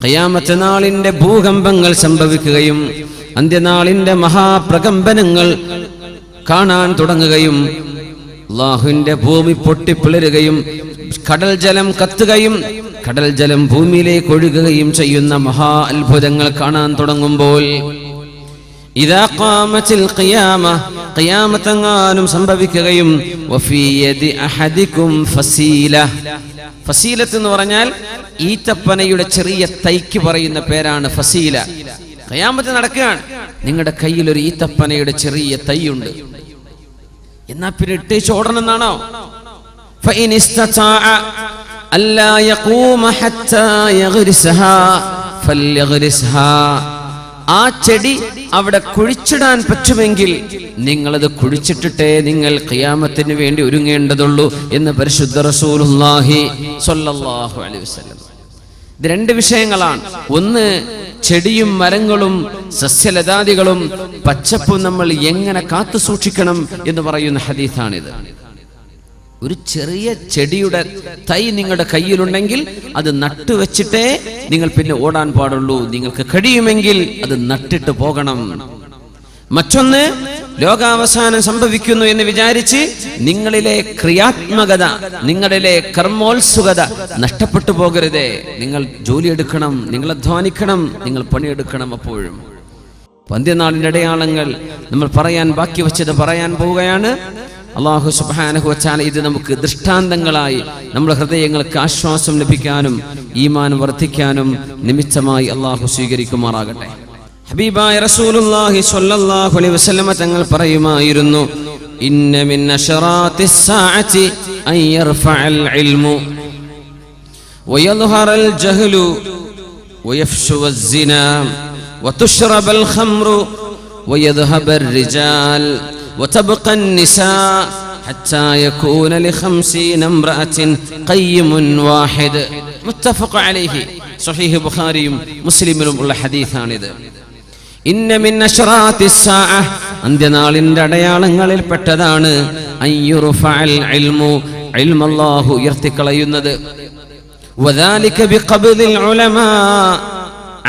ഖിയാമത്ത് നാളിന്റെ ഭൂകമ്പങ്ങൾ സംഭവിക്കുകയും അന്ത്യനാളിന്റെ മഹാപ്രകമ്പനങ്ങൾ കാണാൻ തുടങ്ങുകയും അല്ലാഹുവിന്റെ ഭൂമി പൊട്ടിപ്പിളരുകയും കടൽ ജലം കത്തുകയും കടൽ ജലം ഭൂമിയിലേക്ക് ഒഴുകുകയും ചെയ്യുന്ന മഹാ അത്ഭുതങ്ങൾ കാണാൻ തുടങ്ങുമ്പോൾ ഇദാ ഖാമത്തിൽ ഖിയാമ ഖിയാമത്തെങ്ങാനും സംഭവിക്കുകയും വഫീ യദി അഹദികും ഫസീല. ഫസീലത്ത് എന്ന് പറഞ്ഞാൽ ഈത്തപ്പനയുടെ ചെറിയ തൈക്ക് പറയുന്ന പേരാണ് ഫസീല. ഖിയാമത്ത് നടക്കുകയാണ്, നിങ്ങളുടെ കയ്യിൽ ഒരു ഈത്തപ്പനയുടെ ചെറിയ തൈ ഉണ്ട്, എന്നാ പിന്നെ ഇട്ടേച്ച് ഓടണമെന്നാണോ? ഫഇൻ ഇസ്തതാഅ അല്ലാ യഖൂമ ഹത്താ യഗ്രിസ്ഹാ ഫൽയഗ്രിസ്ഹാ. ആ ചെടി അവിടെ കുഴിച്ചിടാൻ പറ്റുമെങ്കിൽ നിങ്ങളത് കുഴിച്ചിട്ടിട്ടേ നിങ്ങൾ ഖിയാമത്തിന് വേണ്ടി ഒരുങ്ങേണ്ടതുള്ളൂ എന്ന് പരിശുദ്ധ റസൂലുള്ളാഹി സ്വല്ലല്ലാഹു അലൈഹി വസല്ലം. ഇത് രണ്ട് വിഷയങ്ങളാണ്. ഒന്ന്, ചെടിയും മരങ്ങളും സസ്യലതാദികളും പച്ചപ്പും നമ്മൾ എങ്ങനെ കാത്തു സൂക്ഷിക്കണം എന്ന് പറയുന്ന ഹദീസാണിത്. ഒരു ചെറിയ ചെടിയുടെ തൈ നിങ്ങളുടെ കയ്യിലുണ്ടെങ്കിൽ അത് നട്ടുവെച്ചിട്ടേ നിങ്ങൾ പിന്നെ ഓടാൻ പാടുള്ളൂ. നിങ്ങൾക്ക് കഴിയുമെങ്കിൽ അത് നട്ടിട്ട് പോകണം. മറ്റൊന്ന്, ലോകാവസാനം സംഭവിക്കുന്നു എന്ന് വിചാരിച്ച് നിങ്ങളിലെ ക്രിയാത്മകത, നിങ്ങളിലെ കർമ്മോത്സുകത നഷ്ടപ്പെട്ടു പോകരുതേ. നിങ്ങൾ ജോലിയെടുക്കണം, നിങ്ങൾ അധ്വാനിക്കണം, നിങ്ങൾ പണിയെടുക്കണം. അപ്പോഴും അന്ത്യനാളിന്റെ അടയാളങ്ങൾ നമ്മൾ പറയാൻ ബാക്കി വെച്ചത് പറയാൻ പോവുകയാണ്. അല്ലാഹു സുബ്ഹാനഹു വ തആല ഇത് നമുക്ക് ദൃഷ്ടാന്തങ്ങളായി നമ്മുടെ ഹൃദയങ്ങൾക്ക് ആശ്വാസം ലഭിക്കാനും ഈമാൻ വർദ്ധിക്കാനും നിമിത്തമായി അല്ലാഹു സ്വീകരിക്കുമാറാകട്ടെ. ഹബീബായ റസൂലുള്ളാഹി സ്വല്ലല്ലാഹു അലൈഹി വസല്ലം തങ്ങൾ പറയുമായിരുന്നു, ഇന്ന മിൻ അശറാത്തിസ് സാഅതി അൻ യർഫഅൽ ഇൽമു വയദ്ഹറൽ ജഹ്ലു വയഫ്ശുവസ് സിനാ വതുശ്റബൽ ഖംറു വയദ്ഹബർ റിജാൽ وتبقى النساء حتى يكون ل50 امرأة قيم واحد متفق عليه. صحيح البخاري ومسلم ഉള്ള ഹദീസാണിത്. ഇന്ന മിൻ അശ്റാത്തിസ് സാഅ, അന്ത്യനാളിന്റെ അടയാളങ്ങളിൽ പെട്ടതാണ് അയ്യുർഫഅൽ ഇൽമു, ഇൽമു അല്ലാഹു ഉയർത്തിക്കളയുന്നത്. വദാലിക ബിഖബ്ദിൽ ഉലമാ,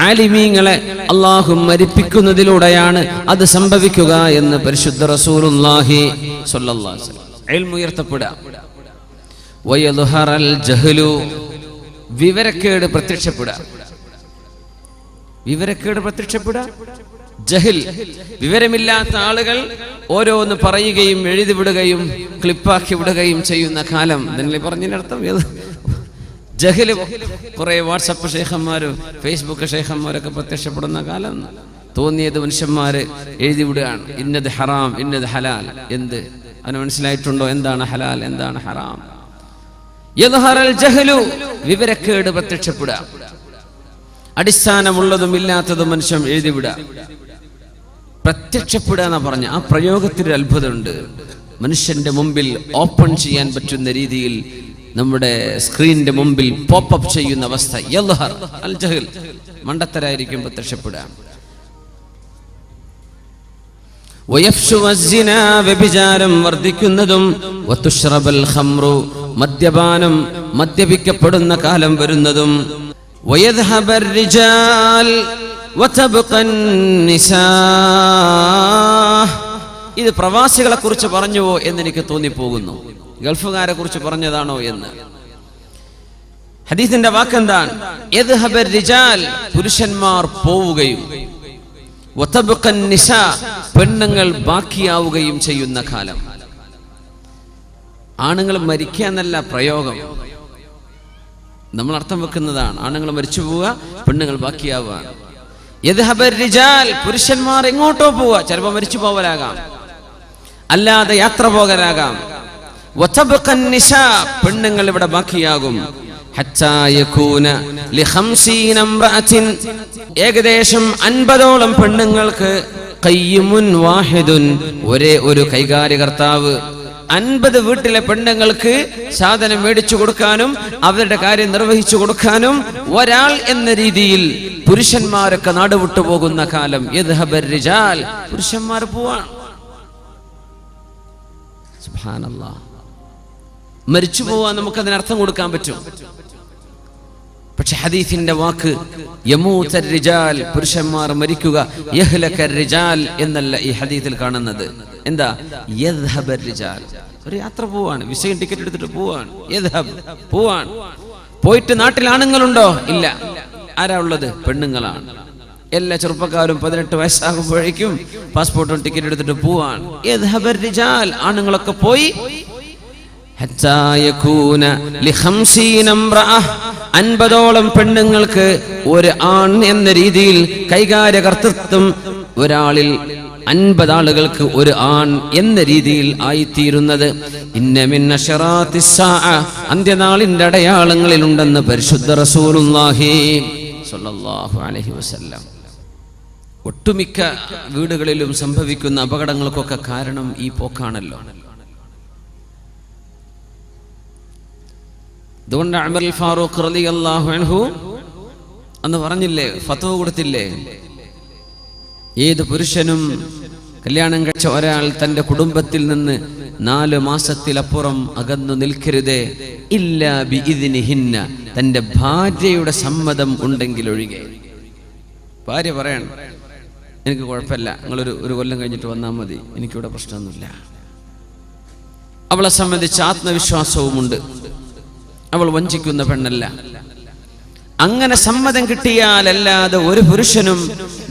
ആലിമീങ്ങളെ അല്ലാഹു മരിപ്പിക്കുന്നതിലൂടെയാണ് അത് സംഭവിക്കുക എന്ന് പരിശുദ്ധ റസൂലുള്ളാഹി സ്വല്ലല്ലാഹു അലൈഹി വസല്ലം. ഇൽമു ഉയർത്തപ്പെടുക. വയദ്ഹറൽ ജഹ്ലു, വിവരക്കേട് പ്രത്യക്ഷപ്പെടുക. വിവരക്കേട് പ്രത്യക്ഷപ്പെടുക, ജഹൽ, വിവരമില്ലാത്ത ആളുകൾ ഓരോന്ന് പറയുകയും എഴുതി വിടുകയും ക്ലിപ്പാക്കി വിടുകയും ചെയ്യുന്ന കാലം. ഇതിനെ പറഞ്ഞതിനർത്ഥം ജഹല്. കുറെ വാട്സപ്പ് ഷേഖന്മാരും ഫേസ്ബുക്ക് ഷേഖന്മാരൊക്കെ പ്രത്യക്ഷപ്പെടുന്ന കാലം. തോന്നിയത് മനുഷ്യന്മാര് എഴുതി വിടുകയാണ്, ഇന്നത് ഹറാം, ഇന്നത് ഹലാൽ. എന്ത് അവന് മനസ്സിലായിട്ടുണ്ടോ എന്താണ് ഹലാൽ, എന്താണ് ഹറാം? യദ്ഹറൽ ജഹ്ലു, വിവരക്കേട് പ്രത്യക്ഷപ്പെടുക. അടിസ്ഥാനമുള്ളതും ഇല്ലാത്തതും മനുഷ്യൻ എഴുതി വിടുക, പ്രത്യക്ഷപ്പെടുക എന്ന് പറഞ്ഞ ആ പ്രയോഗത്തിൽ അത്ഭുതമുണ്ട്. മനുഷ്യന്റെ മുമ്പിൽ ഓപ്പൺ ചെയ്യാൻ പറ്റുന്ന രീതിയിൽ നമ്മുടെ സ്ക്രീനിന്റെ മുമ്പിൽ പോപ്പപ്പ് ചെയ്യുന്ന അവസ്ഥ. യദ്ഹർ അൽ ജഹൽ, മണ്ടത്തരായിരിക്കും പ്രത്യക്ഷപ്പെടുക. വയഫ്ശുവസ് സിനാ, വ്യഭിചാരം വർദ്ധിക്കുന്നതും. വതുശ്റബൽ ഖംറു, മദ്യപാനം, മദ്യപിക്കപ്പെടുന്ന കാലം വരുന്നതും. വയദ്ഹബർ റിജാൽ വതബ്ഖൻ നിസാ. ഇത് പ്രവാസികളെ കുറിച്ച് പറഞ്ഞുവോ എന്ന് എനിക്ക് തോന്നിപ്പോകുന്നു. ഗൾഫുകാരെ കുറിച്ച് പറഞ്ഞതാണോ എന്ന്. ഹദീസിന്റെ വാക്കെന്താണ്? യദ്ഹബർ റിജാൽ, പുരുഷന്മാർ പോവുകയും, വതബ്ഖൻ നിസാ, പെണ്ണുങ്ങൾ ബാക്കിയാവുകയും ചെയ്യുന്ന കാലം. ആണുങ്ങൾ മരിക്കുക എന്നല്ല പ്രയോഗം, നമ്മൾ അർത്ഥം വെക്കുന്നതാണ്. ആണുങ്ങൾ മരിച്ചു പോവുക, പെണ്ണുങ്ങൾ ബാക്കിയാവുക. യദ്ഹബർ റിജാൽ, പുരുഷന്മാർ എങ്ങോട്ടോ പോവുക, ചിലപ്പോൾ മരിച്ചു പോവലാകാം, അല്ലാതെ യാത്ര പോകലാകാം. വതബ്ഖൻ നിസാ, പെണ്ണുങ്ങൾ ഇവിടെ ബാക്കിയാകും. ഹത്താ യകൂന ൽ50 ഇംറഅത്തിൻ, ഏകദേശം 50ഓളം പെണ്ണുങ്ങൾക്ക് ഖയ്യിമുൻ വാഹിദുൻ, ഒരേ ഒരു കൈകാര്യകർത്താവ്. 50 വീട്ടിലെ പെണ്ണുങ്ങൾക്ക് സാധനം മേടിച്ചു കൊടുക്കാനും അവരുടെ കാര്യം നിർവഹിച്ചു കൊടുക്കാനും ഒരാൾ എന്ന രീതിയിൽ പുരുഷന്മാരൊക്കെ നാടുവിട്ടു പോകുന്ന കാലം. യദ്ഹബർ റിജാൽ, പുരുഷന്മാർ പോവാണ്. സുബ്ഹാനല്ലാഹ്, മരിച്ചു പോവാൻ നമുക്ക് അതിനർത്ഥം കൊടുക്കാൻ പറ്റും. പക്ഷെ ഹദീസിന്റെ വാക്ക് യമൂതർ റിജാൽ, പുരുഷന്മാർ മരിക്കുക, യഹ്ലകർ റിജാൽ എന്നല്ല ഈ ഹദീസിൽ കാണുന്നത്. എന്താ? യദ്ഹബർ റിജാൽ, ഒരു യാത്ര പോവാണ്, വിസയും ടിക്കറ്റ് എടുത്തിട്ട് പോവാണ്. യദ്ഹബ്, പോവാണ്. പോയിട്ട് നാട്ടിൽ ആണുങ്ങളുണ്ടോ? ഇല്ല. ആരാ ഉള്ളത്? പെണ്ണുങ്ങളാണ്. എല്ലാ ചെറുപ്പക്കാരും 18 വയസ്സാകുമ്പോഴേക്കും പാസ്പോർട്ടും ടിക്കറ്റ് എടുത്തിട്ട് പോവാണ്. യദ്ഹബർ റിജാൽ, ആണുങ്ങളൊക്കെ പോയി. 50ഓളം പെണ്ണുങ്ങൾക്ക് ഒരു ആൺ എന്ന രീതിയിൽ കൈകാര്യകർത്തൃത്വം, ഒരാളിൽ 50 ആളുകൾക്ക് ഒരു ആൺ എന്ന രീതിയിൽ ആയിത്തീരുന്നത്. ഇന്ന മിൻ അശറാത്തിസ് സാഅ, അന്ത്യനാളിന്റെ അടയാളങ്ങളിൽ ഉണ്ടെന്ന് പരിശുദ്ധ റസൂലുള്ളാഹി സ്വല്ലല്ലാഹു അലൈഹി വസല്ലം. ഒട്ടുമിക്ക വീടുകളിലും സംഭവിക്കുന്ന അപകടങ്ങൾക്കൊക്കെ കാരണം ഈ പോക്കാണല്ലോ. അതുകൊണ്ട് ഉമർ ഫാറൂഖ് റളിയല്ലാഹു അൻഹു അന്ന് പറഞ്ഞില്ലേ, ഫത്വ കൊടുത്തില്ലേ, ഏത് പുരുഷനും കല്യാണം കഴിച്ച ഒരാൾ തന്റെ കുടുംബത്തിൽ നിന്ന് 4 മാസത്തിലപ്പുറം അകന്നു നിൽക്കരുതേ, ഇല്ലാ ബിഇദ്നിഹിന്ന, തന്റെ ഭാര്യയുടെ സമ്മതം ഉണ്ടെങ്കിൽ ഒഴികെ. ഭാര്യ പറയണം, എനിക്ക് കുഴപ്പമില്ല, നിങ്ങളൊരു കൊല്ലം കഴിഞ്ഞിട്ട് വന്നാൽ മതി, എനിക്കിവിടെ പ്രശ്നമൊന്നുമില്ല. അവളെ സംബന്ധിച്ച് ആത്മവിശ്വാസവുമുണ്ട്, അവൾ വഞ്ചിക്കുന്ന പെണ്ണല്ല. അങ്ങനെ സമ്മതം കിട്ടിയാലല്ലാതെ ഒരു പുരുഷനും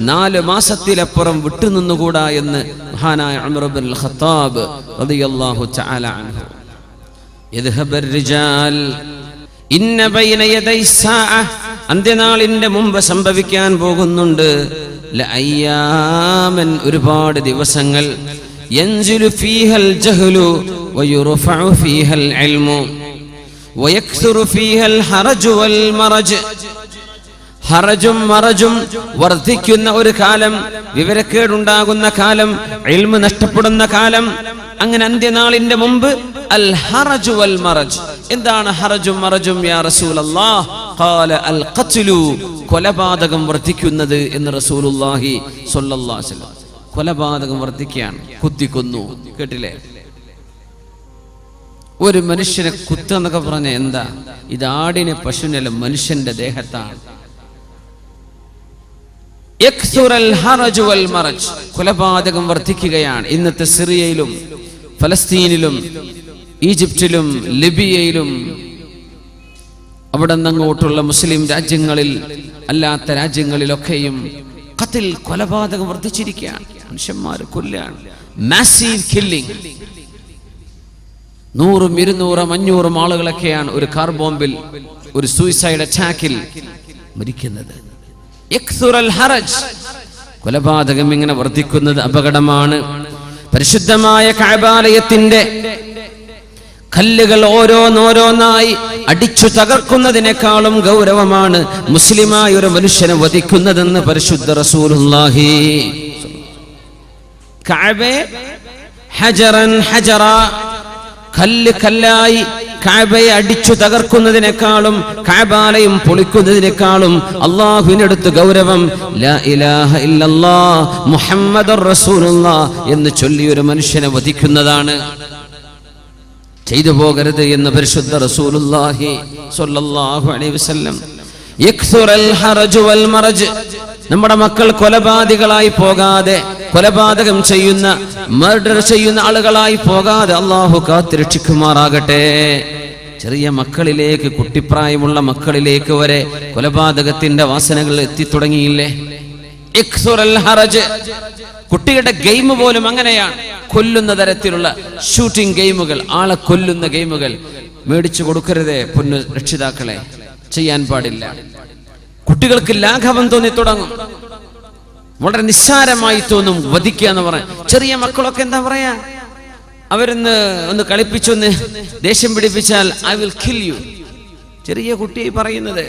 4 മാസത്തിലപ്പുറം വിട്ടുനിന്നുകൂടാ എന്ന് മഹാനായ ഉമർ ഇബ്നുൽ ഖത്താബ് റളിയല്ലാഹു തആല അൻഹു. യദ്ഹബർ റിജാൽ ഇന്ന ബൈന യദൈ സാഅ, അന്ത്യനാളിന്റെ മുമ്പ് സംഭവിക്കാൻ പോകുന്നുണ്ട്. ലഅയ്യാമൻ, ഒരുപാട് ദിവസങ്ങൾ. യൻസിലു ഫീഹൽ ജഹ്ലു വയുർഫഉ ഫീഹൽ ഇൽമു വയക്സുറു ഫീഹൽ ഹറജു വൽ മറജ്. ഹറജും മറജും വർദ്ധിക്കുന്ന ഒരു കാലം, വിവരക്കേടുണ്ടാകുന്ന കാലം, ഇൽമു നഷ്ടപ്പെടുന്ന കാലം. അങ്ങനെ അന്ത്യനാളിന്റെ മുമ്പ് അൽ ഹറജു വൽ മറജ്. എന്താണ് ഹറജും മറജും യാ റസൂലല്ലാഹ്? ഖാല അൽ ഖത്ലു, കൊലപാതകം വർദ്ധിക്കുന്നത് എന്ന് റസൂലുള്ളാഹി സ്വല്ലല്ലാഹു അലൈഹി വസല്ലം. കൊലപാതകം വർദ്ധിക്കുകയാണ്, കുത്തിക്കൊന്നു. കേട്ടില്ലേ? ഒരു മനുഷ്യനെ കുത്തെന്നൊക്കെ പറഞ്ഞ എന്താ? ഇത് ആടിനെ, പശുവിനല്ല, മനുഷ്യന്റെ ദേഹത്താണ്. കൊലപാതകം വർദ്ധിക്കുകയാണ്. ഇന്നത്തെ സിറിയയിലും ഫലസ്തീനിലും ഈജിപ്തിലും ലിബിയയിലും അവിടെ നിന്നങ്ങോട്ടുള്ള മുസ്ലിം രാജ്യങ്ങളിൽ അല്ലാത്ത രാജ്യങ്ങളിലൊക്കെയും ഖത്ൽ, കൊലപാതകം വർദ്ധിച്ചിരിക്കുകയാണ്. മനുഷ്യന്മാർ കൊല്ലാണ്. Massive killing. 100, 200, 500 ആളുകളൊക്കെയാണ് ഒരു കാർ ബോംബിൽ, ഒരു സൂയിസൈഡ് അറ്റാക്കിൽ മരിക്കുന്നത്. കൊലപാതകം ഇങ്ങനെ വർദ്ധിക്കുന്നത് അപകടമാണ്. പരിശുദ്ധമായ കഅബാലയത്തിന്റെ കല്ലുകൾ ഓരോന്നോരോന്നായി അടിച്ചു തകർക്കുന്നതിനേക്കാളും ഗൗരവമാണ് മുസ്ലിമായ ഒരു മനുഷ്യനെ വധിക്കുന്നതെന്ന് പരിശുദ്ധ റസൂലുള്ളാഹി. കഅബയെ ഹജറൻ ഹജറ, കല്ല് കല്ലായി കഅബയെ അടിച്ചു തകർക്കുന്നതിനേക്കാളും കഅബാലയം പൊളിക്കുന്നതിനേക്കാളും അല്ലാഹുവിനടുത്ത് ഗൗരവം ലാ ഇലാഹ ഇല്ലല്ലാഹ് മുഹമ്മദുർ റസൂലുള്ളാഹ് എന്ന് ചൊല്ലി ഒരു മനുഷ്യനെ വധിക്കുന്നതാണ്. ചെയ്തു പോകരുത് എന്ന് പരിശുദ്ധ റസൂലുള്ളാഹി സ്വല്ലല്ലാഹു അലൈഹി വസല്ലം. യക്സുറൽ ഹറജു വൽ മറജ്. നമ്മുടെ മക്കൾ കൊലപാതകളായി പോകാതെ, കൊലപാതകം ചെയ്യുന്ന, മർഡർ ചെയ്യുന്ന ആളുകളായി പോകാതെ അല്ലാഹു കാത്തുരക്ഷിക്കുമാറാകട്ടെ. ചെറിയ മക്കളിലേക്ക്, കുട്ടിപ്രായമുള്ള മക്കളിലേക്ക് വരെ കൊലപാതകത്തിന്റെ വാസനകൾ എത്തിത്തുടങ്ങിയില്ലേ? ഇക്സുറൽ ഹറജ്. കുട്ടികളുടെ ഗെയിം പോലും അങ്ങനെയാണ്. കൊല്ലുന്ന തരത്തിലുള്ള ഷൂട്ടിംഗ് ഗെയിമുകൾ, ആളെ കൊല്ലുന്ന ഗെയിമുകൾ മേടിച്ചു കൊടുക്കരുതേ പൊന്നു രക്ഷിതാക്കളെ, ചെയ്യാൻ പാടില്ല. കുട്ടികൾക്ക് ലാഘവം തോന്നി തുടങ്ങും, വളരെ നിസ്സാരമായി തോന്നും വധിക്കുക എന്ന് പറയാൻ. ചെറിയ മക്കളൊക്കെ എന്താ പറയാ, ഒന്ന് കളിപ്പിച്ചൊന്ന് ദേഷ്യം പിടിപ്പിച്ചാൽ ഐ വിൽ കിൽ യു. ചെറിയ കുട്ടിയെ പറയുന്നത്.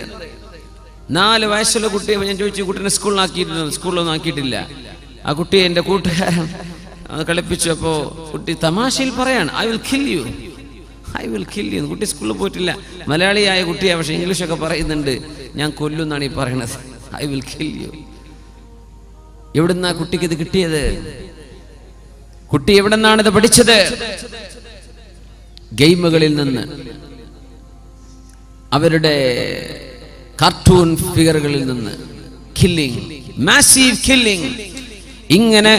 4 വയസ്സുള്ള കുട്ടിയെ ഞാൻ ചോദിച്ചു, കുട്ടീനെ സ്കൂളിലൊന്നും ആക്കിയിട്ടില്ല. ആ കുട്ടിയെ എൻ്റെ കൂട്ടുകാരൻ കളിപ്പിച്ചു. അപ്പോൾ കുട്ടി തമാശയിൽ പറയാണ് I will kill you, I will kill you. കുട്ടി സ്കൂളിൽ പോയിട്ടില്ല, മലയാളിയായ കുട്ടിയാണ്, പക്ഷെ ഇംഗ്ലീഷൊക്കെ പറയുന്നുണ്ട്. ഞാൻ കൊല്ലുന്നാണ് ഈ പറയണത്, ഐ വിൽ കിൽ യു. എവിടുന്നാ കുട്ടിക്ക് ഇത് കിട്ടിയത്? കുട്ടി എവിടെന്നാണ് ഇത് പഠിച്ചത്? ഗെയിമുകളിൽ നിന്ന്, അവരുടെ കാർട്ടൂൺ ഫിഗറുകളിൽ നിന്ന് കില്ലിംഗ്, മാസീവ് കില്ലിംഗ്. ഇങ്ങനെ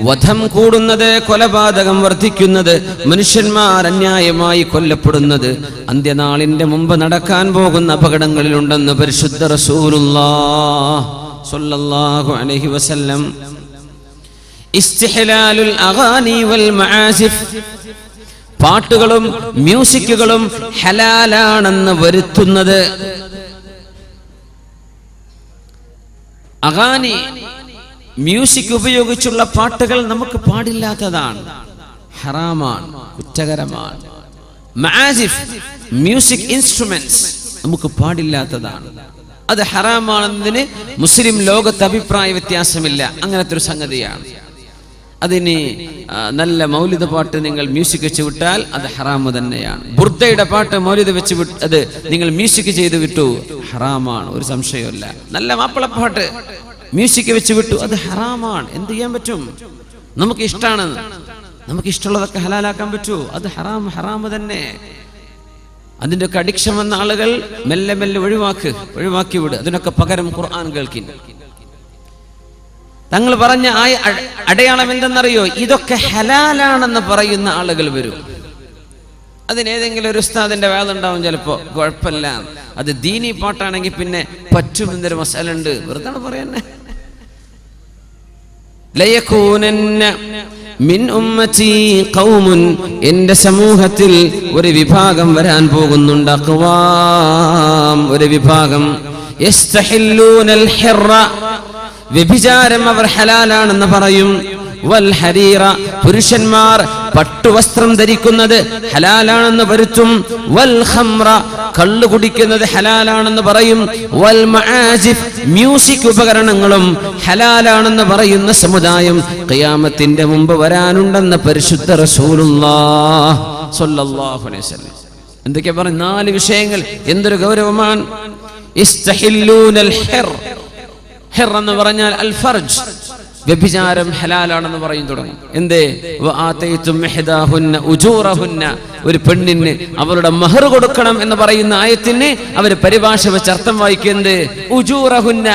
വധം കൂടുന്നത്, കൊലപാതകം വർദ്ധിക്കുന്നത്, മനുഷ്യന്മാർ അന്യായമായി കൊല്ലപ്പെടുന്നത് അന്ത്യനാളിന്റെ മുമ്പ് നടക്കാൻ പോകുന്ന അപകടങ്ങളിലുണ്ടെന്ന് പരിശുദ്ധ റസൂലുള്ളാഹ് സ്വല്ലല്ലാഹു അലൈഹി വസല്ലം. ഇസ്തിഹ്ലാലുൽ അഗാനി വൽ മആസിഫ്, പാട്ടുകളും മ്യൂസിക്കുകളും ഹലാലാണെന്ന് വരുത്തുന്നത്. അഗാനി, മ്യൂസിക് ഉപയോഗിച്ചുള്ള പാട്ടുകൾ നമുക്ക് പാടില്ലാത്തതാണ്, ഹറാമാണ്, കുറ്റകരമാണ്. മആസിഫ്, മ്യൂസിക് ഇൻസ്ട്രുമെന്റ്സ് നമുക്ക് പാടില്ലാത്തതാണ്, അത് ഹറാമാണെന്നതിന് മുസ്ലിം ലോകത്ത് അഭിപ്രായ വ്യത്യാസമില്ല. അങ്ങനത്തെ ഒരു സംഗതിയാണ്. അതിന് നല്ല മൗലിദ പാട്ട് നിങ്ങൾ മ്യൂസിക് വെച്ച് വിട്ടാൽ അത് ഹറാമ് തന്നെയാണ്. ബുർദയുടെ പാട്ട് മൗലിദ വെച്ച് അത് നിങ്ങൾ മ്യൂസിക് ചെയ്ത് വിട്ടു, ഹറാമാണ്, ഒരു സംശയമില്ല. നല്ല മാപ്പിളപ്പാട്ട് മ്യൂസിക് വെച്ച് വിട്ടു, അത് ഹറാമാണ്. എന്ത് ചെയ്യാൻ പറ്റും? നമുക്ക് ഇഷ്ടമാണ്, നമുക്ക് ഇഷ്ടമുള്ളതൊക്കെ ഹലാലാക്കാൻ പറ്റുമോ? അത് ഹറാമ് തന്നെ. അതിൻ്റെ ഒക്കെ അഡിക്ഷൻ വന്ന ആളുകൾ മെല്ലെ മെല്ലെ ഒഴിവാക്കി വിട്. അതിനൊക്കെ പകരം ഖുർആൻ കേൾക്കില്ല. തങ്ങൾ പറഞ്ഞ അടയാളം എന്തെന്നറിയോ? ഇതൊക്കെ ഹലാലാണെന്ന് പറയുന്ന ആളുകൾ വരും. അതിനേതെങ്കിലും ഒരു ഉസ്താദിന്റെ വേദുണ്ടാവും, ചിലപ്പോ കുഴപ്പമില്ല. അത് ദീനി പാട്ടാണെങ്കിൽ പിന്നെ പറ്റുമെന്നൊരു മസാല ഉണ്ട്. വെറുതെ പറയുന്നേ. ലയകൂനന്ന മിൻ ഉമ്മതി ഖൗമുൻ, എന്റെ സമൂഹത്തിൽ ഒരു വിഭാഗം വരാൻ പോകുന്നുണ്ട്. അഖ്വാം, ഒരു വിഭാഗം. യസ്തഹില്ലൂനൽ ഹിറ, വ്യഭിചാരം അവർ ഹലാലാണെന്ന് പറയും. വൽ ഹരീറ, പുരുഷന്മാർ പട്ടുവസ്ത്രം ധരിക്കുന്നത് ഹലാലാണെന്ന് വരുത്തും. വൽ ഖംറ, കള്ളു കുടിക്കുന്നത് ഹലാലാണെന്ന് പറയും. വൽ മആസിഫ്, മ്യൂസിക് ഉപകരണങ്ങളും ഹലാലാണെന്ന് പറയുന്ന സമുദായം ഖിയാമത്തിന്റെ മുമ്പ് വരാനുണ്ടെന്ന് പരിശുദ്ധ റസൂലുള്ളാഹ് സ്വല്ലല്ലാഹു അലൈഹി വസല്ലം. എന്തൊക്കെ പറഞ്ഞു? 4 വിഷയങ്ങൾ. എന്തൊരു ഗൗരവമാണ്. ഇസ്തഹില്ലൂനൽ ഹിർ, ഹിർ എന്ന് പറഞ്ഞാൽ അൽ ഫർജ്, വ്യഭിചാരം ഹലാലാണെന്ന് പറയും തുടങ്ങും. എന്തേ? വആതൈതും ഇഹ്ദാഹുന്ന ഉജൂറഹുന്ന, ഒരു പെണ്ണിന് അവളുടെ മഹർ കൊടുക്കണം എന്ന് പറയുന്ന ആയത്തിന് അവർ പരിഭാഷ വെച്ച് അർത്ഥം വായിക്കുന്നത് ഉജൂറഹുന്ന,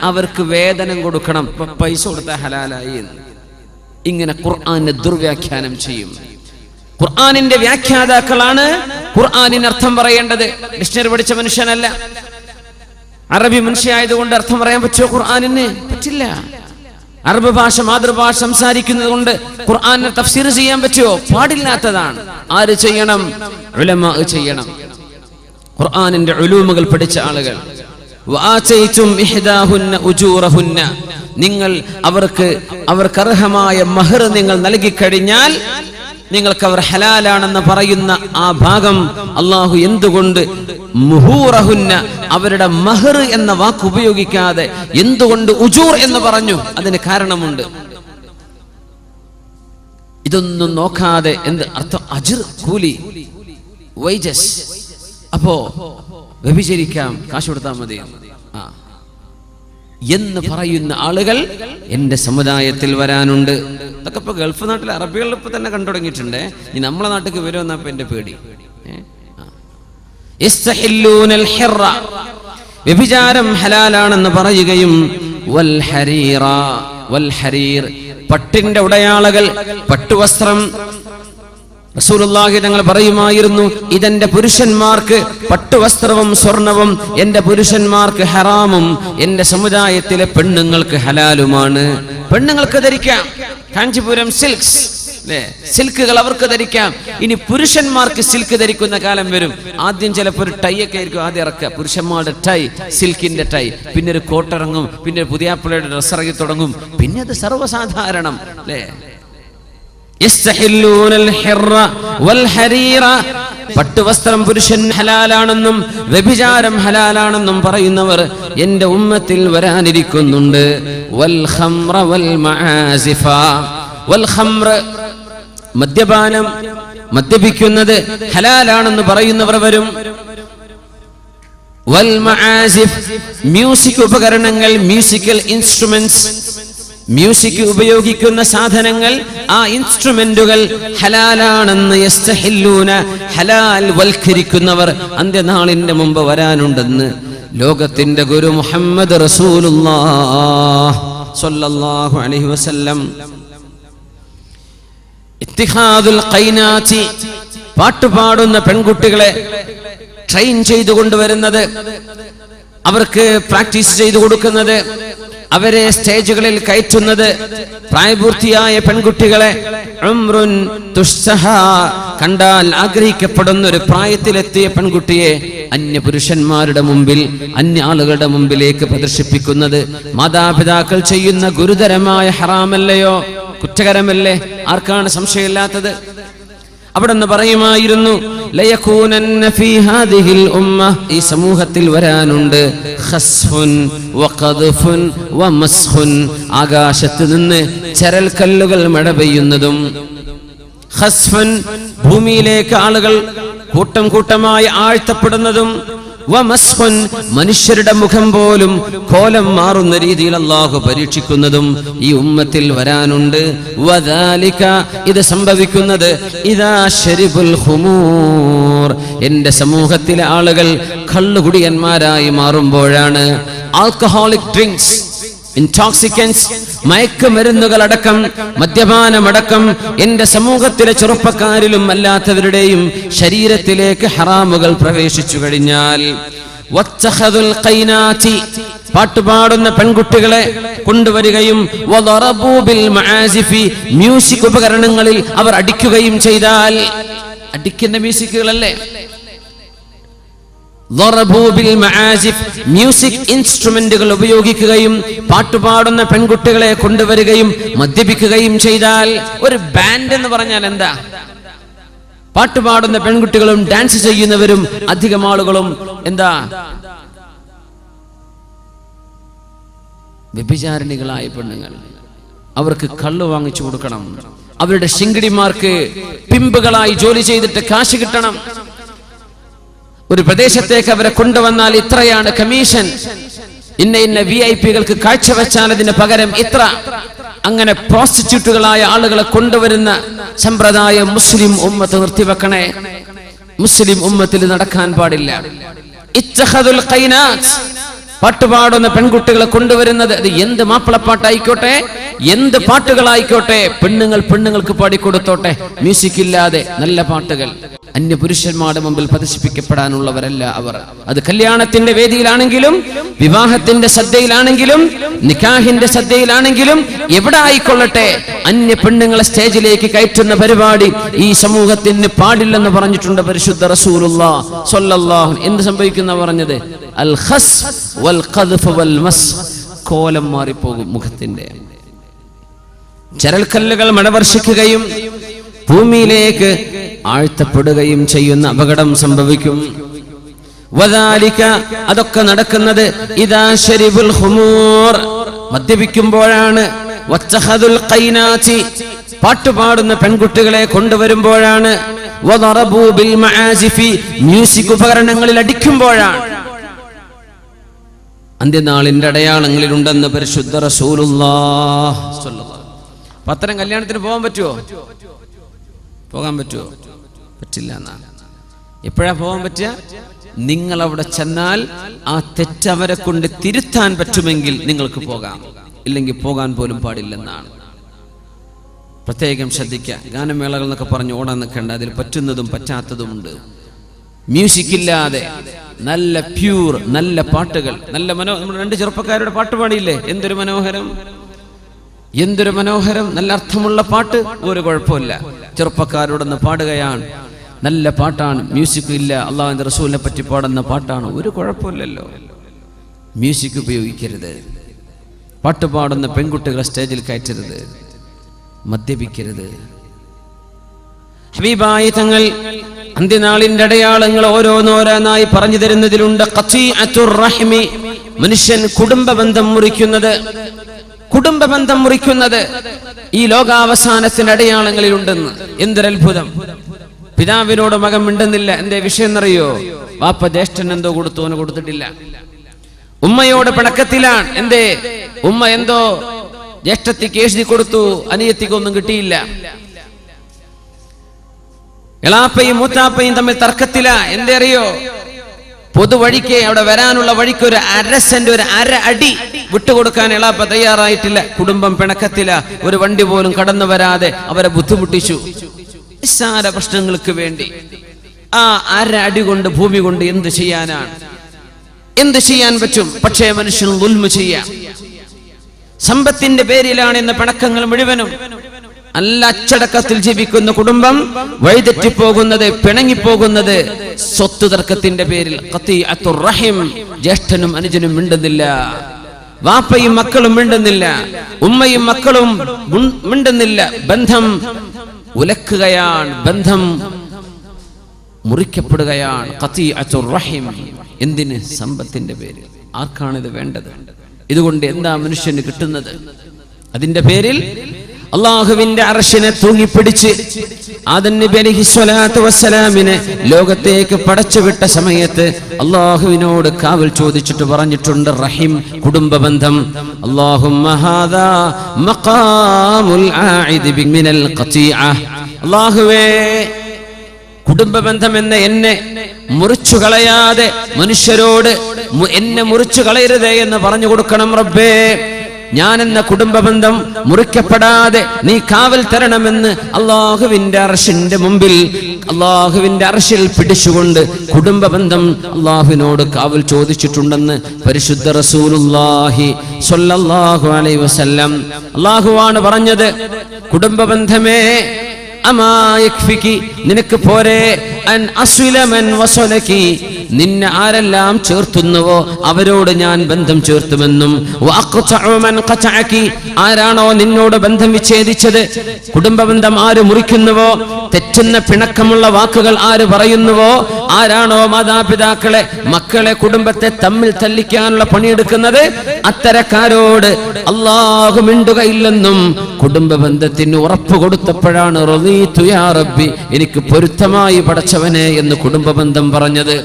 അവർക്ക് വേതനം കൊടുക്കണം, പൈസ കൊടുത്താൽ ഹലാലായി എന്ന്. ഇങ്ങനെ ഖുർആനെ ദുർവ്യാഖ്യാനം ചെയ്യും. ഖുർആനിന്റെ വ്യാഖ്യാതാക്കളാണ് ഖുർആനിന് അർത്ഥം പറയേണ്ടത്. ഡിക്ഷണറി പഠിച്ച മനുഷ്യനല്ല. അറബി മനുഷ്യയായതുകൊണ്ട് അർത്ഥം പറയാൻ പറ്റുമോ ഖുർആനിന്? പറ്റില്ല. അറബ് ഭാഷ മാതൃഭാഷ സംസാരിക്കുന്നത് കൊണ്ട് ഖുർആനെ തഫ്സീർ ചെയ്യാൻ പറ്റുമോ? പാടില്ലാത്തതാണ്. ആര് ചെയ്യണം? ഉലമാ ചെയ്യണം, ഖുർആനിന്റെ ഉലൂമുകൾ പഠിച്ച ആളുകൾ. വആതൈതും ഇഹ്ദാഹുന്ന ഉജൂറഹുന്ന, നിങ്ങൾ അവർക്ക് അർഹമായ മഹർ നിങ്ങൾ നൽകി കഴിഞ്ഞാൽ നിങ്ങൾക്ക് അവർ ഹലാലാണെന്ന് പറയുന്ന ആ ഭാഗം അള്ളാഹു എന്തുകൊണ്ട് മുഹൂറഹുന്ന, അവരുടെ മഹർ എന്ന വാക്ക് ഉപയോഗിക്കാതെ എന്തുകൊണ്ട് ഉജൂർ എന്ന് പറഞ്ഞു? അതിന് കാരണമുണ്ട്. ഇതൊന്നും നോക്കാതെ എന്ത് അർത്ഥം? അജ്ർ, കൂലി, വൈജസ്. അപ്പോ വ്യഭിചരിക്കാം, കാശ് കൊടുത്താൽ മതി എന്ന് പറയുന്ന ആളുകൾ എന്റെ സമുദായത്തിൽ വരാനുണ്ട്. അതൊക്കെ ഇപ്പൊ ഗൾഫ് നാട്ടിലെ അറബികളിൽ ഇപ്പൊ തന്നെ കണ്ടു തുടങ്ങിയിട്ടുണ്ട്. ഇനി നമ്മളെ നാട്ടിലേക്ക് വരുമെന്നപ്പോ എന്റെ പേടി. യസ്തഹില്ലൂനൽ ഹിറ, വ്യഭിചാരം ഹലാലാണെന്ന് പറയുകയും വൽ ഹരീറ, വൽ ഹരീർ, പട്ടിന്റെ ഉടയാളകൾ, പട്ടുവസ്ത്രം. റസൂലുള്ളാഹി തങ്ങൾ പറയുമായിരുന്നു, ഇതെന്റെ പുരുഷന്മാർക്ക് പട്ടുവസ്ത്രവും സ്വർണവും എന്റെ പുരുഷന്മാർക്ക് ഹറാമും എന്റെ സമുദായത്തിലെ പെണ്ണുങ്ങൾക്ക് ഹലാലുമാണ്. പെണ്ണുങ്ങൾക്ക് ധരിക്കാം കാഞ്ചീപുരം സിൽക്സ്, സിൽക്കുകൾ അവർക്ക് ധരിക്കാം. ഇനി പുരുഷന്മാർക്ക് സിൽക്ക് ധരിക്കുന്ന കാലം വരും. ആദ്യം ചിലപ്പോൾ ഒരു ടൈ ഒക്കെ ആയിരിക്കും ആദ്യം ഇറക്കുക, പുരുഷന്മാരുടെ ടൈ, സിൽക്കിന്റെ ടൈ. പിന്നെ ഒരു കോട്ടിറങ്ങും, പിന്നെ ഒരു പുതിയാപ്പിളയുടെ ഡ്രസ് ഇറങ്ങി തുടങ്ങും. പിന്നെ അത് സർവ്വസാധാരണം അല്ലേ? യസ്തഹില്ലൂനൽ ഹിറ വൽ ഹരീറ, പട്ടുവസ്ത്രം പുരുഷൻ ഹലാലാണെന്നും വ്യഭിചാരം ഹലാലാണെന്നും പറയുന്നവർ എന്റെ ഉമ്മത്തിൽ വരാനിരിക്കുന്നുണ്ട്. വൽ ഖംറ വൽ മആസിഫ, വൽ ഖംറ, മദ്യപാനം, മദ്യപിക്കുന്നത് ഹലാലാണെന്ന് പറയുന്നവർ വരും. വൽ മആസിഫ്, മ്യൂസിക് ഉപകരണങ്ങൾ, മ്യൂസിക്കൽ ഇൻസ്ട്രുമെന്റ്സ്, മ്യൂസിക് ഉപയോഗിക്കുന്ന സാധനങ്ങൾ, ആ ഇൻസ്ട്രുമെന്റുകൾ ഹലാലാണെന്ന് യസ്തഹില്ലൂന, ഹലാൽ വൽക്കരിക്കുന്നവർ അന്ത്യനാളിന്റെ മുമ്പ് വരാനുണ്ടെന്ന് ലോകത്തിന്റെ ഗുരു മുഹമ്മദ് റസൂലുള്ളാഹ് സ്വല്ലല്ലാഹു അലൈഹി വസല്ലം. ഇത്തിഹാദുൽ ഖൈനാത്തി, പാട്ടുപാടുന്ന പെൺകുട്ടികളെ ട്രെയിൻ ചെയ്തു കൊണ്ടുവരുന്നത്, അവർക്ക് പ്രാക്ടീസ് ചെയ്തു കൊടുക്കുന്നത്, അവരെ സ്റ്റേജുകളിൽ കയറ്റുന്നത്, പ്രായപൂർത്തിയായ പെൺകുട്ടികളെ ഉംറുൻ തുഷ്സഹ, കണ്ടാൽ ആഗ്രഹിക്കപ്പെടുന്ന ഒരു പ്രായത്തിലെത്തിയ പെൺകുട്ടിയെ അന്യ പുരുഷന്മാരുടെ മുമ്പിൽ, അന്യ ആളുകളുടെ മുമ്പിലേക്ക് പ്രദർശിപ്പിക്കുന്നത് മാതാപിതാക്കൾ ചെയ്യുന്ന ഗുരുതരമായ ഹറാമല്ലയോ, കുറ്റകരമല്ലേ? ആർക്കാണ് സംശയമില്ലാത്തത്? അവിടെ നിന്ന് പറയുമായിരുന്നു, ലയകൂനന്ന ഫീ ഹാദിഹിൽ ഉമ്മ, ഈ സമൂഹത്തിൽ വരാനുണ്ട് ഖസ്ഫുൻ വഖദ്ഫുൻ വമസ്ഖുൻ, ആകാശത്ത് നിന്ന് ചരൽ കല്ലുകൾ മഴ പെയ്യുന്നതും, ഖസ്ഫുൻ ഭൂമിയിലേക്ക് ആളുകൾ കൂട്ടം കൂട്ടമായി ആഴ്ത്തപ്പെടുന്നതും, വമസ്ഖുൻ മനുഷ്യരുടെ മുഖം പോലും കോലം മാറുന്ന രീതിയിൽ അല്ലാഹു പരീക്ഷിക്കുന്നതും ഈ ഉമ്മത്തിൽ വരാനുണ്ട്. വദാലിക, ഇത് സംഭവിക്കുന്നത് ഇദാ ശരിബുൽ ഖുമൂർ, എൻ്റെ സമൂഹത്തിലെ ആളുകൾ കള്ളുകുടിയന്മാരായി മാറുമ്പോഴാണ്. ആൽക്കഹോളിക് ഡ്രിങ്ക്സ്, ഇൻടോക്സിക്കൻസ്, മയക്കുമരുന്നുകളടക്കം, മദ്യപാനമടക്കം എൻ്റെ സമൂഹത്തിലെ ചെറുപ്പക്കാരിലും അല്ലാത്തവരുടെയും ശരീരത്തിലേക്ക് ഹറാമുകൾ പ്രവേശിച്ചു കഴിഞ്ഞാൽ, വത്തഖദുൽ ഖൈനാതി, പാട്ടുപാടുന്ന പെൺകുട്ടികളെ കൊണ്ടുവരികയും, വദറബൂ ബിൽ മആസിഫി, മ്യൂസിക് ഉപകരണങ്ങളിൽ അവർ അടിക്കുകയും ചെയ്താൽ, അടിക്കുന്ന മ്യൂസിക്കുകളല്ലേ, മ്യൂസിക് ഇൻസ്ട്രുമെന്റുകൾ ഉപയോഗിക്കുകയും പാട്ടുപാടുന്ന പെൺകുട്ടികളെ കൊണ്ടുവരികയും മദ്യപിക്കുകയും ചെയ്താൽ, ഒരു ബാൻഡ് എന്ന് പറഞ്ഞാൽ എന്താ? പാട്ടുപാടുന്ന പെൺകുട്ടികളും ഡാൻസ് ചെയ്യുന്നവരും അധികം ആളുകളും എന്താ? വ്യഭിചാരിണികളായ പെണ്ണുങ്ങൾ. അവർക്ക് കള്ളു വാങ്ങിച്ചു കൊടുക്കണം, അവരുടെ ശിങ്കിടിമാർക്ക് പിമ്പുകളായി ജോലി ചെയ്തിട്ട് കാശ് കിട്ടണം. ഒരു പ്രദേശത്തേക്ക് അവരെ കൊണ്ടുവന്നാൽ ഇത്രയാണ് കമ്മീഷൻ, ഇന്ന ഇന്ന VIP-കൾക്ക് കാഴ്ചവെച്ചാൽ അതിന് പകരം ഇത്ര. അങ്ങനെ പ്രോസ്റ്റിറ്റ്യൂട്ടുകളായ ആളുകളെ കൊണ്ടുവരുന്ന സമ്പ്രദായം മുസ്ലിം ഉമ്മത്ത് നിർത്തിവെക്കണേ. മുസ്ലിം ഉമ്മത്തിൽ നടക്കാൻ പാടില്ല. ഇത്തഖദുൽ ഖൈനാത്ത്, പാട്ടുപാടുന്ന പെൺകുട്ടികളെ കൊണ്ടുവരുന്നത്, അത് എന്ത് മാപ്പിളപ്പാട്ടായിക്കോട്ടെ, എന്ത് പാട്ടുകളായിക്കോട്ടെ, പെണ്ണുങ്ങൾക്ക് പാടിക്കൊടുത്തോട്ടെ, മ്യൂസിക് ഇല്ലാതെ നല്ല പാട്ടുകൾ. അന്യ പുരുഷന്മാരുടെ മുമ്പിൽ പ്രദർശിപ്പിക്കപ്പെടാനുള്ളവരല്ല അവർ. അത് കല്യാണത്തിന്റെ വേദിയിലാണെങ്കിലും, വിവാഹത്തിന്റെ ശ്രദ്ധയിലാണെങ്കിലും, നിക്കാഹിന്റെ ശ്രദ്ധയിലാണെങ്കിലും, എവിടെ ആയിക്കൊള്ളട്ടെ, അന്യ പെണ്ണുങ്ങളെ സ്റ്റേജിലേക്ക് കയറ്റുന്ന പരിപാടി ഈ സമൂഹത്തിന് പാടില്ലെന്ന് പറഞ്ഞിട്ടുണ്ട് പരിശുദ്ധ റസൂലുള്ളാഹി സ്വല്ലല്ലാഹു. എന്ത് സംഭവിക്കുന്ന പറഞ്ഞത്? അൽ ഖസ് വൽ ഖദ്ഫ് വൽ മസ്, കോലം മാറിപ്പോകും മുഖത്തിന്റെ. ചരൽക്കല്ലുകൾ മഴവർഷിക്കുകയും ഭൂമിയിലേക്ക് ആഴ്ത്തപ്പെടുകയും ചെയ്യുന്ന അപകടം സംഭവിക്കും. വദാലിക, അതൊക്കെ നടക്കുന്നത് ഇദാ ശരിബുൽ ഖുമൂർ, മദ്യപിക്കുമ്പോഴാണ്. വത്തഖദുൽ ഖൈനാതി, പാട്ടുപാടുന്ന പെൺകുട്ടികളെ കൊണ്ടുവരുമ്പോഴാണ്. വദറബൂ ബിൽ മആസിഫി, മ്യൂസിക് ഉപകരണങ്ങളിൽ അടിക്കുമ്പോഴാണ്. അന്ത്യനാളിന്റെ അടയാളങ്ങളിലുണ്ടെന്ന് പരിശുദ്ധ റസൂലുള്ളാഹി സ്വല്ലല്ലാഹു. അത്തരം കല്യാണത്തിന് പോകാൻ പറ്റുമോ? പോകാൻ പറ്റുമോ? പറ്റില്ല എന്നാണ്. എപ്പോഴാ പോകാൻ പറ്റുക? നിങ്ങൾ അവിടെ ചെന്നാൽ ആ തെറ്റവരെ കൊണ്ട് തിരുത്താൻ പറ്റുമെങ്കിൽ നിങ്ങൾക്ക് പോകാം, ഇല്ലെങ്കിൽ പോകാൻ പോലും പാടില്ലെന്നാണ്. പ്രത്യേകം ശ്രദ്ധിക്കുക. ഗാനമേളകൾ എന്നൊക്കെ പറഞ്ഞ് ഓടാൻ നിൽക്കേണ്ട, അതിൽ പറ്റുന്നതും പറ്റാത്തതും ഉണ്ട്. മ്യൂസിക് ഇല്ലാതെ നല്ല പ്യൂർ നല്ല പാട്ടുകൾ, നല്ല നമ്മൾ രണ്ട് ചെറുപ്പക്കാരുടെ പാട്ട് പാടിയില്ലേ, എന്തൊരു മനോഹരം, എന്തൊരു മനോഹരം, നല്ല അർത്ഥമുള്ള പാട്ട്. ഒരു കുഴപ്പമില്ല, ചെറുപ്പക്കാരോടൊന്ന് പാടുകയാണ്, നല്ല പാട്ടാണ്, മ്യൂസിക് ഇല്ല, അള്ളാഹുവിന്റെ റസൂലിനെ പറ്റി പാടുന്ന പാട്ടാണ്, ഒരു കുഴപ്പമില്ലല്ലോ. മ്യൂസിക് ഉപയോഗിക്കരുത്, പാട്ടുപാടുന്ന പെൺകുട്ടികളെ സ്റ്റേജിൽ കയറ്റരുത്, മദ്യപിക്കരുത്. ഹബീബായ തങ്ങൾ അന്ത്യനാളിന്റെ അടയാളങ്ങൾ ഓരോന്നോരോന്നായി പറഞ്ഞു തരുന്നതിലുണ്ട്. ഖതീഅത്തുർ റഹ്മി, മനുഷ്യൻ കുടുംബബന്ധം മുറിക്കുന്നത് ഈ ലോകാവസാനത്തിന്റെ അടയാളങ്ങളിലുണ്ടെന്ന്. എന്തൊരത്ഭുതം! പിതാവിനോട് മകൻ മിണ്ടുന്നില്ല. എന്തേ വിഷയം എന്നറിയോ? വാപ്പ ജ്യേഷ്ഠൻ എന്തോ കൊടുത്തു, അവന് കൊടുത്തിട്ടില്ല. ഉമ്മയോട് പിണക്കത്തിലാണ്. എന്തേ? ഉമ്മ എന്തോ ജ്യേഷ്ഠത്തിക്ക് എഴുതി കൊടുത്തു, അനിയത്തിക്കൊന്നും കിട്ടിയില്ല. എളാപ്പയും മൂത്താപ്പയും തമ്മിൽ തർക്കത്തില. എന്തേ അറിയോ? പൊതുവഴിക്ക് അവിടെ വരാനുള്ള വഴിക്ക് ഒരു 1/2 സെന്റ്, ഒരു 1/2 അടി വിട്ടുകൊടുക്കാൻ എളാപ്പ തയ്യാറായിട്ടില്ല. കുടുംബം പിണക്കത്തില. ഒരു വണ്ടി പോലും കടന്നു വരാതെ അവരെ ബുദ്ധിമുട്ടിച്ചു. നിസ്സാര പ്രശ്നങ്ങൾക്ക് വേണ്ടി ആ 1/2 അടി കൊണ്ട്, ഭൂമി കൊണ്ട് എന്ത് ചെയ്യാനാണ്? എന്ത് ചെയ്യാൻ പറ്റും? പക്ഷേ മനുഷ്യൻ ദുൽമ ചെയ്യാം. സമ്പത്തിന്റെ പേരിലാണ് ഇന്ന് പിണക്കങ്ങൾ മുഴുവനും. നല്ല അച്ചടക്കത്തിൽ ജീവിക്കുന്ന കുടുംബം വഴിതെറ്റിപ്പോകുന്നത്, പിണങ്ങിപ്പോകുന്നത് സ്വത്ത് തർക്കത്തിന്റെ പേരിൽ. ഖതീഅത്തുർ റഹിം, ജ്യേഷ്ഠനും അനുജനും മിണ്ടുന്നില്ല, വാപ്പയും മക്കളും മിണ്ടുന്നില്ല, ഉമ്മയും മക്കളും മിണ്ടുന്നില്ല. ബന്ധം ഉലക്കുകയാണ്, ബന്ധം മുറിക്കപ്പെടുകയാണ്. ഖതീഅത്തുർ റഹിം. എന്തിന്? സമ്പത്തിന്റെ പേരിൽ. ആർക്കാണിത് വേണ്ടത്? ഇതുകൊണ്ട് എന്താ മനുഷ്യന് കിട്ടുന്നത്? അതിന്റെ പേരിൽ അള്ളാഹുവിന്റെ അർശിനെ തൂങ്ങിപ്പിടിച്ച് ആദം നബി അലൈഹിസ്സലാത്തു വസ്സലാമിനെ ലോകത്തേക്ക് പടച്ചുവിട്ട സമയത്ത് അള്ളാഹുവിനോട് കാവൽ ചോദിച്ചിട്ട് പറഞ്ഞിട്ടുണ്ട് റഹിം, കുടുംബ ബന്ധം. അല്ലാഹുമ്മ ഹാദാ മഖാമുൽ ആഇദി മിനൽ ഖതീഅ. അല്ലാഹുവേ, കുടുംബ ബന്ധം എന്ന എന്നെ മുറിച്ചു കളയാതെ മനുഷ്യരോട് എന്നെ മുറിച്ചു കളയരുതേ എന്ന് പറഞ്ഞു കൊടുക്കണം റബ്ബേ. ഞാൻ എന്ന കുടുംബ ബന്ധം മുറിക്കപ്പെടാതെ നീ കാവൽ തരണമെന്ന് അള്ളാഹുവിന്റെ അർശിന്റെ മുമ്പിൽ, അള്ളാഹുവിന്റെ അർശിൽ പിടിച്ചുകൊണ്ട് കുടുംബ ബന്ധം അള്ളാഹുവിനോട് കാവൽ ചോദിച്ചിട്ടുണ്ടെന്ന് പരിശുദ്ധ റസൂലുള്ളാഹി സ്വല്ലല്ലാഹു അലൈഹി വസല്ലം. അള്ളാഹുവാണ് പറഞ്ഞത്, കുടുംബ ബന്ധമേ അമാ യക്ഫികി, നിനക്ക് പോരെ അൻ അസ്വില മൻ വസലകി, നിന്നെ ആരെല്ലാം ചേർത്തുന്നുവോ അവരോട് ഞാൻ ബന്ധം ചേർത്തുമെന്നും വഅഖ്തഉ മൻ ഖതഅകി, ആരാണോ നിന്നോട് ബന്ധം വിച്ഛേദിച്ചത്, കുടുംബ ബന്ധം ആര് മുറിക്കുന്നുവോ, തെറ്റുന്ന പിണക്കമുള്ള വാക്കുകൾ ആര് പറയുന്നുവോ, ആരാണോ മാതാപിതാക്കളെ, മക്കളെ, കുടുംബത്തെ തമ്മിൽ തല്ലിക്കാനുള്ള പണിയെടുക്കുന്നത്, അത്തരക്കാരോട് അല്ലാഹു മിണ്ടുകയില്ലെന്നും കുടുംബ ബന്ധത്തിന് ഉറപ്പ് കൊടുത്തപ്പോഴാണ് റളീതു യാ റബ്ബി, എനിക്ക് പൊരുത്തമായി പടച്ചവനെ എന്ന് കുടുംബ ബന്ധം പറഞ്ഞത്.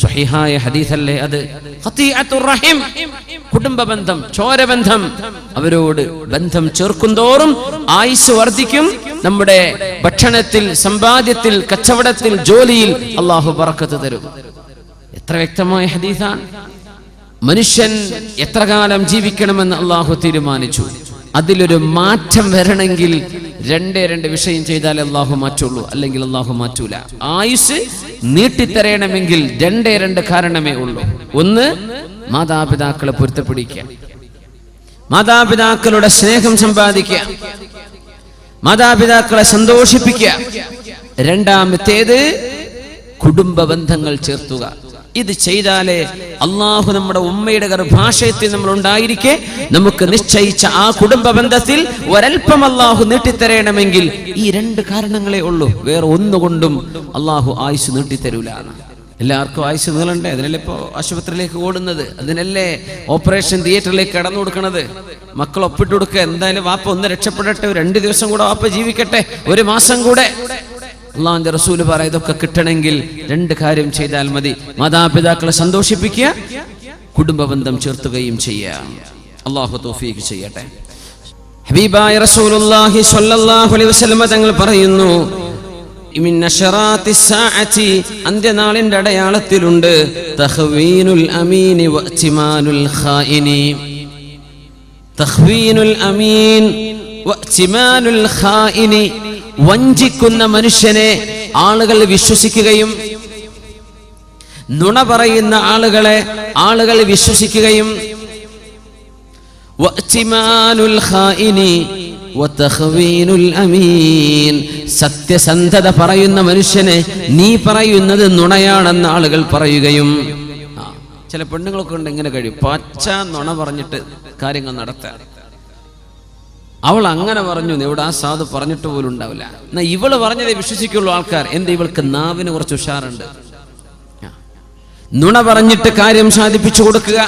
സ്വഹീഹായ ഹദീസല്ലേ അത്? ഖതീഅത്തുർ റഹിം, കുടുംബ ബന്ധം, ചോരബന്ധം. അവരോട് ബന്ധം ചേർക്കുന്തോറും ആയുസ് വർദ്ധിക്കും. നമ്മുടെ ഭക്ഷണത്തിൽ, സമ്പാദ്യത്തിൽ, കച്ചവടത്തിൽ, ജോലിയിൽ അല്ലാഹു ബറക്കത്ത് തരും. എത്ര വ്യക്തമായ ഹദീസാണ്. മനുഷ്യൻ എത്ര കാലം ജീവിക്കണമെന്ന് അല്ലാഹു തീരുമാനിച്ചു. അതിലൊരു മാറ്റം വരണമെങ്കിൽ രണ്ട് വിഷയം ചെയ്താലേ അല്ലാഹു മാറ്റുള്ളൂ, അല്ലെങ്കിൽ അല്ലാഹു മാറ്റൂല. ആയുസ് നീട്ടിത്തരണമെങ്കിൽ 2 കാരണമേ ഉള്ളൂ. ഒന്ന്, മാതാപിതാക്കളെ പൊരുത്തപ്പിടിക്കുക, മാതാപിതാക്കളുടെ സ്നേഹം സമ്പാദിക്കുക, മാതാപിതാക്കളെ സന്തോഷിപ്പിക്കുക. രണ്ടാമത്തേത്, കുടുംബ ബന്ധങ്ങൾ ചേർത്തുക. ഇത് ചെയ്താലേ അള്ളാഹു നമ്മുടെ ഉമ്മയുടെ ഗർഭാശയത്തിൽ നമ്മൾ ഉണ്ടായിരിക്കെ നമുക്ക് നിശ്ചയിച്ച ആ കുടുംബ ബന്ധത്തിൽ ഒരൽപ്പം അള്ളാഹു നീട്ടിത്തരണമെങ്കിൽ ഈ 2 കാരണങ്ങളേ ഉള്ളൂ. വേറെ ഒന്നുകൊണ്ടും അള്ളാഹു ആയുസ് നീട്ടിത്തരൂല. എല്ലാവർക്കും ആയുസ് നീളണ്ടേ? അതിനല്ലേ ഇപ്പോൾ ആശുപത്രിയിലേക്ക് ഓടുന്നത്, അതിനല്ലേ ഓപ്പറേഷൻ തിയേറ്ററിലേക്ക് കടന്നു കൊടുക്കണത്. മക്കൾ ഒപ്പിട്ട് കൊടുക്കുക, എന്തായാലും വാപ്പ ഒന്ന് രക്ഷപ്പെടട്ടെ, 2 ദിവസം കൂടെ വാപ്പ ജീവിക്കട്ടെ, 1 മാസം കൂടെ. അള്ളാഹുവിന്റെ റസൂല് പറ, ഇതൊക്കെ കിട്ടണമെങ്കിൽ 2 കാര്യം ചെയ്താൽ മതി. മാതാപിതാക്കളെ സന്തോഷിപ്പിക്കുക, കുടുംബ ബന്ധം ചേർത്തുകയും ചെയ്യുക. അള്ളാഹു തൗഫീഖ് ചെയ്യട്ടെ. ഹബീബായ റസൂലുള്ളാഹി സ്വല്ലല്ലാഹു അലൈഹി വസല്ലം തങ്ങൾ പറയുന്നു, മിൻ അശറാത്തിസ് സാഅതി, അന്ത്യനാളിന്റെ അടയാളത്തിലുണ്ട് തഖ്വീനുൽ അമീനി വഅ്തിമാനുൽ ഖായിനി. തഖ്വീനുൽ അമീൻ വഅ്തിമാനുൽ ഖായിനി, വഞ്ചിക്കുന്ന മനുഷ്യനെ ആളുകൾ വിശ്വസിക്കുകയും നുണ പറയുന്ന ആളുകളെ ആളുകൾ വിശ്വസിക്കുകയും, വഅ്തിമാനുൽ ഖായിനി വതഖ്വീനുൽ അമീൻ, സത്യസന്ധത പറയുന്ന മനുഷ്യനെ നീ പറയുന്നത് നുണയാണെന്ന് ആളുകൾ പറയുകയും. ചില പെണ്ണുങ്ങളൊക്കെ ഉണ്ട് ഇങ്ങനെ കഴിയും, പച്ച നുണ പറഞ്ഞിട്ട് കാര്യങ്ങൾ നടത്താൻ. അവൾ അങ്ങനെ പറഞ്ഞു, ഇവിടെ ആ സാധു പറഞ്ഞിട്ട് പോലും ഉണ്ടാവില്ല. എന്നാ ഇവള് പറഞ്ഞതേ വിശ്വസിക്കുള്ളൂ ആൾക്കാർ. എന്ത്, ഇവൾക്ക് നാവിന് കുറച്ച് ഉഷാറുണ്ട്. നുണ പറഞ്ഞിട്ട് കാര്യം സാധിപ്പിച്ചു കൊടുക്കുക.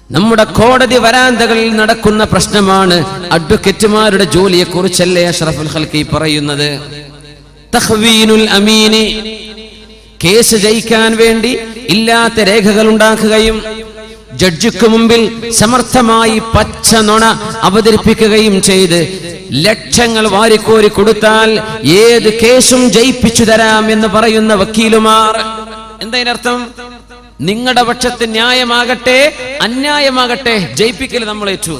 നമ്മുടെ കോടതി വരാന്തകളിൽ നടക്കുന്ന പ്രശ്നമാണ്. അഡ്വക്കേറ്റുമാരുടെ ജോലിയെ കുറിച്ചല്ലേ അഷ്റഫുൽ ഖൽഖി പറയുന്നത്. തഖ്വീനുൽ അമീനി, കേസ് ജയിക്കാൻ വേണ്ടി ഇല്ലാത്ത രേഖകൾ ഉണ്ടാക്കുകയും ജഡ്ജിക്ക് മുമ്പിൽ സമർത്ഥമായി പച്ച നുണ അവതരിപ്പിക്കുകയും ചെയ്ത് ലക്ഷങ്ങൾ വാരിക്കോരി കൊടുത്താൽ ഏത് കേസും ജയിപ്പിച്ചു തരാം എന്ന് പറയുന്ന വക്കീലുമാർ. എന്താ അതിനർത്ഥം? നിങ്ങളുടെ പക്ഷത്ത് ന്യായമാകട്ടെ അന്യായമാകട്ടെ ജയിപ്പിക്കൽ നമ്മൾ ഏറ്റു.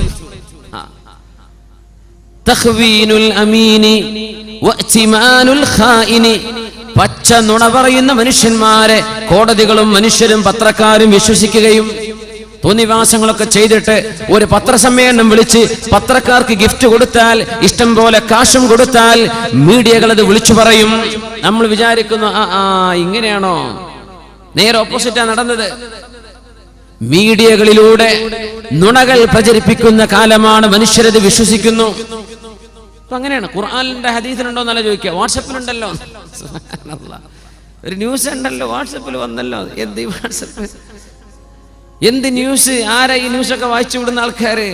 തഖ്വീനുൽ അമീനി വഅ്തിമാനുൽ ഖായിനി, പച്ച നുണ പറയുന്ന മനുഷ്യന്മാരെ കോടതികളും മനുഷ്യരും പത്രക്കാരും വിശ്വസിക്കുകയും തോന്നിവാസങ്ങളൊക്കെ ചെയ്തിട്ട് ഒരു പത്രസമ്മേളനം വിളിച്ച് പത്രക്കാർക്ക് ഗിഫ്റ്റ് കൊടുത്താൽ, ഇഷ്ടം പോലെ കാശും കൊടുത്താൽ മീഡിയകൾ അത് വിളിച്ചു പറയും. നമ്മൾ വിചാരിക്കുന്നു ഇങ്ങനെയാണോ? നേരെ ഓപ്പോസിറ്റാ നടന്നത്. മീഡിയകളിലൂടെ നുണകൾ പ്രചരിപ്പിക്കുന്ന കാലമാണ്. മനുഷ്യരത് വിശ്വസിക്കുന്നു. അപ്പൊ അങ്ങനെയാണ്. ഖുർആനിന്റെ ഹദീസിലുണ്ടോ എന്നല്ല ചോദിക്കുക, വാട്സപ്പിലുണ്ടല്ലോ. ഒരു ന്യൂസ് ഉണ്ടല്ലോ, വാട്സപ്പിൽ വന്നല്ലോ. എന്ത് വാട്സപ്പ്, എന്ത് ന്യൂസ്? ആരാ ഈ ന്യൂസൊക്കെ വായിച്ചു വിടുന്ന ആൾക്കാര്?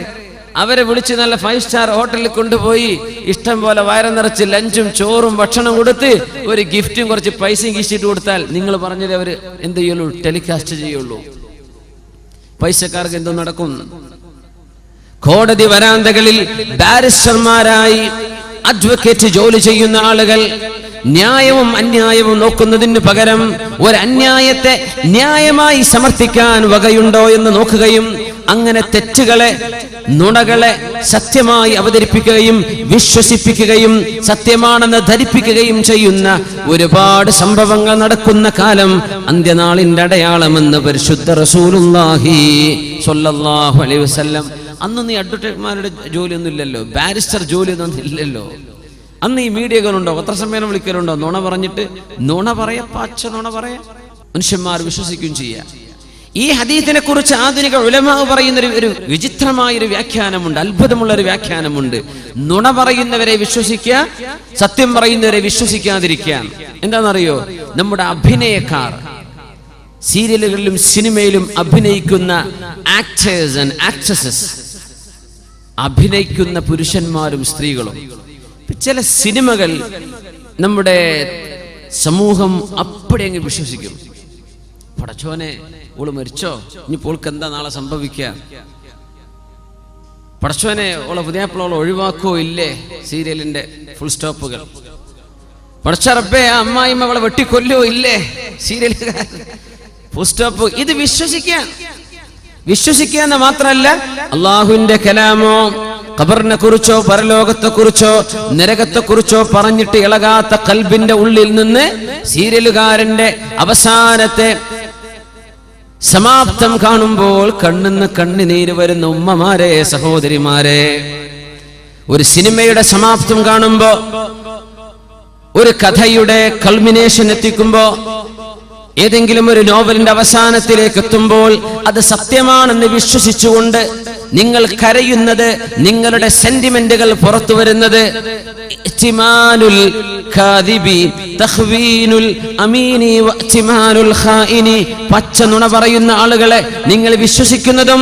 അവരെ വിളിച്ച് നല്ല 5 സ്റ്റാർ ഹോട്ടലിൽ കൊണ്ടുപോയി ഇഷ്ടം പോലെ വയറ് നിറച്ച് ലഞ്ചും ചോറും ഭക്ഷണം കൊടുത്ത് ഒരു ഗിഫ്റ്റും കുറച്ച് പൈസയും കീശിട്ട് കൊടുത്താൽ നിങ്ങൾ പറഞ്ഞത് അവര് എന്ത് ചെയ്യുള്ളൂ? ടെലികാസ്റ്റ് ചെയ്യുള്ളൂ. പൈസക്കാർക്ക് എന്തോ നടക്കും. കോടതി വരാന്തകളിൽ ബാരിസ്റ്റർമാരായി അഡ്വക്കേറ്റ് ജോലി ചെയ്യുന്ന ആളുകൾ ന്യായവും അന്യായവും നോക്കുന്നതിന് പകരം ഒരു അന്യായത്തെ ന്യായമായി സമർത്ഥിക്കാൻ വകയുണ്ടോ എന്ന് നോക്കുകയും അങ്ങനെ തെറ്റുകളെ, നുണകളെ സത്യമായി അവതരിപ്പിക്കുകയും വിശ്വസിപ്പിക്കുകയും സത്യമാണെന്ന് ധരിപ്പിക്കുകയും ചെയ്യുന്ന ഒരുപാട് സംഭവങ്ങൾ നടക്കുന്ന കാലം അന്ത്യനാളിന്റെ അടയാളമെന്ന് പരിശുദ്ധ റസൂലുള്ളാഹി സ്വല്ലല്ലാഹു അലൈഹി വസല്ലം. അന്ന് നീ അഡ്വക്കേറ്റ്മാരുടെ ജോലിയൊന്നും ഇല്ലല്ലോ, ബാരിസ്റ്റർ ജോലിയൊന്നും ഇല്ലല്ലോ. അന്ന് ഈ മീഡിയകളുണ്ടോ? പത്രസമ്മേളനം വിളിക്കലുണ്ടോ? നുണ പറഞ്ഞിട്ട് നുണ പറയാ, പച്ച നുണ പറയാ, മനുഷ്യന്മാർ വിശ്വസിക്കുകയും ചെയ്യാം. ഈ ഹദീസിനെ കുറിച്ച് ആധുനിക ഉലമാ പറയുന്ന ഒരു വിചിത്രമായൊരു വ്യാഖ്യാനമുണ്ട്, അത്ഭുതമുള്ളൊരു വ്യാഖ്യാനമുണ്ട്. നുണ പറയുന്നവരെ വിശ്വസിക്കുക, സത്യം പറയുന്നവരെ വിശ്വസിക്കാതിരിക്കുക. എന്താണെന്നറിയോ? നമ്മുടെ അഭിനയക്കാർ, സീരിയലുകളിലും സിനിമയിലും അഭിനയിക്കുന്ന ആക്ടേഴ്സ് ആൻഡ് ആക്ട്രസസ്, അഭിനയിക്കുന്ന പുരുഷന്മാരും സ്ത്രീകളും. ചില സിനിമകൾ നമ്മുടെ സമൂഹം അപ്പടി അങ്ങ് വിശ്വസിക്കും. പടച്ചോനെ, ഓള് മരിച്ചോ, ഇനി പോൾക്ക് എന്താ നാളെ സംഭവിക്കുക? പടച്ചോനെ, ഓളെ പുതിയാപ്പിളോളെ ഒഴിവാക്കോ ഇല്ലേ? സീരിയലിന്റെ ഫുൾ സ്റ്റോപ്പുകൾ. പടച്ചറപ്പേ, ആ അമ്മായിമ്മ അവളെ വെട്ടിക്കൊല്ലോ ഇല്ലേ? സീരിയലുകാർ ഫുൾ സ്റ്റോപ്പ്. ഇത് വിശ്വസിക്കുക എന്ന് മാത്രമല്ല, അള്ളാഹുവിന്റെ കലാമോ ഖബറിനെ കുറിച്ചോ പരലോകത്തെ കുറിച്ചോ നരകത്തെ കുറിച്ചോ പറഞ്ഞിട്ട് ഇളകാത്ത ഖൽബിന്റെ ഉള്ളിൽ നിന്ന് സീരിയലുകാരന്റെ അവസാനത്തെ സമാപ്തം കാണുമ്പോൾ കണ്ണിന്ന് കണ്ണുനീര് വരുന്ന ഉമ്മമാരെ, സഹോദരിമാരെ, ഒരു സിനിമയുടെ സമാപ്തം കാണുമ്പോ, ഒരു കഥയുടെ കൾമിനേഷൻ എത്തിക്കുമ്പോ, ഏതെങ്കിലും ഒരു നോവലിന്റെ അവസാനത്തിലേക്ക് എത്തുമ്പോൾ അത് സത്യമാണെന്ന് വിശ്വസിച്ചുകൊണ്ട് നിങ്ങൾ കരയുന്നത്, നിങ്ങളുടെ സെന്റിമെന്റുകൾ പുറത്തു വരുന്നത്, ഇഹ്തിമാനുൽ കാദിബി തഖ്വീനുൽ അമീനി വഇഹ്തിമാനുൽ ഖായിനി, പച്ച നുണ പറയുന്ന ആളുകളെ നിങ്ങൾ വിശ്വസിക്കുന്നതും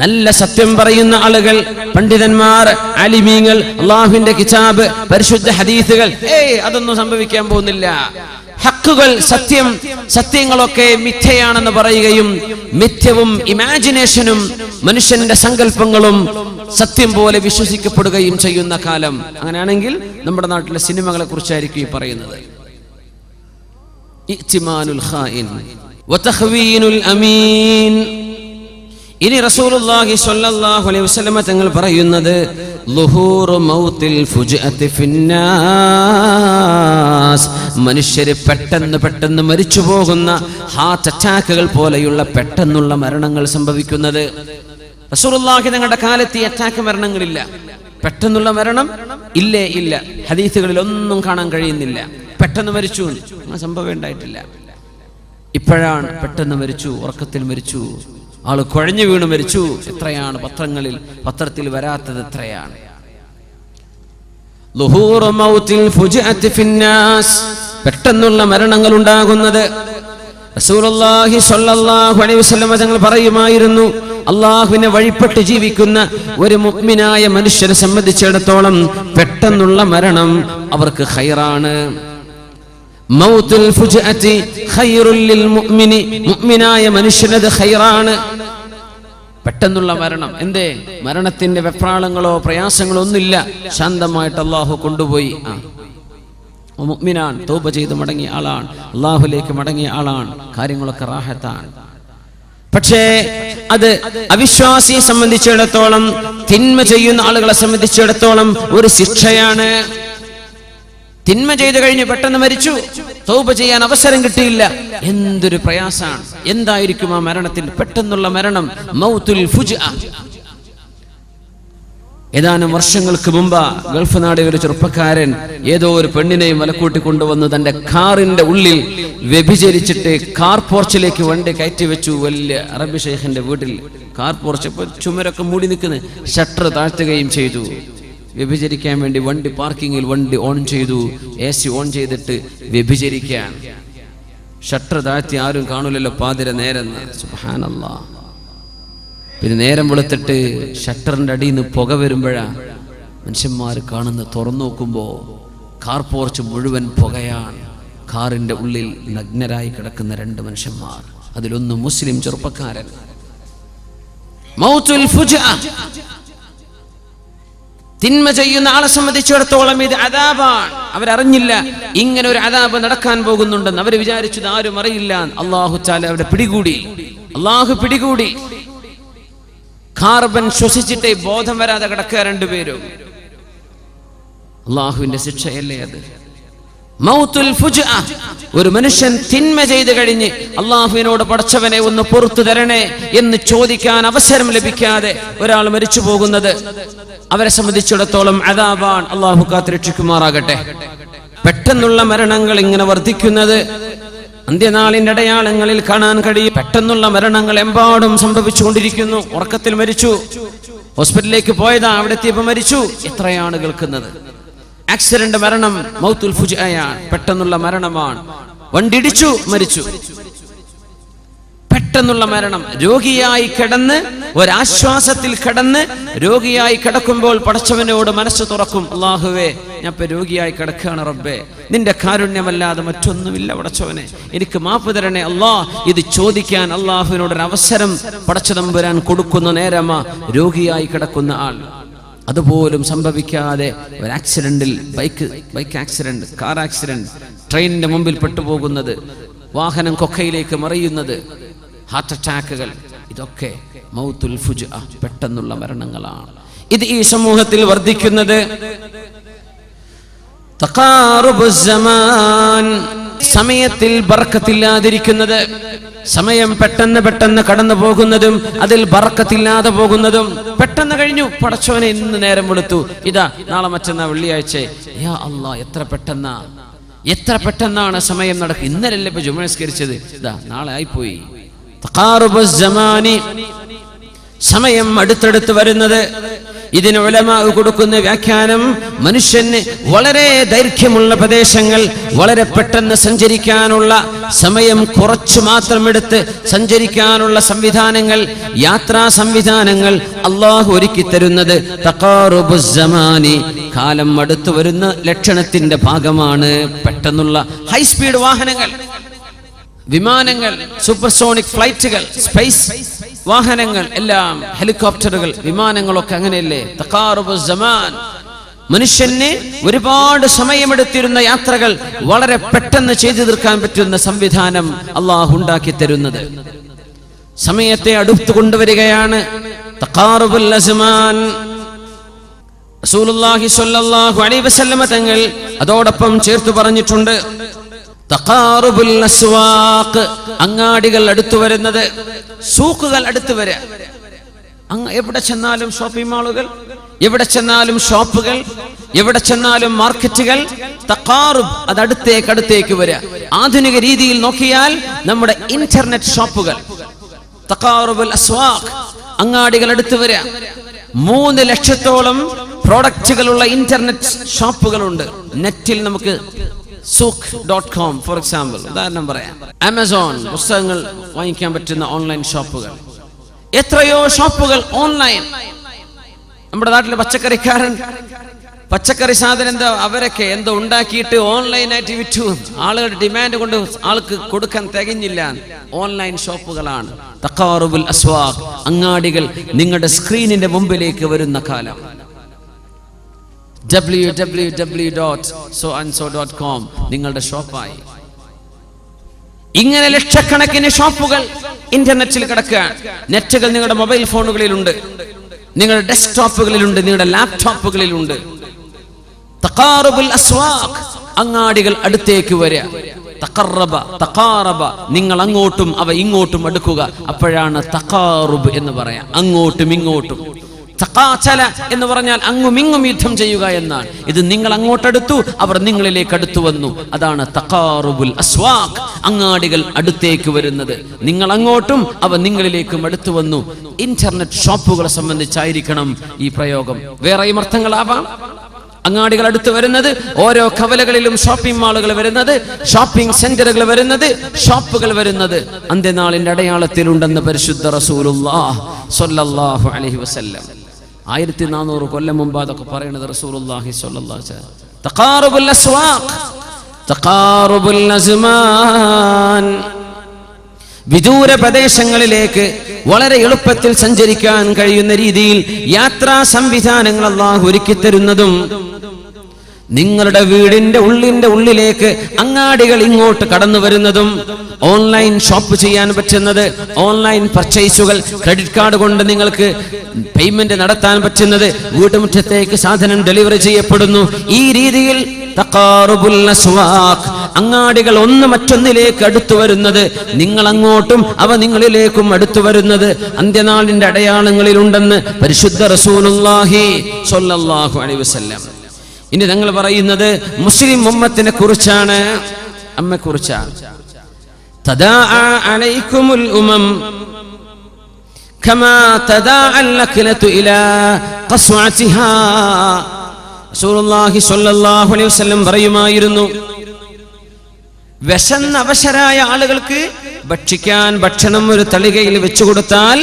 നല്ല സത്യം പറയുന്ന ആളുകൾ, പണ്ഡിതന്മാർ, ആലിമീങ്ങൾ, അല്ലാഹുവിന്റെ കിതാബ്, പരിശുദ്ധ ഹദീസുകൾ, അതൊന്നും സംഭവിക്കാൻ പോകുന്നില്ല. ഹക്കുകൾ, സത്യങ്ങളൊക്കെ മിഥ്യയാണെന്ന് പറയുകയും മിഥ്യവും ഇമാജിനേഷനും മനുഷ്യന്റെ സങ്കല്പങ്ങളും സത്യം പോലെ വിശ്വസിക്കപ്പെടുകയും ചെയ്യുന്ന കാലം. അങ്ങനെയാണെങ്കിൽ നമ്മുടെ നാട്ടിലെ സിനിമകളെ കുറിച്ചായിരിക്കും ഈ പറയുന്നത്. ഇഹ്തിമാനുൽ ഖായിൻ വതഖ്വീനുൽ അമീൻ. ഇനി റസൂലുള്ളാഹി സ്വല്ലല്ലാഹു അലൈഹി വസല്ലം തങ്ങൾ പറയുന്നത് ളുഹൂറു മൗത്തിൽ ഫുജ്അത്തി ഫിന്നാസ്, മനുഷ്യര് പെട്ടെന്ന് മരിച്ചു പോകുന്ന ഹാർട്ട് അറ്റാക്കുകൾ പോലെയുള്ള പെട്ടെന്നുള്ള മരണങ്ങൾ സംഭവിക്കുന്നത്. റസൂലുള്ളാഹി തങ്ങളുടെ കാലത്ത് ഈ അറ്റാക്ക് മരണങ്ങളില്ല, പെട്ടെന്നുള്ള മരണം ഇല്ല. ഹദീസുകളിൽ ഒന്നും കാണാൻ കഴിയുന്നില്ല. പെട്ടെന്ന് മരിച്ചു സംഭവം ഉണ്ടായിട്ടില്ല. ഇപ്പോഴാണ് പെട്ടെന്ന് മരിച്ചു, ഉറക്കത്തിൽ മരിച്ചു, ആള് കുഴഞ്ഞു വീണ് മരിച്ചു. എത്രയാണ് പത്രത്തിൽ വരാത്തത്? എത്രയാണ്? പെട്ടെന്നുള്ള മരണങ്ങൾ ഉണ്ടാകുന്നത്. റസൂലുള്ളാഹി സ്വല്ലല്ലാഹു അലൈഹി വസല്ലം തങ്ങൾ പറയുമായിരുന്നു, അള്ളാഹുവിനെ വഴിപ്പെട്ട് ജീവിക്കുന്ന ഒരു മുഅ്മിനായ മനുഷ്യനെ സംബന്ധിച്ചിടത്തോളം പെട്ടെന്നുള്ള മരണം അവർക്ക് ഖൈറാണ്. മൗത്തുൽ ഫുജ്അതി ഖൈറുൽ ലിൽ മുഅ്മിനി, മുഅ്മിനായ മനുഷ്യനത് ഖൈറാണ്. പെട്ടെന്നുള്ള മരണം. എന്തേ? മരണത്തിന്റെ വെപ്രാളങ്ങളോ പ്രയാസങ്ങളോ ഒന്നുമില്ല, ശാന്തമായിട്ട് അള്ളാഹു കൊണ്ടുപോയി. മുഅ്മിനാൻ, തൗബ ചെയ്ത് മടങ്ങിയ ആളാണ്, അല്ലാഹുവിലേക്ക് മടങ്ങിയ ആളാണ്, കാര്യങ്ങളൊക്കെ റാഹത്താണ്. പക്ഷേ അത് അവിശ്വാസിയെ സംബന്ധിച്ചിടത്തോളം, തിന്മ ചെയ്യുന്ന ആളുകളെ സംബന്ധിച്ചിടത്തോളം ഒരു ശിക്ഷയാണ്. തിന്മ ചെയ്തു കഴിഞ്ഞ് പെട്ടെന്ന് മരിച്ചു, തൗബ ചെയ്യാൻ അവസരം കിട്ടിയില്ല, എന്തൊരു പ്രയാസാണ്. എന്തായിരിക്കും ആ മരണത്തിന്? പെട്ടെന്നുള്ള മരണം, മൗത്തുൽ ഫുജ്അ. ഏതാനും വർഷങ്ങൾക്ക് മുമ്പ് ഗൾഫ് നാടിലെ ഒരു ചെറുപ്പക്കാരൻ ഏതോ ഒരു പെണ്ണിനെയും വലക്കൂട്ടി കൊണ്ടുവന്ന് തന്റെ കാറിന്റെ ഉള്ളിൽ വ്യഭിചരിച്ചിട്ട് കാർ പോർച്ചിലേക്ക് വണ്ടി കയറ്റി വെച്ചു. വലിയ അറബി ഷെയ്ഖിന്റെ വീട്ടിൽ കാർ പോർച്ച്, ചുമരൊക്കെ മൂടി നിൽക്കുന്നു, ഷട്ടർ താഴ്ത്തുകയും ചെയ്തു. വ്യഭിചരിക്കാൻ വേണ്ടി വണ്ടി പാർക്കിങ്ങിൽ വണ്ടി ഓൺ ചെയ്തു, AC ഓൺ ചെയ്തിട്ട് വ്യഭിചരിക്കാൻ. ഷട്ടർ താഴ്ത്തി ആരും കാണൂലല്ലോ, പാതിര നേരെന്ന്. സുബ്ഹാനല്ലാഹ്. പിന്നെ നേരം വെളുത്തിട്ട് ഷട്ടറിന്റെ അടിയിൽ നിന്ന് പുക വരുമ്പോഴാ മനുഷ്യന്മാർ കാണുന്ന. തുറന്നു നോക്കുമ്പോ കാർ പോർച്ച് മുഴുവൻ പുകയാണ്. കാറിന്റെ ഉള്ളിൽ നഗ്നരായി കിടക്കുന്ന 2 മനുഷ്യന്മാർ, അതിലൊന്ന് മുസ്ലിം ചെറുപ്പക്കാരൻ. മൗത്തുൽ ഫുജ്അ. തിന്മ ചെയ്യുന്ന ആളെ സംബന്ധിച്ചിടത്തോളം ഇത് അദാബാണ്. അവരറിഞ്ഞില്ല ഇങ്ങനെ ഒരു അദാബ് നടക്കാൻ പോകുന്നുണ്ടെന്ന്. അവർ വിചാരിച്ചത് ആരും അറിയില്ല. അല്ലാഹു തആല അവരെ പിടികൂടി. അല്ലാഹു പിടികൂടി. കാർബൺ ശ്വസിച്ചിട്ടേ ബോധം വരാതെ കിടക്കുക 2 പേരും. അല്ലാഹുവിന്റെ ശിക്ഷയല്ലേ അത്? മൗത്തുൽ ഫുജ്അ. ഒരു മനുഷ്യൻ തിന്മ ചെയ്തു കഴിഞ്ഞ് അല്ലാഹുവിനോട് പടച്ചവനെ ഒന്ന് പുറത്തു തരണേ എന്ന് ചോദിക്കാൻ അവസരം ലഭിക്കാതെ ഒരാൾ മരിച്ചു പോകുന്നത് അവരെ സംബന്ധിച്ചിടത്തോളം അദാബാൻ. അല്ലാഹു കാത്തുരക്ഷിക്കുമാറാകട്ടെ. പെട്ടെന്നുള്ള മരണങ്ങൾ ഇങ്ങനെ വർദ്ധിക്കുന്നത് അന്ത്യനാളിന്റെ അടയാളങ്ങളിൽ കാണാൻ കഴിയും. പെട്ടെന്നുള്ള മരണങ്ങൾ എമ്പാടും സംഭവിച്ചുകൊണ്ടിരിക്കുന്നു. ഉറക്കത്തിൽ മരിച്ചു, ഹോസ്പിറ്റലിലേക്ക് പോയതാ, അവിടെ എത്തിയപ്പോൾ മരിച്ചു. എത്രയാണ് കേൾക്കുന്നത്? ആക്സിഡന്റ് മരണം മൗത്തുൽ ഫുജ്അയാണ്, പെട്ടെന്നുള്ള മരണമാണ്. വണ്ടിടിച്ചു, മരിച്ചു. പെട്ടെന്നുള്ള മരണം. രോഗിയായി കിടന്ന്, ഒരാശ്വാസത്തിൽ കിടന്ന് രോഗിയായി കിടക്കുമ്പോൾ പടച്ചവനോട് മനസ്സ് തുറക്കും. അല്ലാഹുവേ, ഞാൻ ഇപ്പൊ രോഗിയായി കിടക്കുകയാണ് റബ്ബേ, നിന്റെ കാരുണ്യമല്ലാതെ മറ്റൊന്നുമില്ല പടച്ചവനെ, എനിക്ക് മാപ്പ് തരണേ അല്ലാ. ഇത് ചോദിക്കാൻ അല്ലാഹുവിനോടൊരു അവസരം പടച്ചതമ്പുരാൻ കൊടുക്കുന്ന നേരമാ രോഗിയായി കിടക്കുന്ന ആൾ. അതുപോലും സംഭവിക്കാതെ ഒരു ആക്സിഡന്റിൽ, ബൈക്ക് ആക്സിഡന്റ്, കാർ ആക്സിഡന്റ്, ട്രെയിനിന്റെ മുമ്പിൽ പെട്ടുപോകുന്നത്, വാഹനം കൊക്കയിലേക്ക് മറിയുന്നത്, ഹാർട്ട് അറ്റാക്കുകൾ, ഇതൊക്കെ മൗത്തുൽ ഫുജ്അ, പെട്ടെന്നുള്ള മരണങ്ങളാണ്. ഇത് ഈ സമൂഹത്തിൽ വർദ്ധിക്കുന്നത്. തഖാറുബുസ് സമാൻ, സമയത്തിൽ ബർക്കത്തില്ലാതിരിക്കുന്നത്, സമയം പെട്ടെന്ന് കടന്നു പോകുന്നതും അതിൽ ബർക്കത്തില്ലാതെ പോകുന്നതും. പെട്ടെന്ന് കഴിഞ്ഞു, പടച്ചോനെ ഇന്ന് നേരം വെളുത്തു, ഇതാ നാളെ മറ്റന്നാ വെള്ളിയാഴ്ച. യാ അല്ലാ, എത്ര പെട്ടെന്നാണ് സമയം നടക്കുക. ഇന്നലല്ലേ ഇപ്പൊ ജുമുഅ നിസ്കരിച്ചത്, ഇതാ നാളെ ആയിപ്പോയി. തഖാറുബുസ് സമാനി, സമയം അടുത്തടുത്ത് വരുന്നത്. ഇതിന് ഉലമാ കൊടുക്കുന്ന വ്യാഖ്യാനം, മനുഷ്യന് വളരെ ദൈർഘ്യമുള്ള പ്രദേശങ്ങൾ വളരെ പെട്ടെന്ന് സഞ്ചരിക്കാനുള്ള സമയം കുറച്ചു മാത്രം എടുത്ത് സഞ്ചരിക്കാനുള്ള സംവിധാനങ്ങൾ, യാത്രാ സംവിധാനങ്ങൾ അല്ലാഹു ഒരുക്കി തരുന്നത് തഖാറുബുസ് സമാനി, കാലം അടുത്തു വരുന്ന ലക്ഷണത്തിന്റെ ഭാഗമാണ്. പെട്ടെന്നുള്ള ഹൈസ്പീഡ് വാഹനങ്ങൾ, വിമാനങ്ങൾ, സൂപ്പർസോണിക് ഫ്ലൈറ്റുകൾ, സ്പേസ് വാഹനങ്ങൾ എല്ലാം, ഹെലികോപ്റ്ററുകൾ, വിമാനങ്ങളൊക്കെ അങ്ങനെയല്ലേ. തഖാറുബുസ് സമാൻ, മനുഷ്യന് ഒരുപാട് സമയമെടുത്തിരുന്ന യാത്രകൾ വളരെ പെട്ടെന്ന് ചെയ്തു തീർക്കാൻ പറ്റുന്ന സംവിധാനം അല്ലാഹു ഉണ്ടാക്കി തരുന്നത്. സമയത്തെ അടുത്തു കൊണ്ടുവരികയാണ്. തഖാറുബുൽ അസ്മാൻ. റസൂലുള്ളാഹി സ്വല്ലല്ലാഹു അലൈഹി വസല്ലമ തങ്ങൾ അതോടൊപ്പം ചേർത്ത് പറഞ്ഞിട്ടുണ്ട്, തഖാറുബുൽ അസ്വാഖ്, അങ്ങാടികൾ അടുത്തു വരുന്നത്, സൂക്കുകൾ അടുത്തു വരിക. എവിടെ ചെന്നാലും ഷോപ്പിംഗ് മാളുകൾ, എവിടെ ചെന്നാലും ഷോപ്പുകൾ, എവിടെ ചെന്നാലും മാർക്കറ്റുകൾ. തഖാറുബ്, അത് അടുത്തേക്ക് വരിക. ആധുനിക രീതിയിൽ നോക്കിയാൽ നമ്മുടെ ഇന്റർനെറ്റ് ഷോപ്പുകൾ, തഖാറുബുൽ അസ്വാഖ്, അങ്ങാടികൾ അടുത്തു വരിക. 3 ലക്ഷത്തോളം പ്രോഡക്റ്റുകളുള്ള ഇന്റർനെറ്റ് ഷോപ്പുകളുണ്ട്. നെറ്റിൽ നമുക്ക് sook.com ഫോർ എക്സാമ്പിൾ, ഉദാഹരണം പറയാം. ആമസോൺ, പുസ്തകങ്ങൾ വാങ്ങിക്കാൻ പറ്റുന്ന ഓൺലൈൻ ഷോപ്പുകൾ, എത്രയോ ഷോപ്പുകൾ ഓൺലൈൻ. നമ്മുടെ നാട്ടിലെ പച്ചക്കറിക്കാരൻ പച്ചക്കറി സാധനം എന്താ, അവരൊക്കെ എന്തോ ഉണ്ടാക്കിയിട്ട് ഓൺലൈനായിട്ട് വിറ്റു. ആളുകളുടെ ഡിമാൻഡ് കൊണ്ട് ആൾക്ക് കൊടുക്കാൻ തികഞ്ഞില്ല. ഓൺലൈൻ ഷോപ്പുകളാണ്. തഖാറുബുൽ അസ്വാഖ്, അങ്ങാടികൾ നിങ്ങളുടെ സ്ക്രീനിന്റെ മുമ്പിലേക്ക് വരുന്ന കാലം. www.soandso.com നിങ്ങളുടെ ഷോപ്പായി. ഇങ്ങനെ ലക്ഷക്കണക്കിന് ഷോപ്പുകൾ ഇന്റർനെറ്റിൽ കിടക്കുകയാണ്. നെറ്റുകൾ നിങ്ങളുടെ മൊബൈൽ ഫോണുകളിലുണ്ട്, നിങ്ങളുടെ ഡെസ്ക്ടോപ്പുകളിലുണ്ട്, നിങ്ങളുടെ ലാപ്ടോപ്പുകളിലുണ്ട്. തഖാറുബുൽ അസ്വാഖ്, അങ്ങാടികൾ അടുത്തേക്ക് വരിക. തഖറബ തഖാറബ, നിങ്ങൾ അങ്ങോട്ടും അവ ഇങ്ങോട്ടും അടുക്കുക. അപ്പോഴാണ് തഖാറുബ് എന്ന് പറയാം, അങ്ങോട്ടും ഇങ്ങോട്ടും. തഖാചല എന്ന് പറഞ്ഞാൽ അങ്ങും ഇങ്ങും യുദ്ധം ചെയ്യുക എന്നാണ്. ഇത് നിങ്ങൾ അങ്ങോട്ടടുത്തു, അവർ നിങ്ങളിലേക്ക് അടുത്തു വന്നു. അതാണ് തഖാറുബുൽ അസ്വാഖ്, അങ്ങാടികൾ അടുത്തേക്ക് വരുന്നത്. നിങ്ങൾ അങ്ങോട്ടും അവ നിങ്ങളിലേക്കും അടുത്തു വന്നു. ഇന്റർനെറ്റ് ഷോപ്പുകളെ സംബന്ധിച്ചായിരിക്കണം ഈ പ്രയോഗം. വേറെയും അർത്ഥങ്ങളാവാം. അങ്ങാടികൾ അടുത്ത് വരുന്നത്, ഓരോ കവലകളിലും ഷോപ്പിംഗ് മാളുകൾ വരുന്നത്, ഷോപ്പിംഗ് സെന്ററുകൾ വരുന്നത്, ഷോപ്പുകൾ വരുന്നത് അന്ത്യനാളിന്റെ അടയാളത്തിലുണ്ടെന്ന് പരിശുദ്ധ റസൂലുള്ളാഹി സ്വല്ലല്ലാഹു അലൈഹി വസല്ലം 1400 കൊല്ലം മുമ്പ് അതൊക്കെ പറയുന്നത് റസൂലുള്ളാഹി സ്വല്ലല്ലാഹു അലൈഹി വസല്ലം. തഖാറുബുൽ അസ്വാഖ്, തഖാറുബുൽ അസ്മാൻ, വിദൂര പ്രദേശങ്ങളിലേക്ക് വളരെ എളുപ്പത്തിൽ സഞ്ചരിക്കാൻ കഴിയുന്ന രീതിയിൽ യാത്രാ സംവിധാനങ്ങൾ അല്ലാഹു ഒരുക്കി തരുന്നതും, നിങ്ങളുടെ വീടിന്റെ ഉള്ളിലേക്ക് അങ്ങാടികൾ ഇങ്ങോട്ട് കടന്നു വരുന്നതും, ഓൺലൈൻ ഷോപ്പ് ചെയ്യാൻ പറ്റുന്നത്, ഓൺലൈൻ പർച്ചേസുകൾ, ക്രെഡിറ്റ് കാർഡ് കൊണ്ട് നിങ്ങൾക്ക് പേയ്മെന്റ് നടത്താൻ പറ്റുന്നത്, വീട്ടുമുറ്റത്തേക്ക് സാധനം ഡെലിവറി ചെയ്യപ്പെടുന്നു. ഈ രീതിയിൽ തഖാറുബുൽ അസ്വാഖ്, അങ്ങാടികൾ ഒന്ന് മറ്റൊന്നിലേക്ക് അടുത്തു വരുന്നത്, നിങ്ങൾ അങ്ങോട്ടും അവ നിങ്ങളിലേക്കും അടുത്തു വരുന്നത് അന്ത്യനാളിന്റെ അടയാളങ്ങളിൽ ഉണ്ടെന്ന് പരിശുദ്ധ റസൂലുള്ളാഹി സ്വല്ലല്ലാഹു അലൈഹി വസല്ലം. ഇനി ഞങ്ങൾ പറയുന്നത് മുസ്ലിം ഉമ്മത്തിനെ കുറിച്ചാണ്, അമ്മയെക്കുറിച്ചാണ്. തദാഅ അലൈക്കുമുൽ ഉമം കമാ തദാഅൽ ലക്ലതു ഇലാ ഖസ്വഅതിഹാ. റസൂലുള്ളാഹി സ്വല്ലല്ലാഹു അലൈഹി വസല്ലം പറയുമായിരുന്നു, വിശന്ന അവശരായ ആളുകൾക്ക് ഭക്ഷിക്കാൻ ഭക്ഷണം ഒരു തളികയിൽ വെച്ചു കൊടുത്താൽ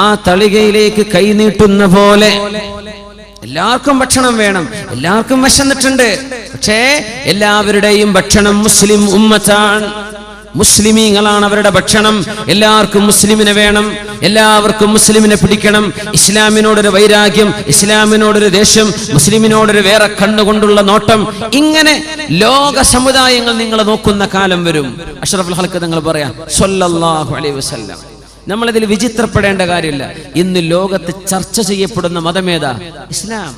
ആ തളികയിലേക്ക് കൈനീട്ടുന്ന പോലെ എല്ലാവർക്കും ഭക്ഷണം വേണം, എല്ലാവർക്കും വിശന്നിട്ടുണ്ട്. പക്ഷേ എല്ലാവരുടെയും ഭക്ഷണം മുസ്ലിം ഉമ്മത്താണ്, മുസ്ലിമീങ്ങളാണ് അവരുടെ ഭക്ഷണം. എല്ലാവർക്കും മുസ്ലിമിനെ വേണം, എല്ലാവർക്കും മുസ്ലിമിനെ പിടിക്കണം. ഇസ്ലാമിനോടൊരു വൈരാഗ്യം, ഇസ്ലാമിനോടൊരു ദേഷ്യം, മുസ്ലിമിനോടൊരു വേറെ കണ്ണുകൊണ്ടുള്ള നോട്ടം, ഇങ്ങനെ ലോക സമുദായങ്ങൾ നിങ്ങളെ നോക്കുന്ന കാലം വരും. അഷ്റഫുൽ ഖൽഖ് തങ്ങൾ പറയാം സ്വല്ലല്ലാഹു അലൈഹി വസല്ലം. നമ്മളിതിൽ വിചിത്രപ്പെടേണ്ട കാര്യമില്ല. ഇന്ന് ലോകത്ത് ചർച്ച ചെയ്യപ്പെടുന്ന മതമേതാ? ഇസ്ലാം.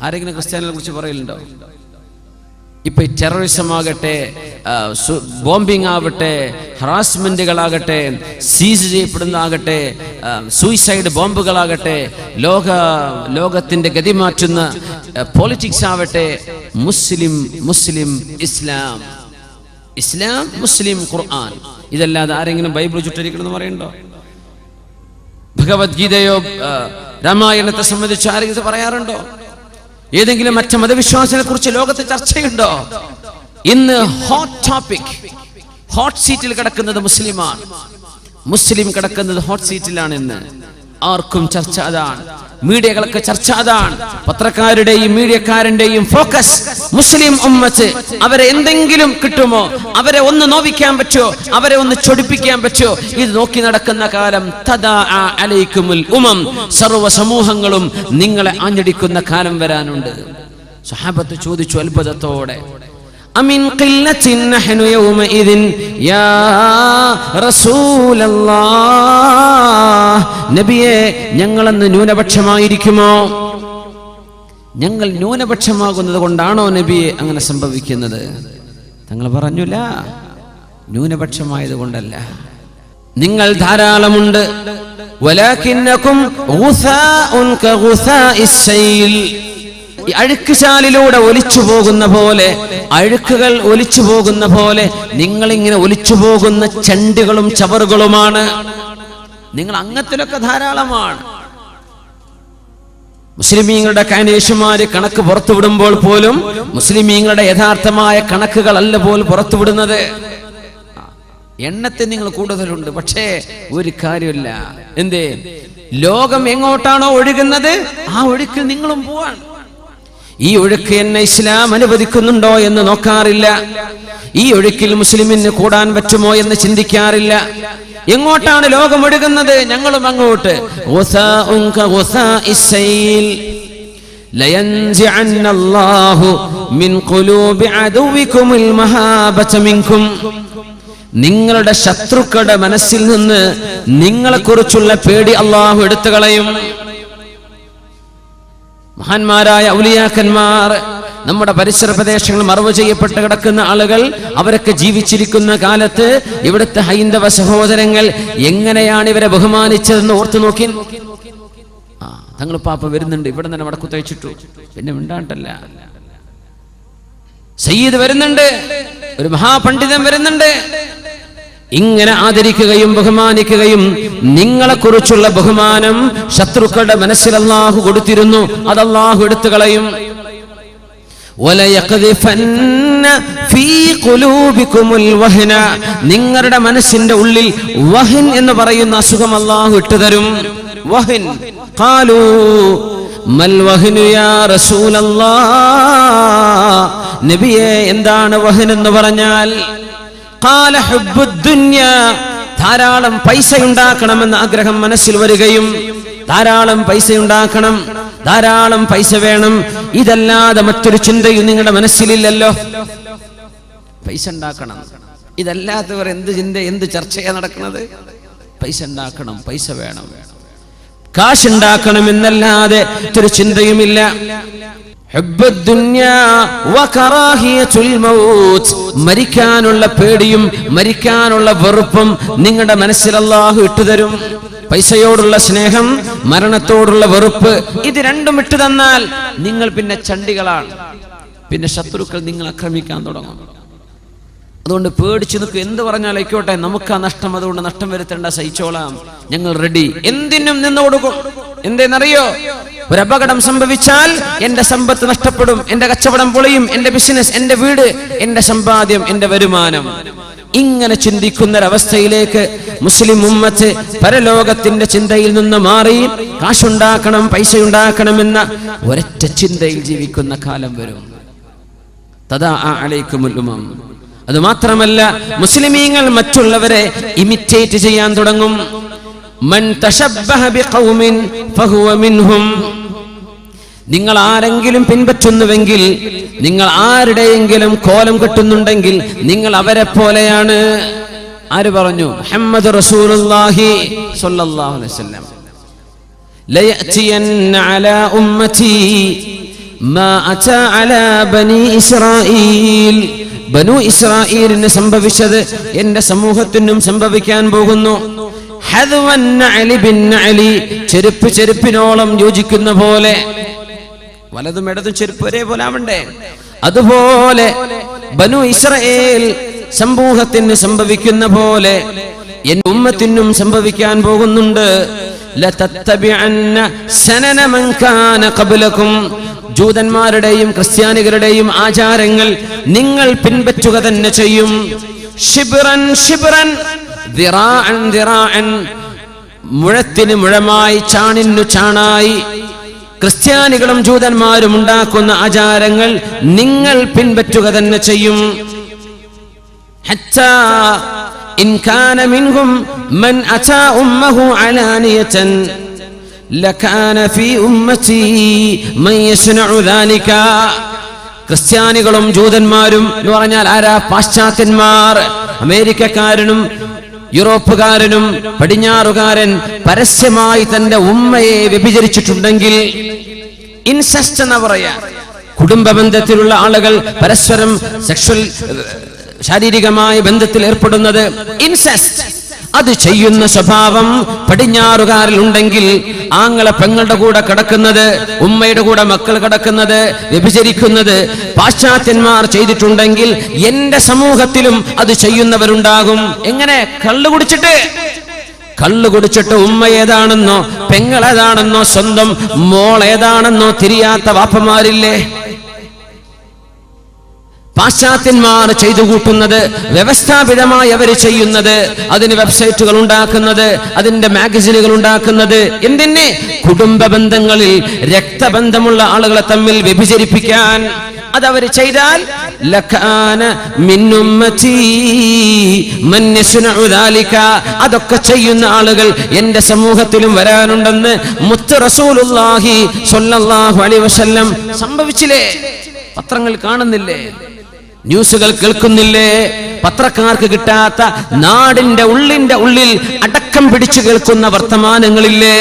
ആരെങ്കിലും ക്രിസ്ത്യാനികളെ കുറിച്ച് പറയലുണ്ടോ? ഇപ്പൊ ഈ ടെററിസം ആകട്ടെ, ബോംബിംഗ് ആവട്ടെ, ഹറാസ്മെന്റുകളാകട്ടെ, സീസ് ചെയ്യപ്പെടുന്നതാകട്ടെ, സൂയിസൈഡ് ബോംബുകളാകട്ടെ, ലോകത്തിന്റെ ഗതി മാറ്റുന്ന പൊളിറ്റിക്സ് ആവട്ടെ, മുസ്ലിം മുസ്ലിം ഇസ്ലാം, ഇസ്ലാം മുസ്ലിം ഖുർആൻ. ഇതല്ലാതെ ആരെങ്കിലും ബൈബിൾ ചുറ്റരിക്കണമെന്ന് പറയണ്ടോ? ഭഗവത്ഗീതയോ രാമായണത്തെ സംബന്ധിച്ച് ആരെങ്കിലും പറയാറുണ്ടോ? ഏതെങ്കിലും മറ്റു മതവിശ്വാസത്തെ കുറിച്ച് ലോകത്ത് ചർച്ചയുണ്ടോ? ഇന്ന് ഹോട്ട് ടോപ്പിക്, ഹോട്ട് സീറ്റിൽ കിടക്കുന്നത് മുസ്ലിമാണ്. മുസ്ലിം കിടക്കുന്നത് ഹോട്ട് സീറ്റിലാണ്. ഇന്ന് ആർക്കും ചർച്ച അതാണ്, മീഡിയകളൊക്കെ ചർച്ച അതാണ്. പത്രക്കാരുടെയും മീഡിയക്കാരന്റെയും ഫോക്കസ് മുസ്ലിം ഉമ്മത്ത്. അവരെ എന്തെങ്കിലും കിട്ടുമോ, അവരെ ഒന്ന് നോവിക്കാൻ പറ്റുമോ, അവരെ ഒന്ന് ചൊടിപ്പിക്കാൻ പറ്റുമോ, ഇത് നോക്കി നടക്കുന്ന കാലം. തദാഅ അലൈക്കുമുൽ ഉമം, സർവ്വ സമൂഹങ്ങളും നിങ്ങളെ ആഞ്ഞടിക്കുന്ന കാലം വരാനുണ്ട്. സ്വഹാബത്ത് ചോദിച്ചു അത്ഭുതത്തോടെ, അമിൻ ഖില്ലത്തിൻ നഹ്നു യൗമഇദിൻ യാ റസൂലല്ലാഹ്, നബിയേ ഞങ്ങളന്ന് ന്യൂനപക്ഷമായിരിക്കുമോ? ഞങ്ങൾ ന്യൂനപക്ഷമാകുന്നത് കൊണ്ടാണോ നബിയെ അങ്ങനെ സംഭവിക്കുന്നത്? തങ്ങൾ പറഞ്ഞില്ല, ന്യൂനപക്ഷമായത് കൊണ്ടല്ല, നിങ്ങൾ ധാരാളമുണ്ട്. വലാകിന്നകും ഗുസാഉൻ കഗുസാഇസ് സൈൽ, അഴുക്കുചാലിലൂടെ ഒലിച്ചു പോകുന്ന പോലെ, അഴുക്കുകൾ ഒലിച്ചു പോകുന്ന പോലെ നിങ്ങളിങ്ങനെ ഒലിച്ചു പോകുന്ന ചെണ്ടുകളും ചവറുകളുമാണ്. നിങ്ങൾ അങ്ങത്തിലൊക്കെ ധാരാളമാണ്. മുസ്ലിമീങ്ങളുടെ കാനേഷുമാര് കണക്ക് പുറത്തുവിടുമ്പോൾ പോലും മുസ്ലിമീങ്ങളുടെ യഥാർത്ഥമായ കണക്കുകളല്ല പോലും പുറത്തുവിടുന്നത്. എണ്ണത്തിൽ നിങ്ങൾ കൂടുതലുണ്ട്, പക്ഷേ ഒരു കാര്യമില്ല. എന്തേ? ലോകം എങ്ങോട്ടാണോ ഒഴുകുന്നത് ആ ഒഴുക്കിൽ നിങ്ങളും പോവാണ്. ഈ ഒഴുക്ക് എന്നെ ഇസ്ലാം അനുവദിക്കുന്നുണ്ടോ എന്ന് നോക്കാറില്ല. ഈ ഒഴുക്കിൽ മുസ്ലിമിന് കൂടാൻ പറ്റുമോ എന്ന് ചിന്തിക്കാറില്ല. എങ്ങോട്ടാണ് ലോകം ഒഴുകുന്നത് ഞങ്ങളും അങ്ങോട്ട്. ലയൻസിഅന്നല്ലാഹു മിൻ ഖുലൂബി അദുവികുമുൽ മഹാബത മിൻകും. നിങ്ങളുടെ ശത്രുക്കളുടെ മനസ്സിൽ നിന്ന് നിങ്ങളെക്കുറിച്ചുള്ള പേടി അല്ലാഹു എടുത്തു കളയും. മഹാന്മാരായ ഔലിയാക്കന്മാർ, നമ്മുടെ പരിസര പ്രദേശങ്ങൾ മറവ് ചെയ്യപ്പെട്ട് കിടക്കുന്ന ആളുകൾ, അവരൊക്കെ ജീവിച്ചിരിക്കുന്ന കാലത്ത് ഇവിടുത്തെ ഹൈന്ദവ സഹോദരങ്ങൾ എങ്ങനെയാണ് ഇവരെ ബഹുമാനിച്ചതെന്ന് ഓർത്തു നോക്കി. തങ്ങൾ പാപ്പ വരുന്നുണ്ട്, ഇവിടെ തന്നെ വടക്കു തയ്ച്ചിട്ടു, പിന്നെ മിണ്ടാണ്ടല്ല. സയ്യിദ് വരുന്നുണ്ട്, ഒരു മഹാപണ്ഡിതൻ വരുന്നുണ്ട്. ഇങ്ങനെ ആദരിക്കുകയും ബഹുമാനിക്കുകയും നിങ്ങളെക്കുറിച്ചുള്ള ബഹുമാനം ശത്രുക്കളുടെ മനസ്സിൽ അല്ലാഹു കൊടുത്തിരുന്നു, അത് അല്ലാഹു എടുത്തു കളയും. നിങ്ങളുടെ മനസ്സിന്റെ ഉള്ളിൽ വഹൻ എന്ന് പറയുന്ന അസുഖം അല്ലാഹു ഇട്ടുതരും. വഹൻ. ഖാലൂ മൽ വഹ്നു യാ റസൂലല്ലാഹ്. നബിയേ, എന്താണ് വഹൻ എന്ന് പറഞ്ഞാൽ? ഖാല ഹുബ്ബുദ് ദുനിയ. ധാരാളം പൈസ ഉണ്ടാക്കണമെന്ന ആഗ്രഹം മനസ്സിൽ വരികയും, ധാരാളം പൈസ ഉണ്ടാക്കണം, ധാരാളം പൈസ വേണം, ഇതല്ലാതെ മറ്റൊരു ചിന്തയും നിങ്ങളുടെ മനസ്സിലില്ലല്ലോ. പൈസ ഉണ്ടാക്കണം, ഇതല്ലാത്തവർ എന്ത് ചിന്ത, എന്ത് ചർച്ചയാണ് നടക്കുന്നത്? പൈസ ഉണ്ടാക്കണം, പൈസ വേണം, കാശുണ്ടാക്കണം എന്നല്ലാതെ മറ്റൊരു ചിന്തയുമില്ല. മരിക്കാനുള്ള പേടിയും മരിക്കാനുള്ള വെറുപ്പും നിങ്ങളുടെ മനസ്സിൽ അല്ലാഹു ഇട്ടുതരും. പൈസയോടുള്ള സ്നേഹം, മരണത്തോടുള്ള വെറുപ്പ്, ഇത് രണ്ടും ഇട്ടു തന്നാൽ നിങ്ങൾ പിന്നെ ചണ്ടികളാണ്. പിന്നെ ശത്രുക്കൾ നിങ്ങൾ ആക്രമിക്കാൻ തുടങ്ങും. അതുകൊണ്ട് പേടിച്ചു നിൽക്കും. എന്ത് പറഞ്ഞാലായിക്കോട്ടെ, നമുക്ക് ആ നഷ്ടം, അതുകൊണ്ട് നഷ്ടം വരുത്തേണ്ട, സഹിച്ചോളാം, ഞങ്ങൾ റെഡി, എന്തിനും നിന്ന് കൊടുക്കും. എന്തെന്നറിയോ? ഒരു അപകടം സംഭവിച്ചാൽ എന്റെ സമ്പത്ത് നഷ്ടപ്പെടും, എന്റെ കച്ചവടം പൊളിയും, എന്റെ ബിസിനസ്, എന്റെ വീട്, എന്റെ സമ്പാദ്യം, എന്റെ വരുമാനം. ഇങ്ങനെ ചിന്തിക്കുന്നൊരവസ്ഥയിലേക്ക് മുസ്ലിം ഉമ്മത്ത് പരലോകത്തിന്റെ ചിന്തയിൽ നിന്ന് മാറി കാശുണ്ടാക്കണം, പൈസ ഉണ്ടാക്കണമെന്ന ഒരൊറ്റ ചിന്തയിൽ ജീവിക്കുന്ന കാലം വരും. തദാ അലൈക്കുമുൽ ഉമം. അത് മാത്രമല്ല, മുസ്ലിമീങ്ങൾ മറ്റുള്ളവരെ ഇമിറ്റേറ്റ് ചെയ്യാൻ തുടങ്ങും. മൻ തശബ്ബഹ ബിഖൗമിൻ ഫഹുവ മിൻഹും. നിങ്ങൾ ആരെങ്കിലും പിൻപറ്റുന്നുവെങ്കിൽ, നിങ്ങൾ ആരുടെയെങ്കിലും കോലം കെട്ടുന്നുണ്ടെങ്കിൽ നിങ്ങൾ അവരെ പോലെയാണ്. ആര് പറഞ്ഞു? മുഹമ്മദ് റസൂലുള്ളാഹി സ്വല്ലല്ലാഹു അലൈഹി വസല്ലം. ലയഅതിയന്ന അലാ ഉമ്മതി മാ അതാ അലാ ബനി ഇസ്രായീൽ. ബനു ഇസ്രായീലിന് സംഭവിച്ചത് എന്റെ സമൂഹത്തിനും സംഭവിക്കാൻ പോകുന്നു. ചെരുപ്പ് ചെരുപ്പിനോളം യോജിക്കുന്ന പോലെ, വലതും ഇടതും ചെരുപ്പ് ഒരേപോലെ ആവണ്ടേ, അതുപോലെ ബനു ഇസ്രായേൽ സമൂഹത്തിന് സംഭവിക്കുന്ന പോലെ എന്റെ ഉമ്മത്തിനും സംഭവിക്കാൻ പോകുന്നുണ്ട്. ലതത്തബിഅന്ന സനന മൻ കാന ഖബ്ലകും. ജൂതന്മാരുടെയും ക്രിസ്ത്യാനികളുടെയും ആചാരങ്ങൾ നിങ്ങൾ പിൻപറ്റുക തന്നെ ചെയ്യും. ശിബ്റൻ ശിബ്റൻ ദിറാഅൻ ദിറാഅൻ. മുഴത്തിന് മുഴമായി, ചാണിനു ചാണായി ക്രിസ്ത്യാനികളും ജൂതന്മാരും ഉണ്ടാക്കുന്ന ആചാരങ്ങൾ നിങ്ങൾ പിൻപറ്റുക തന്നെ ചെയ്യും. ഹത്താ ഇൻ കാന മിൻഹും മൻ അതാ ഉമ്മഹു അലാനിയതൻ ലകാന ഫീ ഉമ്മതി മൻ യസ്നഉ ദാലിക. ക്രിസ്ത്യാനികളും ജൂതന്മാരും എന്ന് പറഞ്ഞാൽ ആരാ? പാശ്ചാത്യന്മാർ. അമേരിക്കക്കാരനും യൂറോപ്പുകാരനും പടിഞ്ഞാറുകാരൻ പരസ്യമായി തന്റെ ഉമ്മയെ വ്യഭിചരിച്ചിട്ടുണ്ടെങ്കിൽ, ഇൻസെസ്റ്റ് എന്ന് പറയാ, കുടുംബ ബന്ധത്തിലുള്ള ആളുകൾ പരസ്പരം സെക്ഷൽ ശാരീരികമായ ബന്ധത്തിൽ ഏർപ്പെടുന്നത് ഇൻസെസ്റ്റ്. അത് ചെയ്യുന്ന സ്വഭാവം പടിഞ്ഞാറുകാരിൽ ഉണ്ടെങ്കിൽ, ആങ്ങളെ പെങ്ങളുടെ കൂടെ കിടക്കുന്നത്, ഉമ്മയുടെ കൂടെ മക്കൾ കിടക്കുന്നത്, വ്യഭിചരിക്കുന്നത് പാശ്ചാത്യന്മാർ ചെയ്തിട്ടുണ്ടെങ്കിൽ എന്റെ സമൂഹത്തിലും അത് ചെയ്യുന്നവരുണ്ടാകും. എങ്ങനെ? കള്ളു കുടിച്ചിട്ട് ഉമ്മ ഏതാണെന്നോ പെങ്ങൾ ഏതാണെന്നോ സ്വന്തം മോൾ ഏതാണെന്നോ തിരിയാത്ത വാപ്പമാരില്ലേ? പാശ്ചാത്യന്മാർ ചെയ്തു കൂട്ടുന്നത്, വ്യവസ്ഥാപിതമായി അവർ ചെയ്യുന്നത്, അതിന് വെബ്സൈറ്റുകൾ ഉണ്ടാക്കുന്നത്, അതിന്റെ മാഗസിനുകൾ ഉണ്ടാക്കുന്നത് എന്തിന്? കുടുംബ ബന്ധങ്ങളിൽ രക്തബന്ധമുള്ള ആളുകളെ തമ്മിൽ വ്യഭിചരിപ്പിക്കാൻ. അതവര് ചെയ്താൽ ലകാന മിൻ ഉമ്മതി മൻ യസ്നഉ ദാലിക, അതൊക്കെ ചെയ്യുന്ന ആളുകൾ എന്റെ സമൂഹത്തിലും വരാനുണ്ടെന്ന് മുത്ത് റസൂലുള്ളാഹി സ്വല്ലല്ലാഹു അലൈഹി വസല്ലം സംഭവിച്ചില്ലേ? പത്രങ്ങൾ കാണുന്നില്ലേ? ന്യൂസുകൾ കേൾക്കുന്നില്ലേ? പത്രക്കാർക്ക് കിട്ടാത്ത നാടിന്റെ ഉള്ളിൽ അടക്കം പിടിച്ചു കേൾക്കുന്ന വർത്തമാനങ്ങളില്ലേ?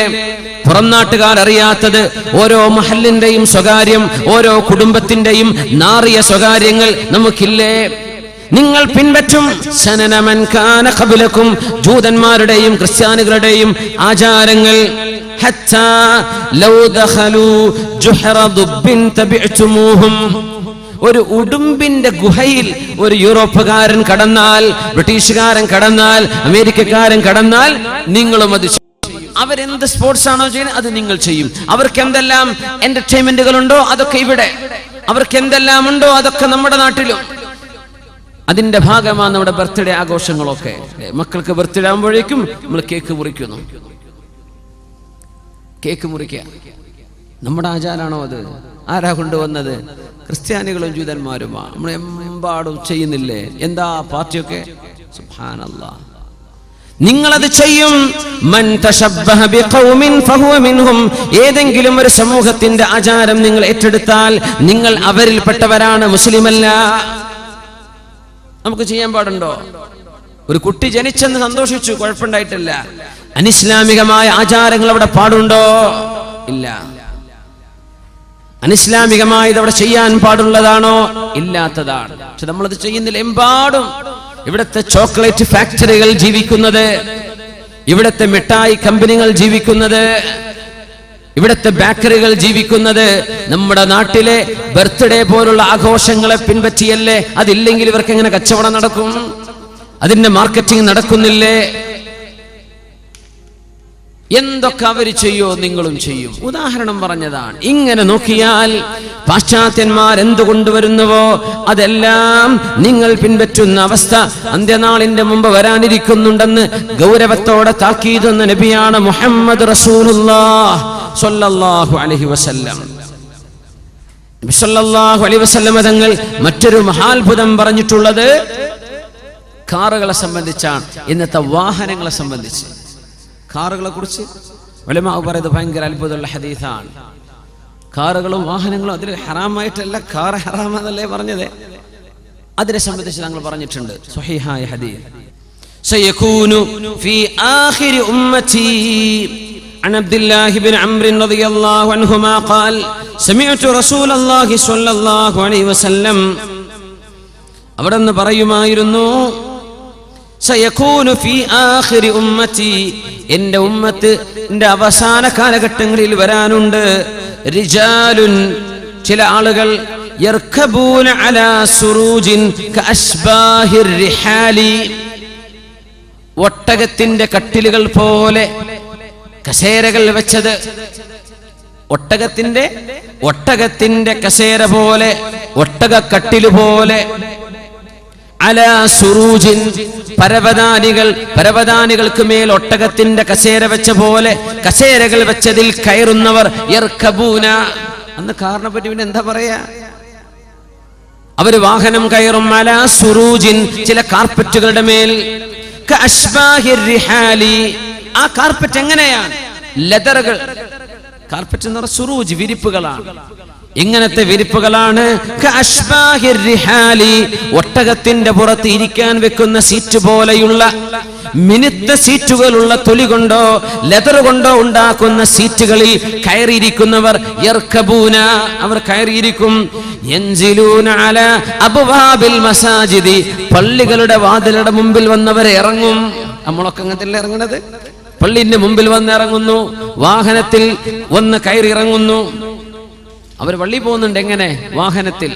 പുറം നാട്ടുകാർ അറിയാത്തത് ഓരോ മഹല്ലിന്റെയും സ്വകാര്യം, ഓരോ കുടുംബത്തിന്റെയും നാറിയ സ്വകാര്യങ്ങൾ നമുക്കില്ലേ? നിങ്ങൾ പിൻപറ്റും സനനമൻ കാന ഖബലക്കും, ജൂതന്മാരുടെയും ക്രിസ്ത്യാനികളുടെയും ആചാരങ്ങൾ. ഹത്താ ലൗ ദഖലു ജുഹറ ദുബ്ബിൻ തബിഅതുമൂഹും, ഒരു ഉടുമ്പിന്റെ ഗുഹയിൽ ഒരു യൂറോപ്പുകാരൻ കടന്നാൽ, ബ്രിട്ടീഷുകാരൻ കടന്നാൽ, അമേരിക്കക്കാരൻ കടന്നാൽ നിങ്ങളും അത് ചെയ്യും. അവരെന്ത് സ്പോർട്സ് ആണോ ചെയ്യുന്നത് അത് നിങ്ങൾ ചെയ്യും. അവർക്ക് എന്തെല്ലാം എന്റർടൈൻമെന്റുകൾ ഉണ്ടോ അതൊക്കെ ഇവിടെ, അവർക്ക് എന്തെല്ലാം ഉണ്ടോ അതൊക്കെ നമ്മുടെ നാട്ടിലും. അതിന്റെ ഭാഗമാണ് നമ്മുടെ ബർത്ത്ഡേ ആഘോഷങ്ങളൊക്കെ. മക്കൾക്ക് ബർത്ത്ഡേ ആകുമ്പോഴേക്കും നമ്മൾ കേക്ക് മുറിക്കുന്നു. കേക്ക് മുറിക്കുക നമ്മുടെ ആചാരാണോ? അത് ആരാ കൊണ്ടുവന്നത്? ക്രിസ്ത്യാനികളും ജൂതന്മാരുമാണ്. നമ്മൾ എമ്പാടും ചെയ്യുന്നില്ലേ? എന്താ പാർട്ടിയൊക്കെ? സുബ്ഹാനല്ലാഹ്, നിങ്ങളത് ചെയ്യും. മൻ തശബ്ബഹ ബിഖൗമിൻ ഫഹുവ മിൻഹും, ഏതെങ്കിലും ഒരു സമൂഹത്തിന്റെ ആചാരം നിങ്ങൾ ഏറ്റെടുത്താൽ നിങ്ങൾ അവരിൽപ്പെട്ടവരാണ്, മുസ്ലിമല്ല. നമുക്ക് ചെയ്യാൻ പാടുണ്ടോ? ഒരു കുട്ടി ജനിച്ചെന്ന് സന്തോഷിച്ചു, കുഴപ്പമുണ്ടായിട്ടില്ല. അനിസ്ലാമികമായ ആചാരങ്ങൾ അവിടെ പാടുണ്ടോ? ഇല്ല. അനിസ്ലാമികമായത് അവിടെ ചെയ്യാൻ പാടുള്ളതാണോ? ഇല്ലാത്തതാണ്. പക്ഷെ നമ്മളത് ചെയ്യുന്നില്ല. എമ്പാടും ഇവിടുത്തെ ചോക്ലേറ്റ് ഫാക്ടറികൾ ജീവിക്കുന്നത്, ഇവിടുത്തെ മിഠായി കമ്പനികൾ ജീവിക്കുന്നത്, ഇവിടുത്തെ ബേക്കറികൾ ജീവിക്കുന്നത് നമ്മുടെ നാട്ടിലെ ബർത്ത്ഡേ പോലുള്ള ആഘോഷങ്ങളെ പിൻപറ്റിയല്ലേ? അതില്ലെങ്കിൽ ഇവർക്ക് എങ്ങനെ കച്ചവടം നടക്കും? അതിന്റെ മാർക്കറ്റിംഗ് നടക്കുന്നില്ലേ? എന്തൊക്കെ അവർ ചെയ്യോ നിങ്ങളും ചെയ്യും. ഉദാഹരണം പറഞ്ഞതാണ്. ഇങ്ങനെ നോക്കിയാൽ പാശ്ചാത്യന്മാർ എന്തു കൊണ്ടുവരുന്നുവോ അതെല്ലാം നിങ്ങൾ പിൻപറ്റുന്ന അവസ്ഥ അന്ത്യനാളിന്റെ മുമ്പ് വരാനിരിക്കുന്നുണ്ടെന്ന് ഗൗരവത്തോടെ താക്കീത് എന്ന നബിയാണ് മുഹമ്മദ് റസൂലുള്ളാഹി സ്വല്ലല്ലാഹു അലൈഹി വസല്ലം. നബി സ്വല്ലല്ലാഹു അലൈഹി വസല്ലം തങ്ങൾ മറ്റൊരു മഹാത്ഭുതം പറഞ്ഞിട്ടുള്ളത് കാറുകളെ സംബന്ധിച്ചാണ്. ഇന്നത്തെ വാഹനങ്ങളെ സംബന്ധിച്ച്, കാറുകളെ കുറിച്ച് ഉലമാ പറയുന്നത് ഭയങ്കര അത്ഭുതമുള്ള ഹദീസാണ്. കാറുകളും വാഹനങ്ങളും അതിൽ ഹറാമായിട്ടല്ല, കാർ ഹറാമെന്നല്ലേ പറഞ്ഞത്. അതിനെ സംബന്ധിച്ച് ഞങ്ങൾ പറഞ്ഞിട്ടുണ്ട് സ്വഹീഹായ ഹദീസ്. സയകൂനു ഫീ ആഖിരി ഉമ്മതി عن عبد الله بن عمرو رضي الله عنهما قال سمعت رسول الله صلى الله عليه وسلم, അവിടെന്ന് പറയുമായിരുന്നു, സയകൂനു ഫീ ആഖിരി ഉമ്മതി, എൻ്റെ ഉമ്മത്തിന്റെ അവസാന കാലഘട്ടങ്ങളിൽ വരാനുണ്ട്, റിജാലുൻ, ചില ആളുകൾ, യർകബൂന അലാ സുറൂജിൻ കഅശ്ബാഹിർ റിഹാലി, ഒട്ടകത്തിന്റെ കട്ടിലുകൾ പോലെ കസേരകൾ വെച്ചത്, ഒട്ടകത്തിന്റെ കസേര പോലെ, ഒട്ടക കട്ടില് പോലെ, അലാ സുറൂജിൻ, പരവതാനികൾക്ക് മേൽ ഒട്ടകത്തിന്റെ കസേര വെച്ച പോലെ കസേരകൾ വെച്ചതിൽ കയറുന്നവർ, യർകബൂന. അന്ന് കാറിനെ പറ്റി പിന്നെ എന്താ പറയാ? അവര് വാഹനം കയറും. അലാ സുറൂജിൻ, ചില കാർപ്പറ്റുകളുടെ മേൽ, കഅശ്ബാഹിർ റിഹാലി, ആ കാർപ്പറ്റ് എങ്ങനെയാണ്? ലെതറുകൾ. കാർപ്പറ്റ് എന്ന് പറഞ്ഞാൽ സുറൂജ്, വിരിപ്പുകളാണ്. എങ്ങനത്തെ വിരിപ്പുകളാണ്? കഅശ്ബാഹിർ റിഹാലി, ഒട്ടകത്തിന്റെ പുറത്ത് ഇരിക്കാൻ വെക്കുന്ന സീറ്റ് പോലെയുള്ള മിനുത്ത സീറ്റുകളുള്ള തൊലി കൊണ്ടോ ലെതർ കൊണ്ടോ ഉണ്ടാക്കുന്ന സീറ്റുകളിൽ കയറിയിരിക്കുന്നവർ, യർകബൂന, അവർ കയറിയിരിക്കും. യൻസിലൂന അലാ അബ്വാബിൽ മസാജിദി, പള്ളികളുടെ വാതിലുടെ മുമ്പിൽ വന്നവരെ ഇറങ്ങും. നമ്മളൊക്കെ അങ്ങനത്തെ ഇറങ്ങുന്നത്, പള്ളിന്റെ മുമ്പിൽ വന്ന് ഇറങ്ങുന്നു, വാഹനത്തിൽ വന്ന് കയറി ഇറങ്ങുന്നു. അവർ പള്ളി പോകുന്നുണ്ട്. എങ്ങനെ? വാഹനത്തിൽ,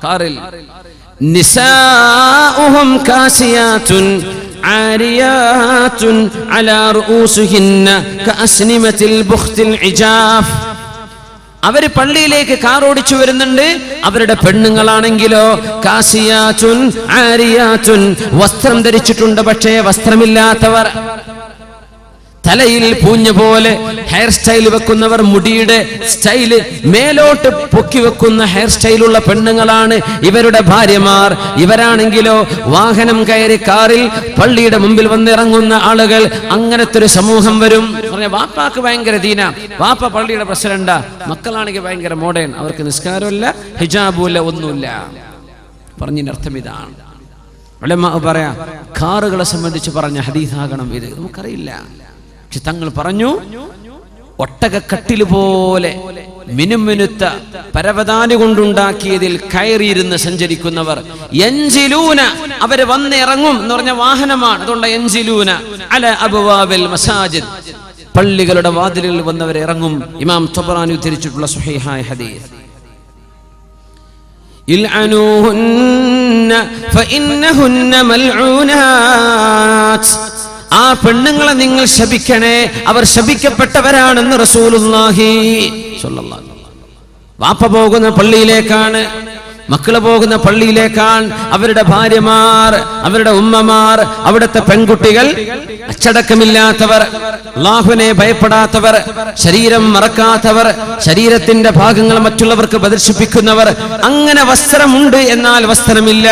കാറിൽ. നിസാഉഹും കാസിയാത്തുൻ ആരിയാത്തുൻ അലാ റൂസുഹിന്ന കഅസ്നിമത്തിൽ ബുഖ്തിൽ ഇജാഫ്. അവര് പള്ളിയിലേക്ക് കാർ ഓടിച്ചു വരുന്നുണ്ട്. അവരുടെ പെണ്ണുങ്ങളാണെങ്കിലോ കാസിയാത്തുൻ ആരിയാത്തുൻ, വസ്ത്രം ധരിച്ചിട്ടുണ്ട് പക്ഷേ വസ്ത്രമില്ലാത്തവർ. തലയിൽ പൂഞ്ഞ പോലെ ഹെയർ സ്റ്റൈൽ വെക്കുന്നവർ, മുടിയുടെ സ്റ്റൈല് മേലോട്ട് പൊക്കി വെക്കുന്ന ഹെയർ സ്റ്റൈലുള്ള പെണ്ണുങ്ങളാണ് ഇവരുടെ ഭാര്യമാർ. ഇവരാണെങ്കിലോ വാഹനം കയറി കാറിൽ പള്ളിയുടെ മുമ്പിൽ വന്നിറങ്ങുന്ന ആളുകൾ. അങ്ങനത്തെ ഒരു സമൂഹം വരും. വാപ്പാക്ക് ഭയങ്കര ദീന, വാപ്പ പള്ളിയുടെ പ്രസിഡന്റാ, മക്കളാണെങ്കിൽ ഭയങ്കര മോഡേൺ, അവർക്ക് നിസ്കാരമില്ല, ഹിജാബുമില്ല, ഒന്നുമില്ല. പറഞ്ഞതിന്റെ അർത്ഥം ഇതാണ്. ഉലമാ പറയാ, കാറുകളെ സംബന്ധിച്ച് പറഞ്ഞ ഹദീസാകണം ഇത്, നമുക്കറിയില്ല. പക്ഷെ തങ്ങൾ പറഞ്ഞു, ഒട്ടകക്കട്ടില് പോലെ മിനുമിനുത്ത പരവതാനി കൊണ്ടുണ്ടാക്കിയതിൽ കയറിയിരുന്ന് സഞ്ചരിക്കുന്നവർ, യൻസിലൂന, അവര് വന്നിറങ്ങും എന്ന് പറഞ്ഞ വാഹനമാണ്, അതുകൊണ്ട് യൻസിലൂന അല അബ്വാബിൽ മസാജിദ്, പള്ളികളുടെ വാതിലുകളിൽ വന്നവർ ഇറങ്ങും. ഇമാം തബറാനി ഉദ്ധരിച്ചിട്ടുള്ള സ്വഹീഹായ ഹദീസ്. ഇൽഅനൂഹുന്ന ഫഇന്നഹുന്ന മൽഊനാത്ത്, ആ പെണ്ണുങ്ങളെ നിങ്ങൾ ശപിക്കണേ, അവർ ശപിക്കപ്പെട്ടവരാണെന്ന് റസൂലുള്ളാഹി സ്വല്ലല്ലാഹു അലൈഹി വസല്ലം. വാപ്പ പോകുന്ന പള്ളിയിലേക്കാണ്, മക്കള് പോകുന്ന പള്ളിയിലേക്കാണ്. അവരുടെ ഭാര്യമാർ, അവരുടെ ഉമ്മമാർ, അവിടുത്തെ പെൺകുട്ടികൾ അച്ചടക്കമില്ലാത്തവർ, അല്ലാഹുവിനെ ഭയപ്പെടാത്തവർ, ശരീരം മറക്കാത്തവർ, ശരീരത്തിന്റെ ഭാഗങ്ങൾ മറ്റുള്ളവർക്ക് പ്രദർശിപ്പിക്കുന്നവർ. അങ്ങനെ വസ്ത്രമുണ്ട് എന്നാൽ വസ്ത്രമില്ല.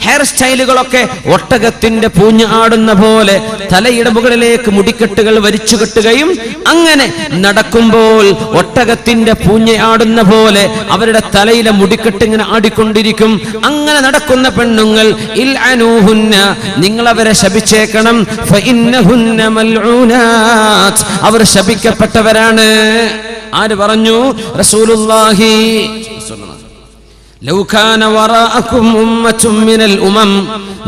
ഹെയർ സ്റ്റൈലുകളൊക്കെ ഒട്ടകത്തിന്റെ പൂഞ്ഞ് ആടുന്ന പോലെ തലയുടെ മുകളിലേക്ക് മുടിക്കെട്ടുകൾ വലിച്ചു കെട്ടുകയും അങ്ങനെ നടക്കുമ്പോൾ ഒട്ടകത്തിന്റെ പൂഞ്ഞ് ആടുന്ന പോലെ അവരുടെ തലയിലെ മുടിക്കെട്ട് ഇങ്ങനെ ആടിക്കൊണ്ടിരിക്കും. അങ്ങനെ നടക്കുന്ന പെണ്ണുങ്ങൾ, ഇൽഅനൂഹുന്ന, നിങ്ങൾ അവരെ ശപിച്ചേക്കണം. ഫഇന്നഹുന്ന മൽഊനാത്ത്, അവർ ശപിക്കപ്പെട്ടവരാണ്. ആര് പറഞ്ഞു? റസൂലുള്ളാഹി. ലൗ കാന വറാഅകും ഉമ്മത്തും മിനൽ ഉമം,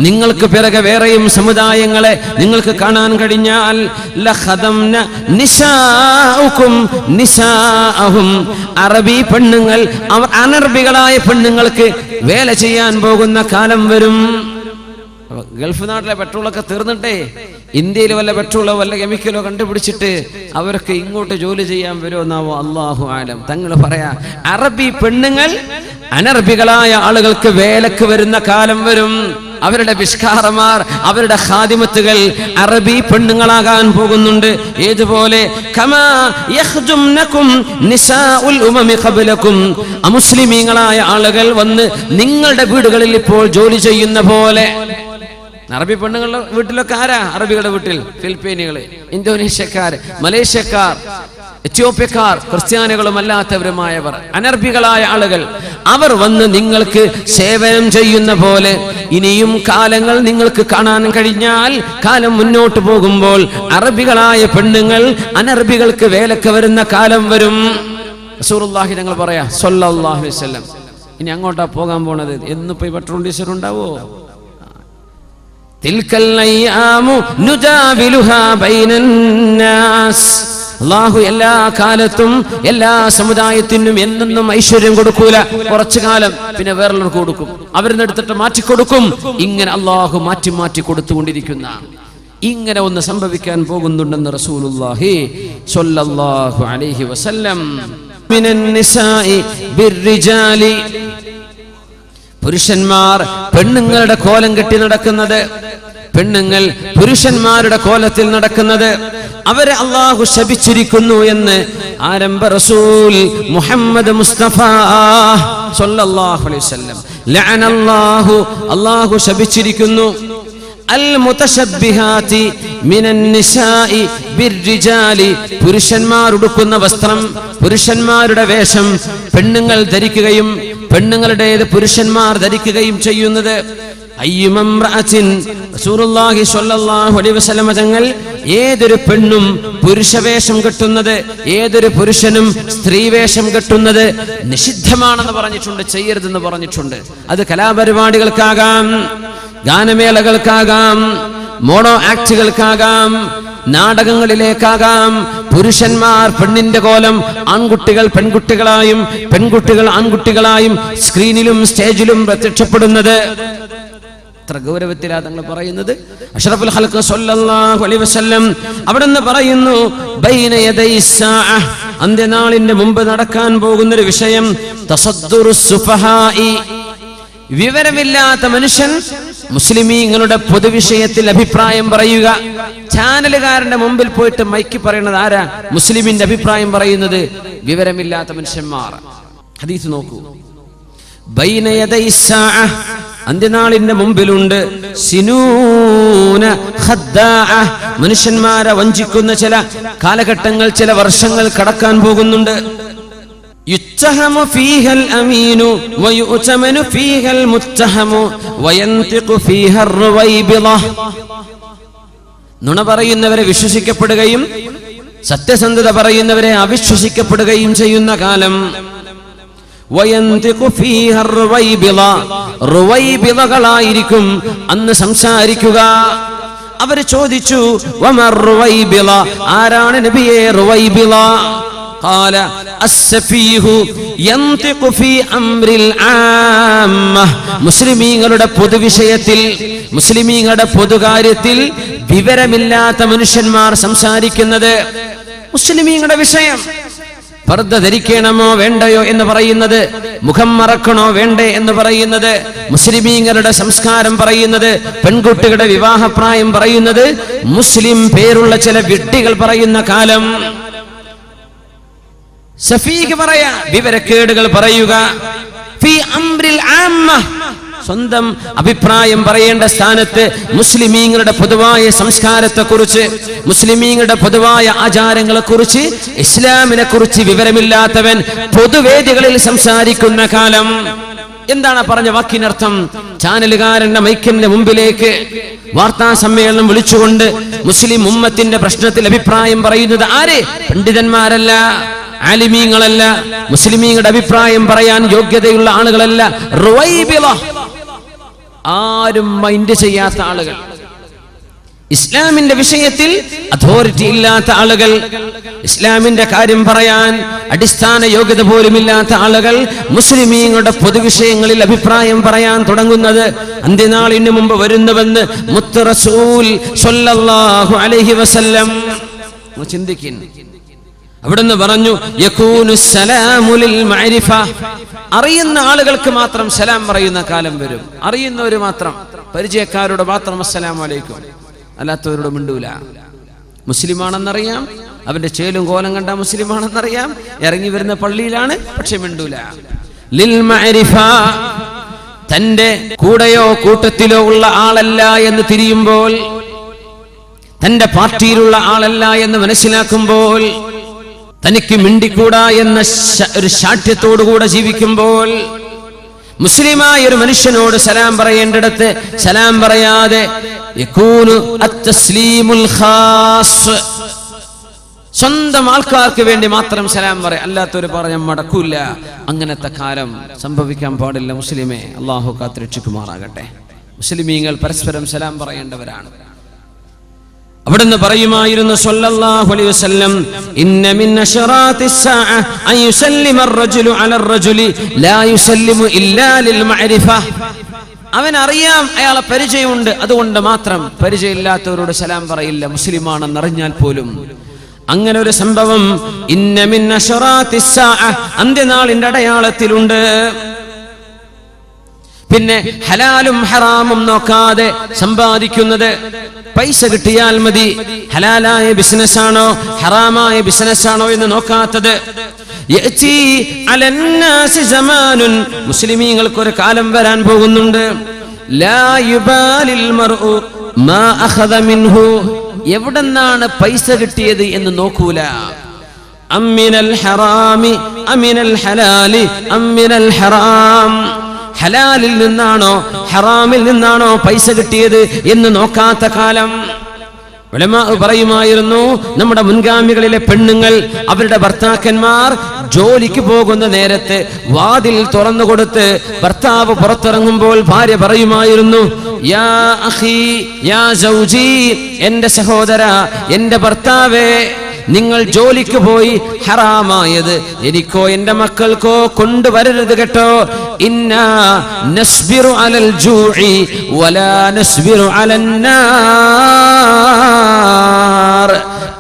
നിങ്ങൾക്ക് പിറകെ വേറെയും സമുദായങ്ങളെ നിങ്ങൾക്ക് കാണാൻ കഴിഞ്ഞാൽ, ലഖദംന നിസാഉകും നിസാഅഹും, അറബി പെണ്ണുങ്ങൾ അവർ അനർബികളായ പെണ്ണുങ്ങൾക്ക് വേല ചെയ്യാൻ പോകുന്ന കാലം വരും. ഗൾഫ് നാട്ടിലെ പെട്രോളൊക്കെ തീർന്നിട്ടേ ഇന്ത്യയിൽ വല്ല പെട്രോളോ വല്ല കെമിക്കലോ കണ്ടുപിടിച്ചിട്ട് അവർക്ക് ഇങ്ങോട്ട് ജോലി ചെയ്യാൻ വരുമെന്നാവോ അല്ലാഹു ആലം. തങ്ങൾ പറയാ, അറബി പെണ്ണുങ്ങൾ അനർബികളായ ആളുകൾക്ക് വേലക്ക് വരുന്ന കാലം വരും. അവരുടെ വിഷ്കാറമാർ, അവരുടെ ഖാദിമത്തുകൾ അറബി പെണ്ണുങ്ങളാകാൻ പോകുന്നുണ്ട്. ഏതുപോലെ? കമാ യഖ്ജുംനകും നിസാഉൽ ഉമമി ഖബ്ലകും, അമുസ്ലിമീങ്ങളായ ആളുകൾ വന്ന് നിങ്ങളുടെ വീടുകളിൽ ഇപ്പോൾ ജോലി ചെയ്യുന്ന പോലെ. അറബി പെണ്ണുങ്ങളുടെ വീട്ടിലൊക്കെ ആരാ? അറബികളുടെ വീട്ടിൽ ഫിലിപ്പീനുകള്, ഇന്തോനേഷ്യക്കാർ, മലേഷ്യക്കാർ, എത്യോപ്യക്കാർ, ക്രിസ്ത്യാനികളും അല്ലാത്തവരുമായവർ, അനർബികളായ ആളുകൾ, അവർ വന്ന് നിങ്ങൾക്ക് സേവനം ചെയ്യുന്ന പോലെ ഇനിയും കാലങ്ങൾ നിങ്ങൾക്ക് കാണാൻ കഴിഞ്ഞാൽ, കാലം മുന്നോട്ട് പോകുമ്പോൾ അറബികളായ പെണ്ണുങ്ങൾ അനർബികൾക്ക് വേലക്ക് വരുന്ന കാലം വരും. റസൂലുള്ളാഹി തങ്ങൾ പറയാ സ്വല്ലല്ലാഹു അലൈഹി വസല്ലം, ഇനി അങ്ങോട്ടാ പോകാൻ പോണത്. എന്നിപ്പോ ഈ പെട്രോൾ ഡീസൽ ഉണ്ടാവോ? തിൽക്കൽ അയ്യാമു നുജാവിലുഹാ ബൈനന്നാസ്, അല്ലാഹു എല്ലാ കാലത്തും എല്ലാ സമുദായത്തിനും എന്നെന്നും ഐശ്വര്യം കൊടുക്കൂല. കുറച്ചു കാലം പിന്നെ വേറെയുള്ളവർക്ക് കൊടുക്കും, അവരിന്ന് എടുത്തിട്ട് മാറ്റിക്കൊടുക്കും. ഇങ്ങനെ അല്ലാഹു മാറ്റി മാറ്റി കൊടുത്തുകൊണ്ടിരിക്കുന്ന ഇങ്ങനെ ഒന്ന് സംഭവിക്കാൻ പോകുന്നുണ്ടെന്ന് റസൂലുള്ളാഹി സ്വല്ലല്ലാഹു അലൈഹി വസല്ലം. മിനൻ നിസാഇ ബിർരിജാലി, പുരുഷന്മാർ പെണ്ണുങ്ങളുടെ കോലം കെട്ടി നടക്കുന്നത്, പെണ്ണുങ്ങൾ പുരുഷന്മാരുടെ കോലത്തിൽ നടക്കുന്നത്, അവരെ അല്ലാഹു ശപിച്ചിരിക്കുന്നു എന്ന് ആരംഭ റസൂൽ മുഹമ്മദ് മുസ്തഫ സ്വല്ലല്ലാഹു അലൈഹി വസല്ലം. ലഅനല്ലാഹു, അല്ലാഹു ശപിച്ചിരിക്കുന്നു. അൽ മുതശബ്ബിഹാതി മിനൻ നിസാഇ ബിർരിജാലി, പുരുഷന്മാർ ഉടുക്കുന്ന വസ്ത്രം, പുരുഷന്മാരുടെ വേഷം പെണ്ണുങ്ങൾ ധരിക്കുകയും പെണ്ണുങ്ങളുടേത് പുരുഷന്മാർ ധരിക്കുകയും ചെയ്യുന്നത്. അയ്യുമംറഅത്തിൻ, റസൂലുള്ളാഹി സ്വല്ലല്ലാഹു അലൈഹി വസല്ലം തങ്ങൾ ഏതൊരു പെണ്ണും പുരുഷവേഷം കെട്ടുന്നത്, ഏതൊരു പുരുഷനും സ്ത്രീവേഷം കെട്ടുന്നത് നിഷിദ്ധമാണെന്ന് പറഞ്ഞിട്ടുണ്ട്, ചെയ്യരുതെന്ന് പറഞ്ഞിട്ടുണ്ട്. അത് കലാപരിപാടികൾക്കാകാം, ഗാനമേളകൾക്കാകാം, മോണോ ആക്ടുകൾക്കാകാം, നാടകങ്ങളിലേക്കാകാം. പുരുഷന്മാർ പെണ്ണിന്റെ കോലം, ആൺകുട്ടികൾ പെൺകുട്ടികളായും പെൺകുട്ടികൾ ആൺകുട്ടികളായും സ്ക്രീനിലും സ്റ്റേജിലും പ്രത്യക്ഷപ്പെടുന്നത് എത്ര ഗൗരവത്തിലാ തങ്ങൾ പറയുന്നത്. അഷ്റഫുൽ ഖൽഖ് സ്വല്ലല്ലാഹു അലൈഹി വസല്ലം അവിടുന്ന് പറയുന്നു, ബൈന യദൈ സ്സാഅ, അന്ത്യനാളിന്റെ മുമ്പ് നടക്കാൻ പോകുന്നൊരു വിഷയം, തസദ്ദുറുസ് സുഫഹാഇ, വിവരമില്ലാത്ത മനുഷ്യൻ മുസ്ലിമീങ്ങളുടെ പൊതുവിഷയത്തിൽ അഭിപ്രായം പറയുക. ചാനലുകാരന്റെ മുമ്പിൽ പോയിട്ട് മൈക്ക് പറയുന്നത് ആരാ? മുസ്ലിമിന്റെ അഭിപ്രായം പറയുന്നത് വിവരമില്ലാത്ത മനുഷ്യന്മാർ. ഹദീസ് നോക്കൂ. ബൈന യദൈ സ്സാഅ, അന്ത്യനാളിന്റെ മുമ്പിലുണ്ട് സിനൂന ഖദ്ദാഅ, മനുഷ്യന്മാരെ വഞ്ചിക്കുന്ന ചില കാലഘട്ടങ്ങൾ, ചില വർഷങ്ങൾ കടക്കാൻ പോകുന്നുണ്ട്. യുത്തഹമു ഫീഹൽ അമീനു വയുതമനു ഫീഹൽ മുത്തഹമു വയന്തിഖു ഫീഹർ റുവൈബിള. നുണ പറയുന്നവരെ വിശ്വസിക്കപ്പെടുകയും സത്യസന്ധത പറയുന്നവരെ അവിശ്വസിക്കപ്പെടുകയും ചെയ്യുന്ന കാലം. വയന്തിഖു ഫീഹർ റുവൈബിള, റുവൈബിളകളായിരിക്കും അന്ന് സംസാരിക്കുക. അവർ ചോദിച്ചു, വമർ റുവൈബിള, ആരാണ് നബിയേ റുവൈബിള? ഖാല അസ്സഫീഹു യന്തിഖു ഫീ അംറിൽ ആമ്മ, മുസ്ലിമീങ്ങളുടെ പൊതുവിഷയത്തിൽ, മുസ്ലിമീങ്ങളുടെ പൊതുകാര്യത്തിൽ വിവരമില്ലാത്ത മനുഷ്യന്മാർ സംസാരിക്കുന്നത്. മുസ്ലിമീങ്ങളുടെ വിഷയം, പർദ്ദ ധരിക്കണമോ വേണ്ടയോ എന്ന് പറയുന്നത്, മുഖം മറക്കണോ വേണ്ടേ എന്ന് പറയുന്നത്, മുസ്ലിമീങ്ങളുടെ സംസ്കാരം പറയുന്നത്, പെൺകുട്ടികളുടെ വിവാഹപ്രായം പറയുന്നത്, മുസ്ലിം പേരുള്ള ചില വിഡ്ഢികൾ പറയുന്ന കാലം. സഫീഹ് പറയാ, വിവരക്കേടുകൾ പറയുക. ഫീ അംറിൽ ആമ്മ, സ്വന്തം അഭിപ്രായം പറയേണ്ട സ്ഥാനത്ത് മുസ്ലിമീങ്ങളുടെ പൊതുവായ സംസ്കാരത്തെക്കുറിച്ച്, മുസ്ലിമീങ്ങളുടെ പൊതുവായ ആചാരങ്ങളെക്കുറിച്ച്, ഇസ്ലാമിനെ കുറിച്ച് വിവരമില്ലാത്തവൻ പൊതുവേദികളിൽ സംസാരിക്കുന്ന കാലം. എന്താണ് പറഞ്ഞ വാക്കിനർത്ഥം? ചാനലുകാരന്റെ മൈക്കിന്റെ മുമ്പിലേക്ക് വാർത്താ സമ്മേളനം വിളിച്ചുകൊണ്ട് മുസ്ലിം ഉമ്മത്തിന്റെ പ്രശ്നത്തിൽ അഭിപ്രായം പറയുന്നത് ആര്? പണ്ഡിതന്മാരല്ല, ആലിമീങ്ങളല്ല, മുസ്ലിമീങ്ങളുടെ അഭിപ്രായം പറയാൻ യോഗ്യതയുള്ള ആളുകളല്ല. റുവൈബിള, ആരും മൈൻഡ് ചെയ്യാത്ത ആളുകൾ, ഇസ്ലാമിന്റെ വിഷയത്തിൽ അതോറിറ്റി ഇല്ലാത്ത ആളുകൾ, ഇസ്ലാമിന്റെ കാര്യം പറയാൻ അടിസ്ഥാന യോഗ്യത പോലുമില്ലാത്ത ആളുകൾ മുസ്ലിമീങ്ങളുടെ പൊതുവിഷയങ്ങളിൽ അഭിപ്രായം പറയാൻ തുടങ്ങുന്നത് അന്ത്യനാളിന് മുമ്പ് വരുന്നുവെന്ന് മുത്ത് റസൂൽ സ്വല്ലല്ലാഹു അലൈഹി വസല്ലം ചിന്തിക്കും. അവിടുന്ന് പറഞ്ഞു, യകൂനു സലാമു ലിൽ മഅരിഫ, അറിയുന്ന ആളുകൾക്ക് മാത്രം സലാം പറയുന്ന കാലം വരും. അറിയുന്നവര് മാത്രം, പരിചയക്കാരോട് മാത്രം അസ്സലാമു അലൈക്കും, അല്ലാത്തവരോട് മിണ്ടൂല. മുസ്ലിമാണെന്നറിയാം, അവന്റെ ചേലും കോലം കണ്ട മുസ്ലിമാണെന്നറിയാം, ഇറങ്ങി വരുന്ന പള്ളിയിലാണ്, പക്ഷെ മിണ്ടൂല. ലിൽ മഅരിഫ, തന്റെ കൂടെയോ കൂട്ടത്തിലോ ഉള്ള ആളല്ല എന്ന് തിരിയുമ്പോൾ, തന്റെ പാർട്ടിയിലുള്ള ആളല്ല എന്ന് മനസ്സിലാക്കുമ്പോൾ, തനിക്ക് മിണ്ടിക്കൂടാ എന്ന ഒരു ശാഠ്യത്തോടുകൂടെ ജീവിക്കുമ്പോൾ, മുസ്ലിമായ ഒരു മനുഷ്യനോട് സലാം പറയേണ്ടിടത്ത് സലാം പറയാതെ യകൂനു അത്തസ്ലീമുൽ ഖാസ്, സ്വന്തം ആൾക്കാർക്ക് വേണ്ടി മാത്രം സലാം പറയാം, അല്ലാത്തൊരു പറഞ്ഞ മടക്കൂല. അങ്ങനത്തെ കാലം സംഭവിക്കാൻ പാടില്ല മുസ്ലിമേ. അല്ലാഹു കാത്തുരക്ഷിക്കുമാറാകട്ടെ. മുസ്ലിമീങ്ങൾ പരസ്പരം സലാം പറയേണ്ടവരാണ്. അവിടുന്ന് പറയുമായിരുന്നു സ്വല്ലല്ലാഹു അലൈഹി വസല്ലം, ഇന്ന മിൻ അശറാത്തിസ് സാഅ അൻ യുസല്ലിമ അർ-റജുലു അലർ റജുലി ലാ യുസല്ലിമു ഇല്ലാ ലിൽ മഅരിഫ. അവൻ അറിയാം, അയാളെ പരിചയമുണ്ട്, അതുകൊണ്ട് മാത്രം പരിചയമില്ലാത്തവരോട് സലാം പറയില്ല, മുസ്ലിമാണെന്ന് അറിഞ്ഞാൽ പോലും. അങ്ങനെ ഒരു സംഭവം ഇന്ന മിൻ അശറാത്തിസ് സാഅ, അന്ത്യനാളിന്റെ അടയാളത്തിലുണ്ട്. പിന്നെ ഹലാലും ഹറാമും നോക്കാതെ സമ്പാദിക്കുന്നത്, പൈസ കിട്ടിയാൽ മതി, ഹലാലായ ബിസിനസ് ആണോ ഹറാമായ ബിസിനസ് ആണോ എന്ന് നോക്കാത്തത്. യഅതി അലന്നാസി സമാനുൻ, മുസ്ലിമീങ്ങൾക്കൊരു കാലം വരാൻ പോകുന്നുണ്ട്. ലാ യുബാലിൽ മർഉ മാ അഖദ മിൻഹു, എവിടെന്നാണ് പൈസ കിട്ടിയത് എന്ന് നോക്കൂല. അമ്മിനൽ ഹറാമി അമിനൽ ഹലാലി അമ്മിനൽ ഹറാം, ഹലാലിൽ നിന്നാണോ ഹറാമിൽ നിന്നാണോ പൈസ കിട്ടിയത് എന്ന് നോക്കാത്ത കാലം. ഉലമാ പറയുമായിരുന്നു, നമ്മുടെ മുൻഗാമികളിലെ പെണ്ണുങ്ങൾ അവരുടെ ഭർത്താക്കന്മാർ ജോലിക്ക് പോകുന്ന നേരത്ത് വാതിൽ തുറന്നു കൊടുത്ത് ഭർത്താവ് പുറത്തിറങ്ങുമ്പോൾ ഭാര്യ പറയുമായിരുന്നു, യാ അഖി യാ സൗജി, എന്റെ സഹോദര, എന്റെ ഭർത്താവേ, നിങ്ങൾ ജോലിക്ക് പോയി ഹറാമായത് എനിക്കോ എന്റെ മക്കൾക്കോ കൊണ്ടുവരരുത് കേട്ടോ. ഇന്നാ നസ്ബിറു അലൽ ജൂഇ വലാ നസ്ബിറു അലൻ നാർ,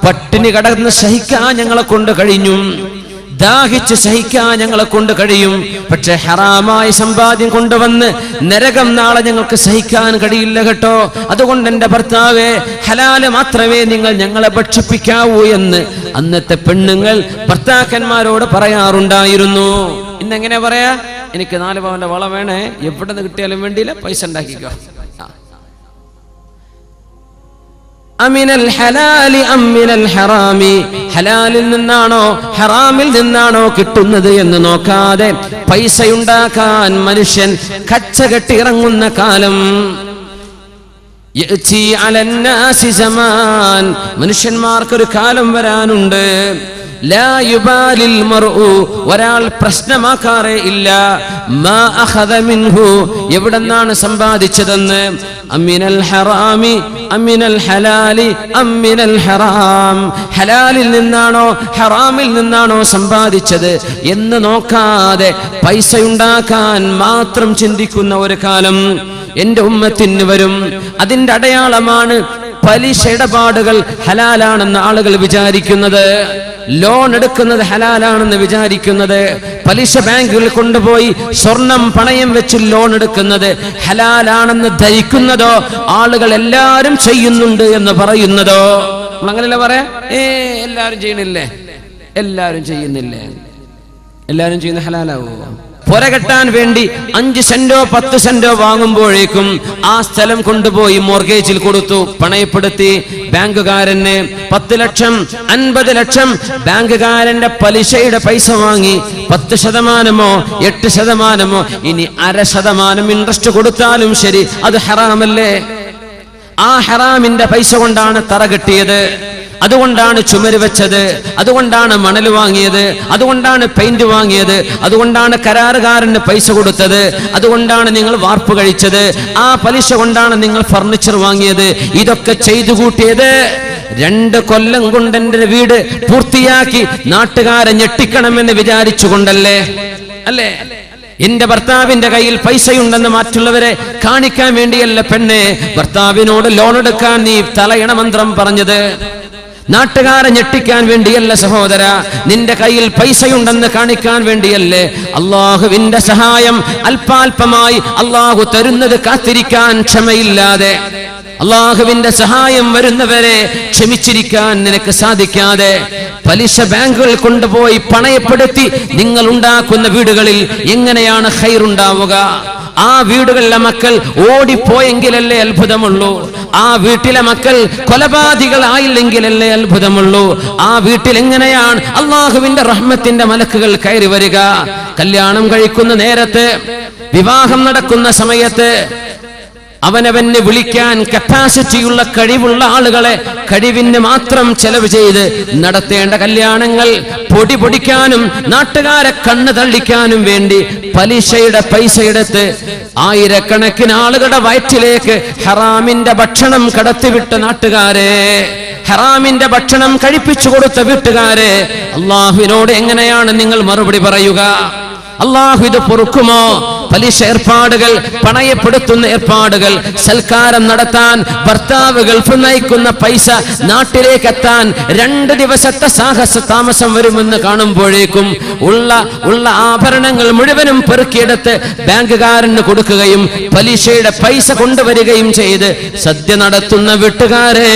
പട്ടിണി കടന്ന് സഹിക്കാൻ ഞങ്ങളെ കൊണ്ട് കഴിഞ്ഞു, ദാഹിച്ച് സഹിക്കാൻ ഞങ്ങളെ കൊണ്ട് കഴിയും. പക്ഷെ ഹറാമായ സമ്പാദ്യം കൊണ്ടുവന്ന് നരകം നാളെ ഞങ്ങൾക്ക് സഹിക്കാൻ കഴിയില്ല കേട്ടോ. അതുകൊണ്ട് എന്റെ ഭർത്താവേ, ഹലാല് മാത്രമേ നിങ്ങൾ ഞങ്ങളെ ഭക്ഷിപ്പിക്കാവൂ എന്ന് അന്നത്തെ പെണ്ണുങ്ങൾ ഭർത്താക്കന്മാരോട് പറയാറുണ്ടായിരുന്നു. ഇന്നെങ്ങനെ പറയാ? എനിക്ക് 4 പവന്റെ വള വേണേ, എവിടെ നിന്ന് കിട്ടിയാലും വേണ്ടിയില്ല, പൈസ ഉണ്ടാക്കിക്കോ. അമിനൽ ഹലാലി അമിനൽ ഹറാമി, ഹലാലിൽ നിന്നാണോ ഹറാമിൽ നിന്നാണോ കിട്ടുന്നത് എന്ന് നോക്കാതെ പൈസയുണ്ടാക്കാൻ മനുഷ്യൻ കച്ചകെട്ടി ഇറങ്ങുന്ന കാലം. മനുഷ്യന്മാർക്കൊരു കാലം വരാനുണ്ട്. ലാ യുബാലിൽ മർഉ, ഒരാൾ പ്രശ്നമാക്കാറേ ഇല്ല. മാ അഖദ മിൻഹു, എവിടെന്നാണ് സമ്പാദിച്ചതെന്ന്. അമിനൽ ഹറാമി അമിനൽ ഹലാലി അമിനൽ ഹറാം, ഹലാലിൽ നിന്നാണോ ഹറാമിൽ നിന്നാണോ സമ്പാദിച്ചത് എന്ന് നോക്കാതെ പൈസയുണ്ടാക്കാൻ മാത്രം ചിന്തിക്കുന്ന ഒരു കാലം എന്റെ ഉമ്മത്തിന് വരും. അതിന്റെ അടയാളമാണ് പലിശ ഇടപാടുകൾ ഹലാലാണെന്ന് ആളുകൾ വിചാരിക്കുന്നത്, ലോൺ എടുക്കുന്നത് ഹലാലാണെന്ന് വിചാരിക്കുന്നത്, പലിശ ബാങ്കുകളിൽ കൊണ്ടുപോയി സ്വർണം പണയം വെച്ച് ലോൺ എടുക്കുന്നത് ഹലാലാണെന്ന് ധരിക്കുന്നതോ, ആളുകൾ എല്ലാവരും ചെയ്യുന്നുണ്ട് എന്ന് പറയുന്നതോ. അങ്ങനെയല്ല പറയാ, എല്ലാവരും ചെയ്യണില്ലേ, എല്ലാവരും ചെയ്യുന്നില്ലേ, എല്ലാവരും ചെയ്യുന്ന ഹലാലാവോ? പുര കെട്ടാൻ വേണ്ടി 5 സെന്റോ 10 സെന്റോ വാങ്ങുമ്പോഴേക്കും ആ സ്ഥലം കൊണ്ടുപോയി മോർഗേജിൽ കൊടുത്തു, പണയപ്പെടുത്തി. ബാങ്കുകാരന് 10 ലക്ഷം 50 ലക്ഷം ബാങ്കുകാരന്റെ പലിശയുടെ പൈസ വാങ്ങി. 10%, 8%, ഇനി 0.5% ഇൻട്രസ്റ്റ് കൊടുത്താലും ശരി, അത് ഹറാമല്ലേ? ആ ഹറാമിന്റെ പൈസ കൊണ്ടാണ് തറ കെട്ടിയത്, അതുകൊണ്ടാണ് ചുമര് വെച്ചത്, അതുകൊണ്ടാണ് മണൽ വാങ്ങിയത്, അതുകൊണ്ടാണ് പെയിന്റ് വാങ്ങിയത്, അതുകൊണ്ടാണ് കരാറുകാരന് പൈസ കൊടുത്തത്, അതുകൊണ്ടാണ് നിങ്ങൾ വാർപ്പ് കഴിച്ചത്, ആ പലിശ കൊണ്ടാണ് നിങ്ങൾ ഫർണിച്ചർ വാങ്ങിയത്. ഇതൊക്കെ ചെയ്തു കൂട്ടിയത് 2 കൊല്ലം കൊണ്ട് എന്റെ വീട് പൂർത്തിയാക്കി നാട്ടുകാരെ ഞെട്ടിക്കണമെന്ന് വിചാരിച്ചുകൊണ്ടല്ലേ? അല്ലേ? എന്റെ ഭർത്താവിന്റെ കയ്യിൽ പൈസയുണ്ടെന്ന് മറ്റുള്ളവരെ കാണിക്കാൻ വേണ്ടിയല്ല പെണ്ണെ ഭർത്താവിനോട് ലോൺ എടുക്കാൻ നീ തലയണ മന്ത്രം പറഞ്ഞത്. നാട്ടുകാരെ ഞെട്ടിക്കാൻ വേണ്ടിയല്ല സഹോദര, നിന്റെ കയ്യിൽ പൈസയുണ്ടെന്ന് കാണിക്കാൻ വേണ്ടിയല്ലേ. അള്ളാഹുവിന്റെ സഹായം അല്പാൽപമായി അള്ളാഹു തരുന്നത് കാത്തിരിക്കാൻ ക്ഷമയില്ലാതെ, അള്ളാഹുവിന്റെ സഹായം വരുന്നവരെ ക്ഷമിച്ചിരിക്കാൻ നിനക്ക് സാധിക്കാതെ പലിശ ബാങ്കുകൾ കൊണ്ടുപോയി പണയപ്പെടുത്തി നിങ്ങൾ ഉണ്ടാക്കുന്ന വീടുകളിൽ എങ്ങനെയാണ് ഖൈറുണ്ടാവുക? ആ വീടുകളിലെ മക്കൾ ഓടിപ്പോയെങ്കിലല്ലേ അത്ഭുതമുള്ളൂ. ആ വീട്ടിലെ മക്കൾ കൊലപാതകളായില്ലെങ്കിലല്ലേ അത്ഭുതമുള്ളൂ. ആ വീട്ടിൽ എങ്ങനെയാണ് അള്ളാഹുവിന്റെ റഹ്മത്തിന്റെ മലക്കുകൾ കയറി വരിക? കല്യാണം കഴിക്കുന്ന നേരത്ത്, വിവാഹം നടക്കുന്ന സമയത്ത് അവനവനെ വിളിക്കാൻ കപ്പാസിറ്റിയുള്ള കഴിവുള്ള ആളുകളെ കഴിവിന് മാത്രം ചെലവ് ചെയ്ത് നടത്തേണ്ട കല്യാണങ്ങൾ പൊടി പൊടിക്കാനും നാട്ടുകാരെ കണ്ണ് തള്ളിക്കാനും വേണ്ടി പലിശയുടെ പൈസയെടുത്ത് ആയിരക്കണക്കിന് ആളുകളുടെ വയറ്റിലേക്ക് ഹറാമിന്റെ ഭക്ഷണം കടത്തിവിട്ട നാട്ടുകാരെ, ഹറാമിന്റെ ഭക്ഷണം കഴിപ്പിച്ചു കൊടുത്ത വീട്ടുകാരെ, അള്ളാഹുവിനോട് എങ്ങനെയാണ് നിങ്ങൾ മറുപടി പറയുക? അള്ളാഹു ഇത് പൊറുക്കുമോ? പലിശ ഏർപ്പാടുകൾ, പണയപ്പെടുത്തുന്ന ഏർപ്പാടുകൾ, സൽക്കാരം നടത്താൻ ഭർത്താവ് ഗൾഫ് നയിക്കുന്ന പൈസ നാട്ടിലേക്ക് എത്താൻ 2 ദിവസത്തെ സാഹസ താമസം വരുമെന്ന് കാണുമ്പോഴേക്കും ഉള്ള ആഭരണങ്ങൾ മുഴുവനും പെറുക്കിയെടുത്ത് ബാങ്കുകാരന് കൊടുക്കുകയും പലിശയുടെ പൈസ കൊണ്ടുവരികയും ചെയ്ത് സദ്യ നടത്തുന്ന വീട്ടുകാരെ,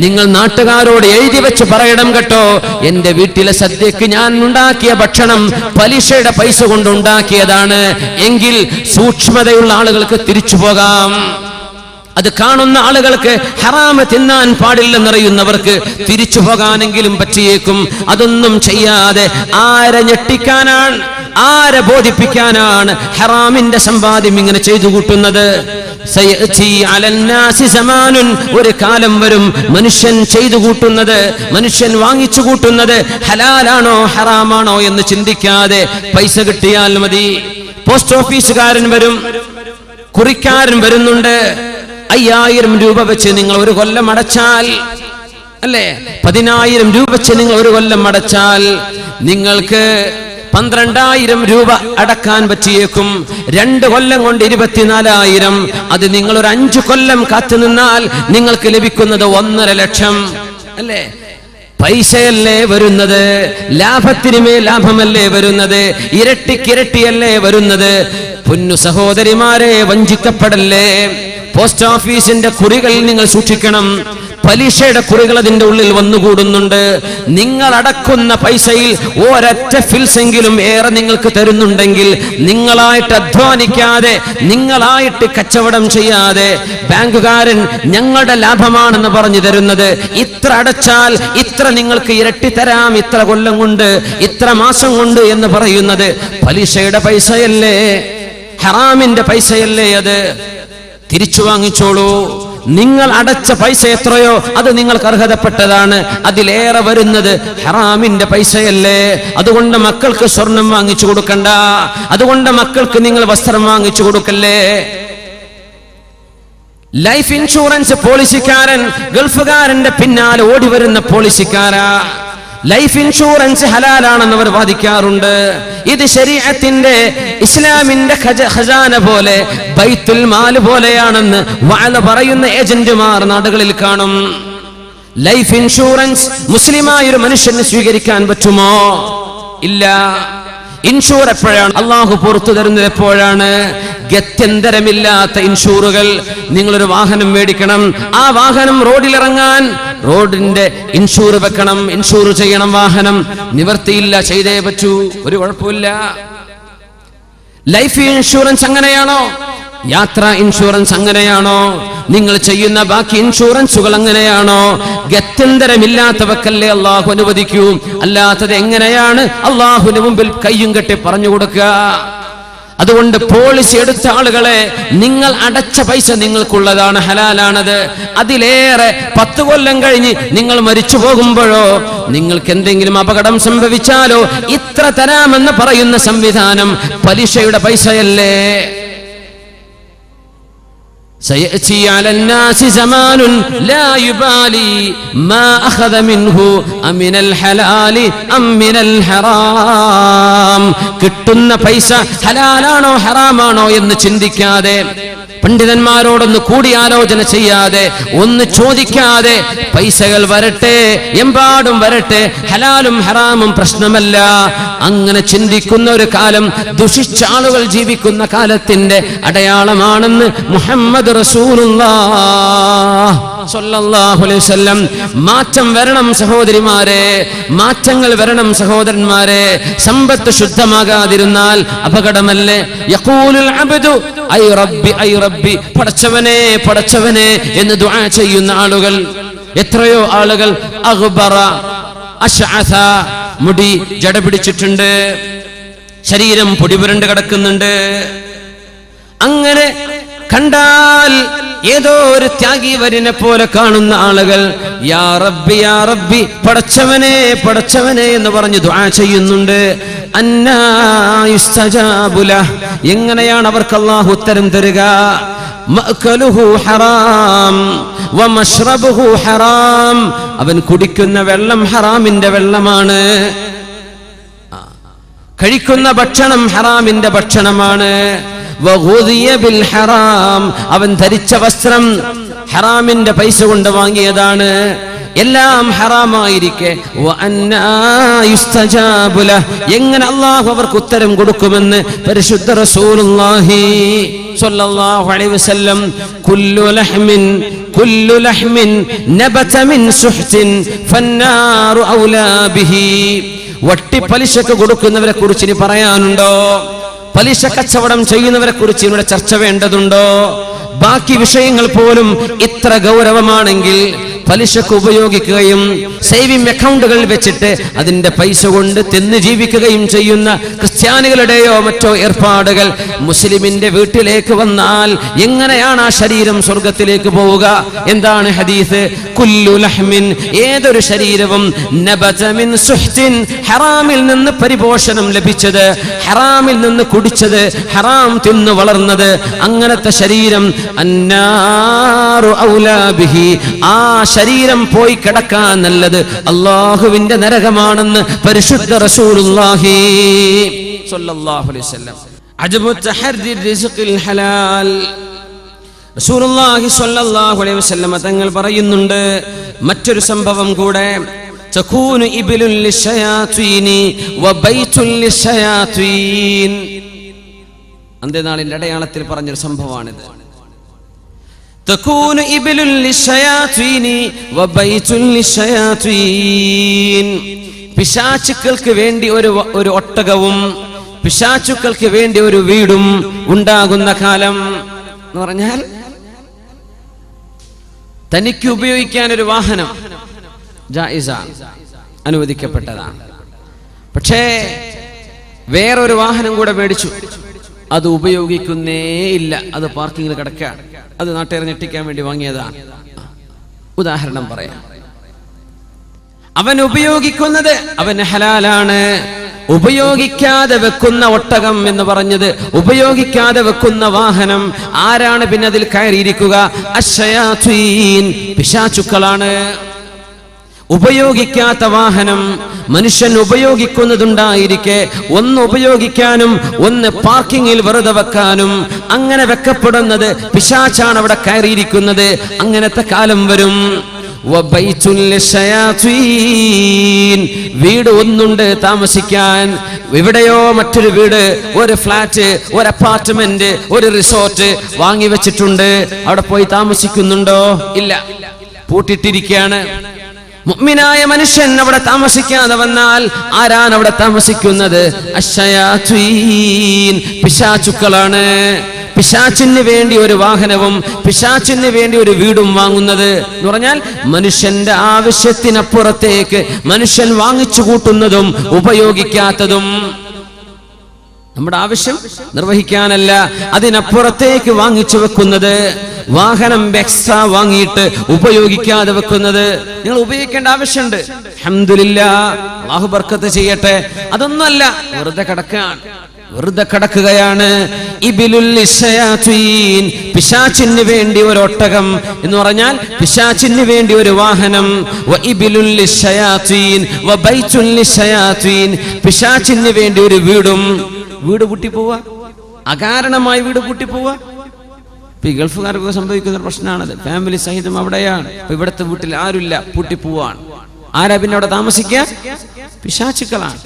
നിങ്ങൾ നാട്ടുകാരോട് എഴുതി വെച്ച് പറയണം കേട്ടോ, എന്റെ വീട്ടിലെ സദ്യക്ക് ഞാൻ ഉണ്ടാക്കിയ ഭക്ഷണം പലിശയുടെ പൈസ കൊണ്ടുണ്ടാക്കിയതാണ് എങ്കിൽ സൂക്ഷ്മതയുള്ള ആളുകൾക്ക് തിരിച്ചു പോകാം. അത് കാണുന്ന ആളുകൾക്ക് ഹറാമ് തിന്നാൻ പാടില്ലെന്നറിയുന്നവർക്ക് തിരിച്ചു പോകാനെങ്കിലും പറ്റിയേക്കും. അതൊന്നും ചെയ്യാതെ ആരെ ഞെട്ടിക്കാനാണ്, ആരെ ബോധിപ്പിക്കാനാണ് ഹറാമിന്റെ സമ്പാദ്യം ഇങ്ങനെ ചെയ്തു കൂട്ടുന്നത്? ഒരു കാലം വരും മനുഷ്യൻ ചെയ്തു കൂട്ടുന്നത്, മനുഷ്യൻ വാങ്ങിച്ചു കൂട്ടുന്നത് ഹലാലാണോ ഹറാമാണോ എന്ന് ചിന്തിക്കാതെ പൈസ കിട്ടിയാൽ മതി. പോസ്റ്റ് ഓഫീസുകാരൻ വരും, കുറിക്കാരൻ വരുന്നുണ്ട്. 5000 രൂപ വെച്ച് നിങ്ങൾ ഒരു കൊല്ലം അടച്ചാൽ, അല്ലേ, 10000 രൂപ വെച്ച് നിങ്ങൾ ഒരു കൊല്ലം അടച്ചാൽ നിങ്ങൾക്ക് 12000 രൂപ അടക്കാൻ പറ്റിയേക്കും. 2 കൊല്ലം കൊണ്ട് 24000. അത് നിങ്ങൾ ഒരു 5 കൊല്ലം കാത്തു നിന്നാൽ നിങ്ങൾക്ക് ലഭിക്കുന്നത് 1.5 ലക്ഷം, അല്ലേ? പൈസയല്ലേ വരുന്നത്, ലാഭത്തിനുമേൽ ലാഭമല്ലേ വരുന്നത്, ഇരട്ടിക്കിരട്ടിയല്ലേ വരുന്നത്. പൊന്നു സഹോദരിമാരെ, വഞ്ചിക്കപ്പെടല്ലേ. പോസ്റ്റ് ഓഫീസിന്റെ കുറികൾ നിങ്ങൾ സൂക്ഷിക്കണം. പലിശയുടെ കുറികൾ അതിന്റെ ഉള്ളിൽ വന്നുകൂടുന്നുണ്ട്. നിങ്ങൾ അടക്കുന്ന പൈസയിൽ ഒരൊറ്റ ഫിൽസെങ്കിലും ഏറെ നിങ്ങൾക്ക് തരുന്നുണ്ടെങ്കിൽ, നിങ്ങളായിട്ട് അധ്വാനിക്കാതെ, നിങ്ങളായിട്ട് കച്ചവടം ചെയ്യാതെ, ബാങ്കുകാരൻ ഞങ്ങളുടെ ലാഭമാണെന്ന് പറഞ്ഞു തരുന്നത്, ഇത്ര അടച്ചാൽ ഇത്ര നിങ്ങൾക്ക് ഇരട്ടി തരാം, ഇത്ര കൊല്ലം കൊണ്ട്, ഇത്ര മാസം കൊണ്ട് എന്ന് പറയുന്നത് പലിശയുടെ പൈസയല്ലേ, ഹറാമിന്റെ പൈസയല്ലേ. അത് തിരിച്ചു വാങ്ങിച്ചോളൂ. നിങ്ങൾ അടച്ച പൈസ എത്രയോ അത് നിങ്ങൾക്ക് അർഹതപ്പെട്ടതാണ്. അതിലേറെ വരുന്നത് ഹറാമിന്റെ പൈസയല്ലേ. അതുകൊണ്ട് മക്കൾക്ക് സ്വർണം വാങ്ങിച്ചു കൊടുക്കണ്ട, അതുകൊണ്ട് മക്കൾക്ക് നിങ്ങൾ വസ്ത്രം വാങ്ങിച്ചു കൊടുക്കല്ലേ. ലൈഫ് ഇൻഷുറൻസ് പോളിസിക്കാരൻ ഗൾഫുകാരന്റെ പിന്നാലെ ഓടി വരുന്ന പോളിസിക്കാരാ. ലൈഫ് ഇൻഷുറൻസ് ഹലാലാണെന്ന് അവർ വാദിക്കാറുണ്ട്. ഇത് ശരീഅത്തിന്റെ, ഇസ്ലാമിന്റെ ഖജാന പോലെ, ബൈത്തുൽ മാൽ പോലെയാണെന്ന് വഅദ പറയുന്ന ഏജന്റുമാർ നാടുകളിൽ കാണും. ലൈഫ് ഇൻഷുറൻസ് മുസ്ലിമായ ഒരു മനുഷ്യന് സ്വീകരിക്കാൻ പറ്റുമോ? ഇല്ല. ഇൻഷൂർ എപ്പോഴാണ് അള്ളാഹു പുറത്തു തരുന്നത്? എപ്പോഴാണ്? ഗത്യന്തരമില്ലാത്ത ഇൻഷൂറുകൾ. നിങ്ങളൊരു വാഹനം മേടിക്കണം, ആ വാഹനം റോഡിലിറങ്ങാൻ റോഡിന്റെ ഇൻഷൂർ വെക്കണം, ഇൻഷൂർ ചെയ്യണം വാഹനം. നിവർത്തിയില്ല, ചെയ്തേ പറ്റൂ, ഒരു കുഴപ്പമില്ല. ലൈഫ് ഇൻഷുറൻസ് അങ്ങനെയാണോ? യാത്രാ ഇൻഷുറൻസ് അങ്ങനെയാണോ? നിങ്ങൾ ചെയ്യുന്ന ബാക്കി ഇൻഷുറൻസുകൾ അങ്ങനെയാണോ? ഗത്യന്തരമില്ലാത്തവക്കല്ലേ അള്ളാഹു അനുവദിക്കൂ. അല്ലാത്തത് എങ്ങനെയാണ് അള്ളാഹുവിന് മുമ്പിൽ കയ്യും കെട്ടി പറഞ്ഞു കൊടുക്കുക? അതുകൊണ്ട് പോളിസി എടുത്ത ആളുകളെ, നിങ്ങൾ അടച്ച പൈസ നിങ്ങൾക്കുള്ളതാണ്, ഹലാലാണത്. അതിലേറെ 10 കൊല്ലം കഴിഞ്ഞ് നിങ്ങൾ മരിച്ചു പോകുമ്പോഴോ, നിങ്ങൾക്ക് എന്തെങ്കിലും അപകടം സംഭവിച്ചാലോ, ഇത്ര തരാമെന്ന് പറയുന്ന സംവിധാനം പലിശയുടെ പൈസയല്ലേ. سيأتي على الناس زمان لا يبالي ما أخذ منه أمن الحلال أم من الحرام. കിട്ടുന്ന പൈസ ഹലാലാണോ ഹറാമാണോ എന്ന് ചിന്തിക്കാതെ, പണ്ഡിതന്മാരോടൊന്ന് കൂടിയാലോചന ചെയ്യാതെ, ഒന്ന് ചോദിക്കാതെ പൈസകൾ വരട്ടെ, എമ്പാടും വരട്ടെ, ഹലാലും ഹറാമും പ്രശ്നമല്ല, അങ്ങനെ ചിന്തിക്കുന്ന ഒരു കാലം, ദുഷിച്ച ആളുകൾ ജീവിക്കുന്ന കാലത്തിന്റെ അടയാളമാണെന്ന് മുഹമ്മദ് റസൂലുള്ളാഹ് സ്വല്ലല്ലാഹു അലൈഹി വസല്ലം. മാറ്റം വരണം സഹോദരിമാരെ, മാറ്റങ്ങൾ വരണം സഹോദരന്മാരെ. സമ്പത്ത് ശുദ്ധമാകാതിരുന്നാൽ അപകടമല്ലേ. യഖൂലുൽ അബ്ദു ഐ റബ്ബി ഐ റബ്ബി, പടച്ചവനെ പടച്ചവനെ എന്ന് ദുആ ചെയ്യുന്ന ആളുകൾ, എത്രയോ ആളുകൾ അഗ്ബറ അശ്അസ, മുടി ജട പിടിച്ചിട്ടുണ്ട്, ശരീരം പൊടിപുരണ്ട് കിടക്കുന്നുണ്ട്. അങ്ങനെ കണ്ടാൽ ഏതോ ഒരു ത്യാഗി വരിനെ പോലെ കാണുന്ന ആളുകൾ യാ റബ്ബി യാ റബ്ബി, പടച്ചവനെ പടച്ചവനെ എന്ന് പറഞ്ഞ് ദുആ ചെയ്യുന്നുണ്ട്. അന്നാ യുസ്തജാബു ലഹ്, എങ്ങനെയാണ് അവർക്ക് അല്ലാഹു ഉത്തരം തരിക? മഅ്കലുഹു ഹറാം വമശ്റബുഹു ഹറാം, അവൻ കുടിക്കുന്ന വെള്ളം ഹറാമിന്റെ വെള്ളമാണ്, കഴിക്കുന്ന ഭക്ഷണം ഹറാമിന്റെ ഭക്ഷണമാണ്. വഗുദിയ ബിൽ ഹറാം, അവൻ ധരിച്ച വസ്ത്രം ഹറാമിന്റെ പൈസ കൊണ്ട് വാങ്ങിയതാണ്. എല്ലാം ഹറാമായിരിക്കെ എങ്ങനെ അല്ലാഹു അവർക്ക് ഉത്തരം കൊടുക്കുമെന്ന് പരിശുദ്ധ റസൂലുള്ളാഹി സ്വല്ലല്ലാഹു അലൈഹി വസല്ലം കുല്ലു ലഹ്മിൻ നബത മിൻ സുഹ്തിൻ ഫന്നാറു ഔലാ ബിഹി. വട്ടി പലിശക്ക് കൊടുക്കുന്നവരെ കുറിച്ച് ഇനി പറയാനുണ്ടോ? പലിശ കച്ചവടം ചെയ്യുന്നവരെ കുറിച്ച് ഇവിടെ ചർച്ച വേണ്ടതുണ്ടോ? ബാക്കി വിഷയങ്ങൾ പോലും ഇത്ര ഗൗരവമാണെങ്കിൽ പലിശക്ക് ഉപയോഗിക്കുകയും സേവിംഗ് അക്കൗണ്ടുകൾ വെച്ചിട്ട് അതിന്റെ പൈസ കൊണ്ട് തിന്ന് ജീവിക്കുകയും ചെയ്യുന്ന ക്രിസ്ത്യാനികളുടെയോ മറ്റോ ഏർപ്പാടുകൾ മുസ്ലിമിന്റെ വീട്ടിലേക്ക് വന്നാൽ എങ്ങനെയാണ് ആ ശരീരം സ്വർഗത്തിലേക്ക് പോവുക? എന്താണ് ഹദീസ്? കുല്ലു ലഹ്മിൻ, ഏതൊരു ശരീരവും നബത മിൻ സുഹ്തിൻ, ഹറാമിൽ നിന്ന് പരിപോഷണം ലഭിച്ചത്, ഹറാമിൽ നിന്ന് കുടിച്ചത്, ഹറാം തിന്നു വളർന്നത്, അങ്ങനത്തെ ശരീരം അന്നാറു ഔലാ ബിഹി, ആ ശരീരം പോയി കിടക്കാൻ നല്ലത് അല്ലാഹുവിന്റെ നരകമാണെന്ന് പരിശുദ്ധ റസൂലുള്ളാഹി സ്വല്ലല്ലാഹു അലൈഹി വസല്ലം. അജബു തഹർരി റിസ്ഖിൽ ഹലാൽ, റസൂലുള്ളാഹി സ്വല്ലല്ലാഹു അലൈഹി വസല്ലം തങ്ങൾ പറയുന്നുണ്ട്. മറ്റൊരു സംഭവം കൂടെ, തകൂനു ഇബ്ലുൽ ലിശയാതീനി വബൈതുൽ ലിശയാതീൻ. അന്ത്യനാളിന്റെ അടയാളത്തിൽ പറഞ്ഞൊരു സംഭവമാണിത്. തകൂനു ഇബ്ലുൽ ലിശയാതീനി വബൈതുൽ ലിശയാതീൻ. പിശാചുക്കൾക്ക് വേണ്ടി ഒരു ഒട്ടകവും പിശാചുക്കൾക്ക് വേണ്ടി ഒരു വീടും ഉണ്ടാകുന്ന കാലം എന്ന് പറഞ്ഞാൽ, തനിക്ക് ഉപയോഗിക്കാൻ ഒരു വാഹനം ജായിസാണ്, അനുവദിക്കപ്പെട്ടതാണ്. പക്ഷേ വേറൊരു വാഹനം കൂടെ മേടിച്ചു, അത് ഉപയോഗിക്കുന്നേ ഇല്ല, അത് പാർക്കിങ്ങിൽ കിടക്കുകയാണ്. അത് നാട്ടുകാരെ ഞെട്ടിക്കാൻ വേണ്ടി വാങ്ങിയതാണ്. ഉദാഹരണം പറയാം. അവൻ ഉപയോഗിക്കുന്നത് അവന് ഹലാലാണ്. ഉപയോഗിക്കാതെ വെക്കുന്ന ഒട്ടകം എന്ന് പറഞ്ഞത്, ഉപയോഗിക്കാതെ വെക്കുന്ന വാഹനം, ആരാണ് പിന്നെ അതിൽ കയറിയിരിക്കുക? അശ്ശയാതീൻ, പിശാചുക്കളാണ്. ഉപയോഗിക്കാത്ത വാഹനം മനുഷ്യൻ ഉപയോഗിക്കുന്നതുണ്ടായിരിക്കെ ഒന്ന് ഉപയോഗിക്കാനും ഒന്ന് പാർക്കിങ്ങിൽ വെറുതെ വെക്കാനും, അങ്ങനെ വെക്കപ്പെടുന്നത് പിശാചാണ് അവിടെ കയറിയിരിക്കുന്നത്. അങ്ങനത്തെ കാലം വരും. വീട് ഒന്നുണ്ട് താമസിക്കാൻ, എവിടെയോ മറ്റൊരു വീട്, ഒരു ഫ്ലാറ്റ്, ഒരു അപ്പാർട്ട്മെന്റ്, ഒരു റിസോർട്ട് വാങ്ങി വെച്ചിട്ടുണ്ട്. അവിടെ പോയി താമസിക്കുന്നുണ്ടോ? ഇല്ല, പൂട്ടിട്ടിരിക്കുകയാണ്. മുഅ്മിനായ മനുഷ്യൻ അവിടെ താമസിക്കാതെ വന്നാൽ ആരാണ് അവിടെ താമസിക്കുന്നത്? അശ്ശയാതീൻ, പിശാചുക്കളാണ്. പിശാചിന് വേണ്ടി ഒരു വാഹനവും പിശാചിന് വേണ്ടി ഒരു വീടും വാങ്ങുന്നത് എന്ന് പറഞ്ഞാൽ, മനുഷ്യന്റെ ആവശ്യത്തിനപ്പുറത്തേക്ക് മനുഷ്യൻ വാങ്ങിച്ചു കൂട്ടുന്നതും ഉപയോഗിക്കാത്തതും. നമ്മുടെ ആവശ്യം നിർവഹിക്കാനല്ല, അതിനപ്പുറത്തേക്ക് വാങ്ങിച്ചു വെക്കുന്നത്. വാഹനം എക്സ്ട്രാ വാങ്ങിയിട്ട് ഉപയോഗിക്കാതെ വെക്കുന്നത്. നിങ്ങൾ ഉപയോഗിക്കേണ്ട ആവശ്യമുണ്ട്, അൽഹംദുലില്ലാഹ്, അല്ലാഹു ബർക്കത്ത് ചെയ്യട്ടെ. അതൊന്നുമല്ല, വെറുതെ കിടക്കുകയാണ്. ഇബ്ലുൽ ലിശയാതീൻ, പിശാചിന് വേണ്ടി ഒരു ഒട്ടകം എന്ന് പറഞ്ഞാൽ പിശാചിന് വേണ്ടി ഒരു വാഹനം. വ ഇബ്ലുൽ ലിശയാതീൻ വ ബൈതുൽ ലിശയാതീൻ, പിശാചിന് വേണ്ടി ഒരു വീടും. വീട് പൂട്ടിപ്പോവുക, അകാരണമായി വീട് പൂട്ടിപ്പോവുക. ഇപ്പൊ ഈ ഗൾഫുകാർക്കൊക്കെ സംഭവിക്കുന്ന ഒരു പ്രശ്നമാണത്. ഫാമിലി സഹിതം അവിടെയാണ്. ഇപ്പൊ ഇവിടുത്തെ വീട്ടിൽ ആരുമില്ല, പൂട്ടിപ്പോവാണ്. ആരാ പിന്നെ അവിടെ താമസിക്കുക? പിശാചുക്കളാണ്.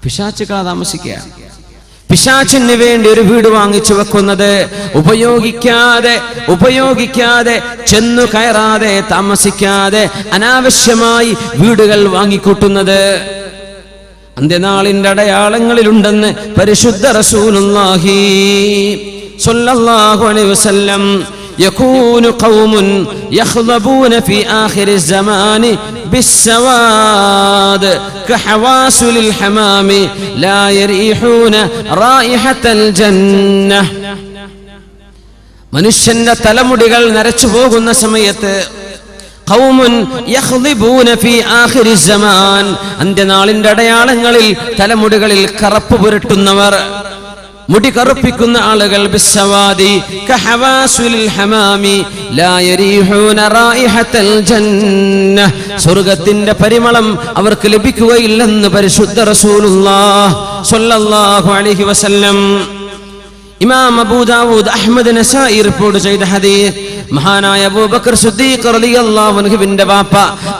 പിശാചുക്കളാ താമസിക്കുക. പിശാചിന് വേണ്ടി ഒരു വീട് വാങ്ങിച്ചു വെക്കുന്നത്, ഉപയോഗിക്കാതെ ചെന്നു കയറാതെ താമസിക്കാതെ അനാവശ്യമായി വീടുകൾ വാങ്ങിക്കൂട്ടുന്നത് അന്ത്യനാളിന്റെ അടയാളങ്ങളിലുണ്ടെന്ന് പരിശുദ്ധ റസൂലുള്ളാഹി സ്വല്ലല്ലാഹു അലൈഹി വസല്ലം. يكون قوم يخضبون في آخر الزمان بالسواد كحواسل الحمام لا يريحون رائحة الجنة. മനുഷ്യന്റെ തലമുടികൾ നരച്ചു പോകുന്ന സമയത്ത് ഖൗമുൻ യഖ്ളിബൂന ഫീ ആഖിരി സമാൻ, അന്ത്യനാളിന്റെ അടയാളങ്ങളിൽ തലമുടികളിൽ കറുപ്പ് പുരട്ടുന്നവർ, മുടി കറുപ്പിക്കുന്ന ആളുകൾ, ബിസ്സവാദി കഹവാസുലിൽ ഹമാമി ലാ യരീഹൂന റായിഹത്തൽ ജന്ന, സ്വർഗ്ഗത്തിന്റെ പരിമളം അവർക്ക് ലഭിക്കുകയില്ലെന്ന് പരിശുദ്ധ റസൂലുള്ളാഹി സ്വല്ലല്ലാഹു അലൈഹി വസല്ലം. ഇമാം അബൂ ദാവൂദ്, അഹ്മദ്, നസായി റിപ്പോർട്ട് ചെയ്ത ഹദീസ്, മഹാനായ അബൂബക്കർ സിദ്ദീഖ് റളിയല്ലാഹു അൻഹുവിന്റെ വാപ്പ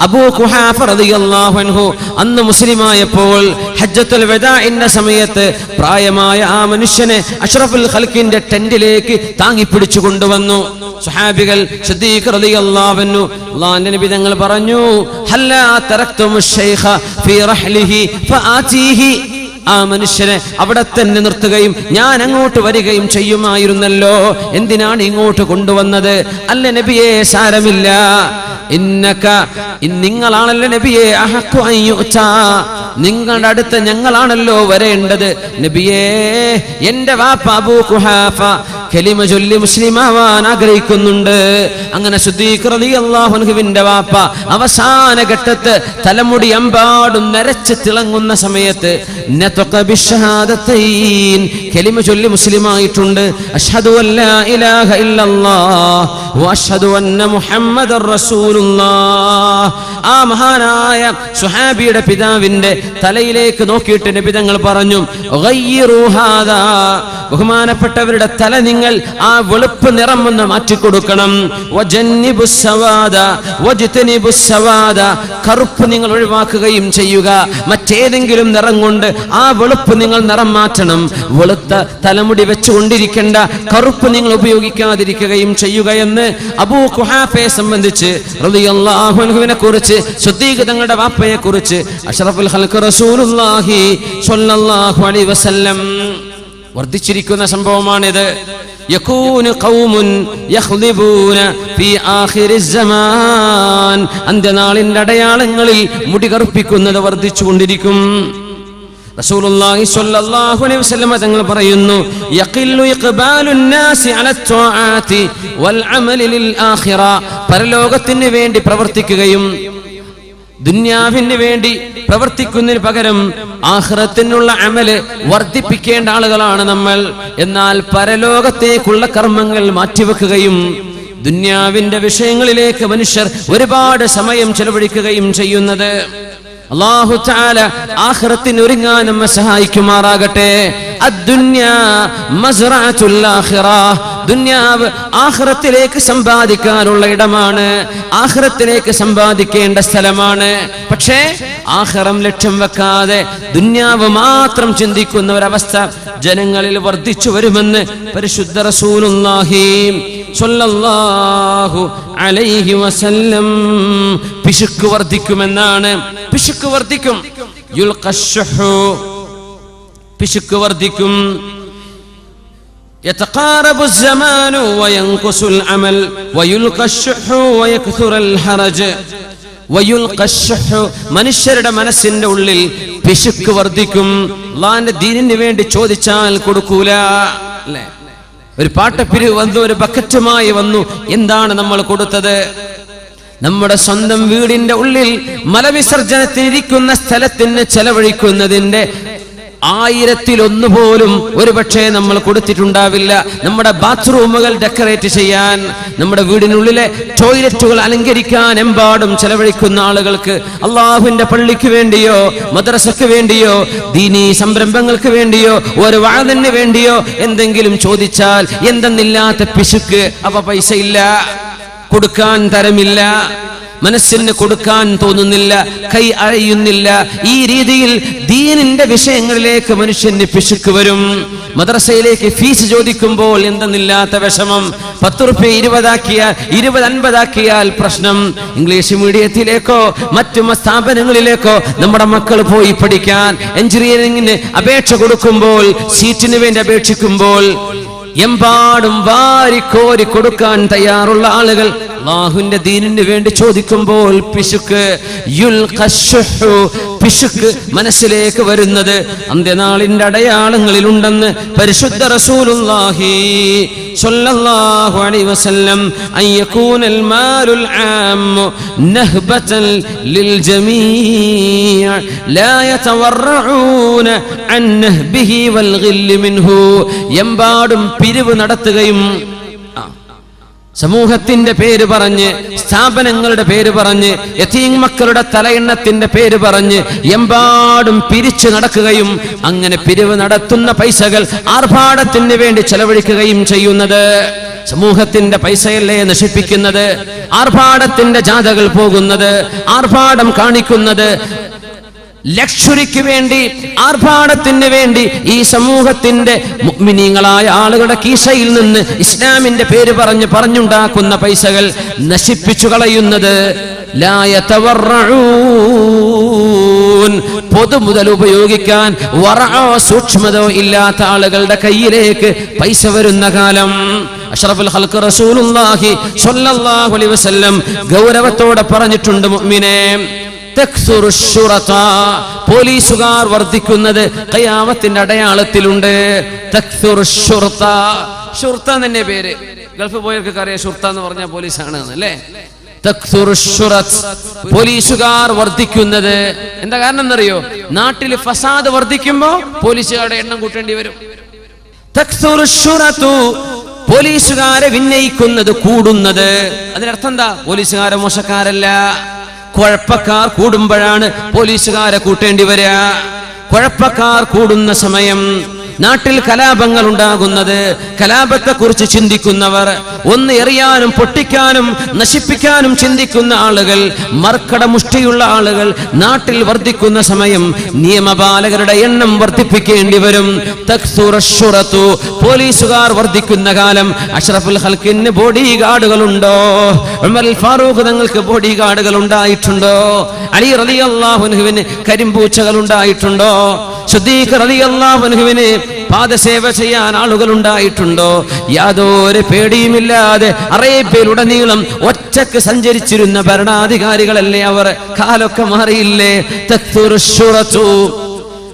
അബൂ ഖുഹാഫ റളിയല്ലാഹു അൻഹു അന്ന് മുസ്ലിമായപ്പോൾ ഹജ്ജത്തുൽ വദാഇന്റെ സമയത്ത് പ്രായമായ ആ മനുഷ്യനെ അഷ്റഫുൽ ഖൽഖിന്റെ ടെന്റിലേക്ക് താങ്ങിപ്പിടിച്ചു കൊണ്ടുവന്നു. സ്വഹാബികൾ സിദ്ദീഖ് റളിയല്ലാഹു അൻഹു, അല്ലാഹുവിന്റെ നബി തങ്ങൾ പറഞ്ഞു, ഹല്ലാ തറക്തുമുശ് ശൈഖ ഫീ റഹ്ലിഹി ഫആതീഹി, ആ മനുഷ്യനെ അവിടെ തന്നെ നിർത്തുകയും ഞാൻ അങ്ങോട്ട് വരികയും ചെയ്യുമായിരുന്നല്ലോ, എന്തിനാണ് ഇങ്ങോട്ട് കൊണ്ടുവന്നത്? അല്ല നബിയെ, സാരമില്ല, നിങ്ങളാണല്ലോ നബിയെ, അഹഖു അൻ യുഅ്താ, നിങ്ങളുടെ അടുത്ത് ഞങ്ങളാണല്ലോ വരേണ്ടത്. നബിയേ, എന്റെ വാപ്പ അബൂ ഖുഹാഫ കലിമ ചൊല്ലി മുസ്ലിമാവാൻ ആഗ്രഹിക്കുന്നുണ്ട്. അങ്ങനെ സിദ്ദീഖ് റളിയല്ലാഹു അൻഹുവിന്റെ വാപ്പ അവസാന ഘട്ടത്ത് തലമുടി അമ്പാടും നരച്ച് തിളങ്ങുന്ന സമയത്ത് നതഖ ബിശ്ശഹാദത്തൈൻ, കലിമ ചൊല്ലി മുസ്ലിമായിട്ടുണ്ട്. അഷ്ഹദു അല്ലാ ഇലാഹ ഇല്ലല്ലാഹ് വഅശ്ഹദു അന്ന മുഹമ്മദർ റസൂലുള്ളാഹ്. ആ മഹാനായ സ്വഹാബിയുടെ പിതാവിന്റെ തലയിലേക്ക് നോക്കിയിട്ട് നബി തങ്ങൾ പറഞ്ഞു, ഗയ്യിറു ഹാദാ, ബഹുമാനപ്പെട്ടവരുടെ തല നിങ്ങൾ ആ വെളുപ്പ് നിറം ഒന്ന് മാറ്റിക്കൊടുക്കണം. വജന്നിബുസ് സവാദ വജ്തനിബുസ് സവാദ, കറുപ്പ് നിങ്ങൾ ഒഴിവാക്കുകയും ചെയ്യുക. മറ്റേതെങ്കിലും നിറം കൊണ്ട് ആ വെളുപ്പ് നിങ്ങൾ നിറം മാറ്റണം. വെളുത്ത തലമുടി വെച്ചുകൊണ്ടിരിക്കേണ്ട, കറുപ്പ് നിങ്ങൾ ഉപയോഗിക്കാതിരിക്കുകയും ചെയ്യുക എന്ന് അബൂ ഖുഹാഫയെ സംബന്ധിച്ച് റളിയല്ലാഹു അൻഹുവിനെ കുറിച്ച്, സിദ്ദീഖ് തങ്ങളുടെ വാപ്പയെ കുറിച്ച് അഷ്റഫുൽ ഖൽഖ് റസൂലുള്ളാഹി സ്വല്ലല്ലാഹു അലൈഹി വസല്ലം വർദ്ധിച്ചിരിക്കുന്ന സംഭവമാണിത്. യകൂനു ഖൗമുൻ യഖ്ളിബൂന ഫീ ആഖിരിസ് സമാൻ, അന്ത്യനാളിന്റെ അടയാളങ്ങളിൽ മുടി കറുപ്പിക്കുന്നത് വർദ്ധിച്ചുകൊണ്ടിരിക്കും. റസൂലുള്ളാഹി സ്വല്ലല്ലാഹു അലൈഹി വസല്ലം തങ്ങൾ പറയുന്നു, യഖില്ലു ഇഖ്ബാലുൻ നാസി അല ത്വാആതി വൽ അമലി ലിൽ ആഖിറ, പരലോകത്തിന് വേണ്ടി പ്രവർത്തിക്കുകയും ദുനിയാവിന് വേണ്ടി പ്രവർത്തിക്കുന്നതിന് പകരം ആഖിറത്തിനുള്ള അമല് വർദ്ധിപ്പിക്കേണ്ട ആളുകളാണ് നമ്മൾ. എന്നാൽ പരലോകത്തേക്കുള്ള കർമ്മങ്ങൾ മാറ്റിവെക്കുകയും ദുനിയാവിന്റെ വിഷയങ്ങളിലേക്ക് മനുഷ്യർ ഒരുപാട് സമയം ചെലവഴിക്കുകയും ചെയ്യുന്നത് അല്ലാഹു തആല ആഖിറത്തിന് ഒരുങ്ങാൻ നമ്മെ സഹായിക്കുമാറാകട്ടെ. അദ്ദുന്യാ മസ്റഅത്തുൽ ആഖിറ, ദുനിയാവ് ആഖിറത്തിലേക്ക് സമ്പാദിക്കാനുള്ള ഇടമാണ്, ആഖിറത്തിലേക്ക് സമ്പാദിക്കേണ്ട സ്ഥലമാണ്. പക്ഷേ ആഖിറം ലക്ഷ്യം വെക്കാതെ ദുനിയാവ് മാത്രം ചിന്തിക്കുന്ന ഒരവസ്ഥ ജനങ്ങളിൽ വർദ്ധിച്ചു വരുമെന്ന് പരിശുദ്ധ റസൂലുള്ളാഹി സ്വല്ലല്ലാഹു അലൈഹി വസല്ലം. പിശുക്ക് വർദ്ധിക്കുമെന്നാണ്. പിശുക്ക് വർദ്ധിക്കും. യുൽഖശ്ശുഹു, പിശുക്ക് വർദ്ധിക്കും. يتقارب الزمان وينقص العمل ويلقى الشح ويكثر الحرج ويلقى الشح, മനുഷ്യരുടെ മനസ്സിന്റെ ഉള്ളിൽ പിശുക്ക് വർദ്ധിക്കും. അല്ലാഹുവിന്റെ ദീനിന് വേണ്ടി ചോദിച്ചാൽ കൊടുക്കൂല. അല്ലേ, ഒരു പാട്ടപ്പിരിവ് വന്നു, ഒരു ബക്കറ്റുമായി വന്നു. എന്താണ് നമ്മൾ കൊടുത്തത്? നമ്മുടെ സ്വന്തം വീടിന്റെ ഉള്ളിൽ മലവിസർജനത്തിനിരിക്കുന്ന സ്ഥലത്തിന് ചെലവഴിക്കുന്നതിന്റെ 1000-1 പോലും ഒരുപക്ഷെ നമ്മൾ കൊടുത്തിട്ടുണ്ടാവില്ല. നമ്മുടെ ബാത്റൂമുകൾ ഡെക്കറേറ്റ് ചെയ്യാൻ, നമ്മുടെ വീടിനുള്ളിലെ ടോയ്ലറ്റുകൾ അലങ്കരിക്കാൻ എമ്പാടും ചെലവഴിക്കുന്ന ആളുകൾക്ക് അള്ളാഹുവിന്റെ പള്ളിക്ക് വേണ്ടിയോ മദ്രസക്ക് വേണ്ടിയോ ദീനീ സംരംഭങ്ങൾക്ക് വേണ്ടിയോ ഒരു വഅദിന് വേണ്ടിയോ എന്തെങ്കിലും ചോദിച്ചാൽ എന്തെന്നില്ലാത്ത പിശുക്ക്. അപ്പൊ പൈസ ഇല്ല, കൊടുക്കാൻ തരമില്ല, മനസ്സിന് കൊടുക്കാൻ തോന്നുന്നില്ല, കൈ അഴയുന്നില്ല. ഈ രീതിയിൽ ദീനിന്റെ വിഷയങ്ങളിലേക്ക് മനുഷ്യന് പിശുക്ക് വരും. മദ്രസയിലേക്ക് ഫീസ് ചോദിക്കുമ്പോൾ എന്തെന്നില്ലാത്ത വിഷമം. 10 രൂപ 20 ആക്കിയാൽ 20-50 ആക്കിയാൽ പ്രശ്നം. ഇംഗ്ലീഷ് മീഡിയത്തിലേക്കോ മറ്റു സ്ഥാപനങ്ങളിലേക്കോ നമ്മുടെ മക്കൾ പോയി പഠിക്കാൻ എഞ്ചിനീയറിംഗിന് അപേക്ഷ കൊടുക്കുമ്പോൾ, സീറ്റിന് വേണ്ടി അപേക്ഷിക്കുമ്പോൾ എമ്പാടും വാരിക്കോരി കൊടുക്കാൻ തയ്യാറുള്ള ആളുകൾ അല്ലാഹുവിന്റെ ദീനിന് വേണ്ടി ചോദിക്കുമ്പോൾ പിശുക്ക്, യുൽഖശ്ശുഹു, പിശുക്ക് മനസ്സിലേക്ക് വരുന്നത് അന്ത്യനാളിന്റെ അടയാളങ്ങളിൽ ഉണ്ടെന്ന് പരിശുദ്ധ റസൂലുള്ളാഹി സ്വല്ലല്ലാഹു അലൈഹി വസല്ലം. അയ്യകൂനൽ മാലുൽ ആമ്മു നഹ്ബതൻ ലിൽ ജമീഅ ലാ യതവറഊന അൻ നഹ്ബിഹി വൽ ഗില്ല് മിൻഹു, എമ്പാടും പിരിവ് നടത്തുകയും സമൂഹത്തിന്റെ പേര് പറഞ്ഞ്, സ്ഥാപനങ്ങളുടെ പേര് പറഞ്ഞ്, യതീം മക്കളുടെ തലയെണ്ണത്തിന്റെ പേര് പറഞ്ഞ് എമ്പാടും പിരിച്ചു നടക്കുകയും അങ്ങനെ പിരിവ് നടത്തുന്ന പൈസകൾ ആർഭാടത്തിന് വേണ്ടി ചെലവഴിക്കുകയും ചെയ്യുന്നത്. സമൂഹത്തിന്റെ പൈസയല്ലേ നശിപ്പിക്കുന്നത്? ആർഭാടത്തിന്റെ ജാഥകൾ പോകുന്നത്, ആർഭാടം കാണിക്കുന്നത്, ലക്ഷറിക്ക് വേണ്ടി, ആർഭാടത്തിന് വേണ്ടി ഈ സമൂഹത്തിന്റെ മുഅ്മിനീങ്ങളായ ആളുകളുടെ കീശയിൽ നിന്ന് ഇസ്ലാമിന്റെ പേര് പറഞ്ഞുണ്ടാക്കുന്ന പൈസകൾ നശിപ്പിച്ചു കളയുന്നത്. ലാ യതവറഊൻ, പൊതുമുതൽ ഉപയോഗിക്കാൻ വറഅോ സൂക്ഷ്മതോ ഇല്ലാത്ത ആളുകളുടെ കയ്യിലേക്ക് പൈസ വരുന്ന കാലം. അഷ്റഫുൽ ഖൽഖ് റസൂലുള്ളാഹി സ്വല്ലല്ലാഹു അലൈഹി വസല്ലം ഗൗരവത്തോടെ പറഞ്ഞിട്ടുണ്ട്, മുഅ്മിനേ, പോലീസുകാർ വർദ്ധിക്കുന്നത് ഖിയാമത്തിന്റെ അടയാളത്തിലുണ്ട്. ഷുർത്ത തന്നെ പേര്. ഗൾഫ് പോയവർക്ക് അറിയാം ഷുർത്ത എന്ന് പറഞ്ഞാൽ പോലീസാണ് അല്ലേ. പോലീസുകാർ വർദ്ധിക്കുന്നത് എന്താ കാരണം എന്നറിയോ? നാട്ടിൽ ഫസാദ് വർദ്ധിക്കുമ്പോ പോലീസുകാരുടെ എണ്ണം കൂട്ടേണ്ടി വരും. പോലീസുകാരെ വിന്നയിക്കുന്നത് കൂടുന്നത്. അതിനർത്ഥം എന്താ? പോലീസുകാരെ മോശക്കാരല്ല, കുഴപ്പക്കാർ കൂടുമ്പോഴാണ് പോലീസുകാരെ കൂട്ടേണ്ടി വരിക. കുഴപ്പക്കാർ കൂടുന്ന സമയം നാട്ടിൽ കലാപങ്ങൾ ഉണ്ടാകുന്നത്, കലാപത്തെ കുറിച്ച് ചിന്തിക്കുന്നവർ, ഒന്ന് എറിയാനും പൊട്ടിക്കാനും നശിപ്പിക്കാനും ചിന്തിക്കുന്ന ആളുകൾ, മർക്കട മുഷ്ടിയുള്ള ആളുകൾ നാട്ടിൽ വർദ്ധിക്കുന്ന സമയം നിയമപാലകരുടെ എണ്ണം വർദ്ധിപ്പിക്കേണ്ടി വരും. തക്സുറശുറത്തു, പോലീസുകാർ വർദ്ധിക്കുന്ന കാലം അഷ്റഫുൽ ഖൽഖിന് ബോഡി ഗാർഡുകളുണ്ടോ? ഉമർ ഫാറൂഖ് തങ്ങൾക്ക് ബോഡി ഗാർഡുകൾ ഉണ്ടായിട്ടുണ്ടോ? അലി റളിയല്ലാഹു അൻഹുവിന് കരിമ്പൂച്ചകൾ ഉണ്ടായിട്ടുണ്ടോ? സിദ്ദീഖ് റളിയല്ലാഹു അൻഹുവിന് പാദസേവ ചെയ്യാൻ ആളുകൾ ഉണ്ടായിട്ടുണ്ടോ? യാതൊരു പേടിയുമില്ലാതെ അറേബ്യയിലുടനീളം ഒറ്റക്ക് സഞ്ചരിച്ചിരുന്ന ഭരണാധികാരികളല്ലേ അവർ? കാലൊക്കെ മാറിയില്ലേ? തക്സുറുശുറത്തു,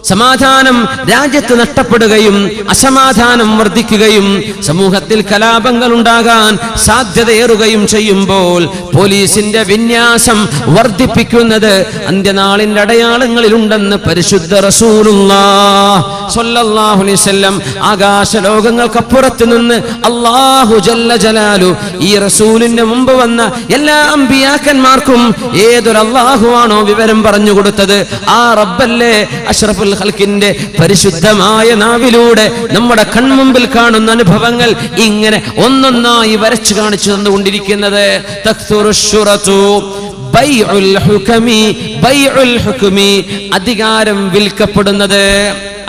സമാധാനം രാജ്യത്ത് നഷ്ടപ്പെടുകയും അസമാധാനം വർദ്ധിക്കുകയും സമൂഹത്തിൽ കലാപങ്ങൾ ഉണ്ടാകാൻ സാധ്യതയേറുകയും ചെയ്യുമ്പോൾ പോലീസിന്റെ വിന്യാസം വർദ്ധിപ്പിക്കുന്നത് അന്ത്യനാളിന്റെ അടയാളങ്ങളിലുണ്ടെന്ന് പരിശുദ്ധ റസൂലുള്ളാഹി സ്വല്ലല്ലാഹു അലൈഹി വസല്ലം ആകാശലോകങ്ങൾക്കപ്പുറത്ത് നിന്ന് അല്ലാഹു ജല്ല ജലാലു ഈ റസൂലിന്റെ മുമ്പ് വന്ന എല്ലാ അമ്പിയാക്കന്മാർക്കും ഏതൊരു അല്ലാഹുവാണോ വിവരം പറഞ്ഞു കൊടുത്തത്, ആ റബ്ബല്ലേ അഷ്റഫുൽ ഖൽഖിന്റെ പരിശുദ്ധമായ നാവിലൂടെ നമ്മുടെ കൺമുമ്പിൽ കാണുന്ന അനുഭവങ്ങൾ ഇങ്ങനെ ഒന്നൊന്നായി വരച്ചു കാണിച്ചു തന്നുകൊണ്ടിരിക്കുന്നത്. തക്സുറുശുറത്തു ബൈഉൽ ഹുകമി, ബൈഉൽ ഹുകമി, അധികാരം വിൽക്കപ്പെടുന്നത്.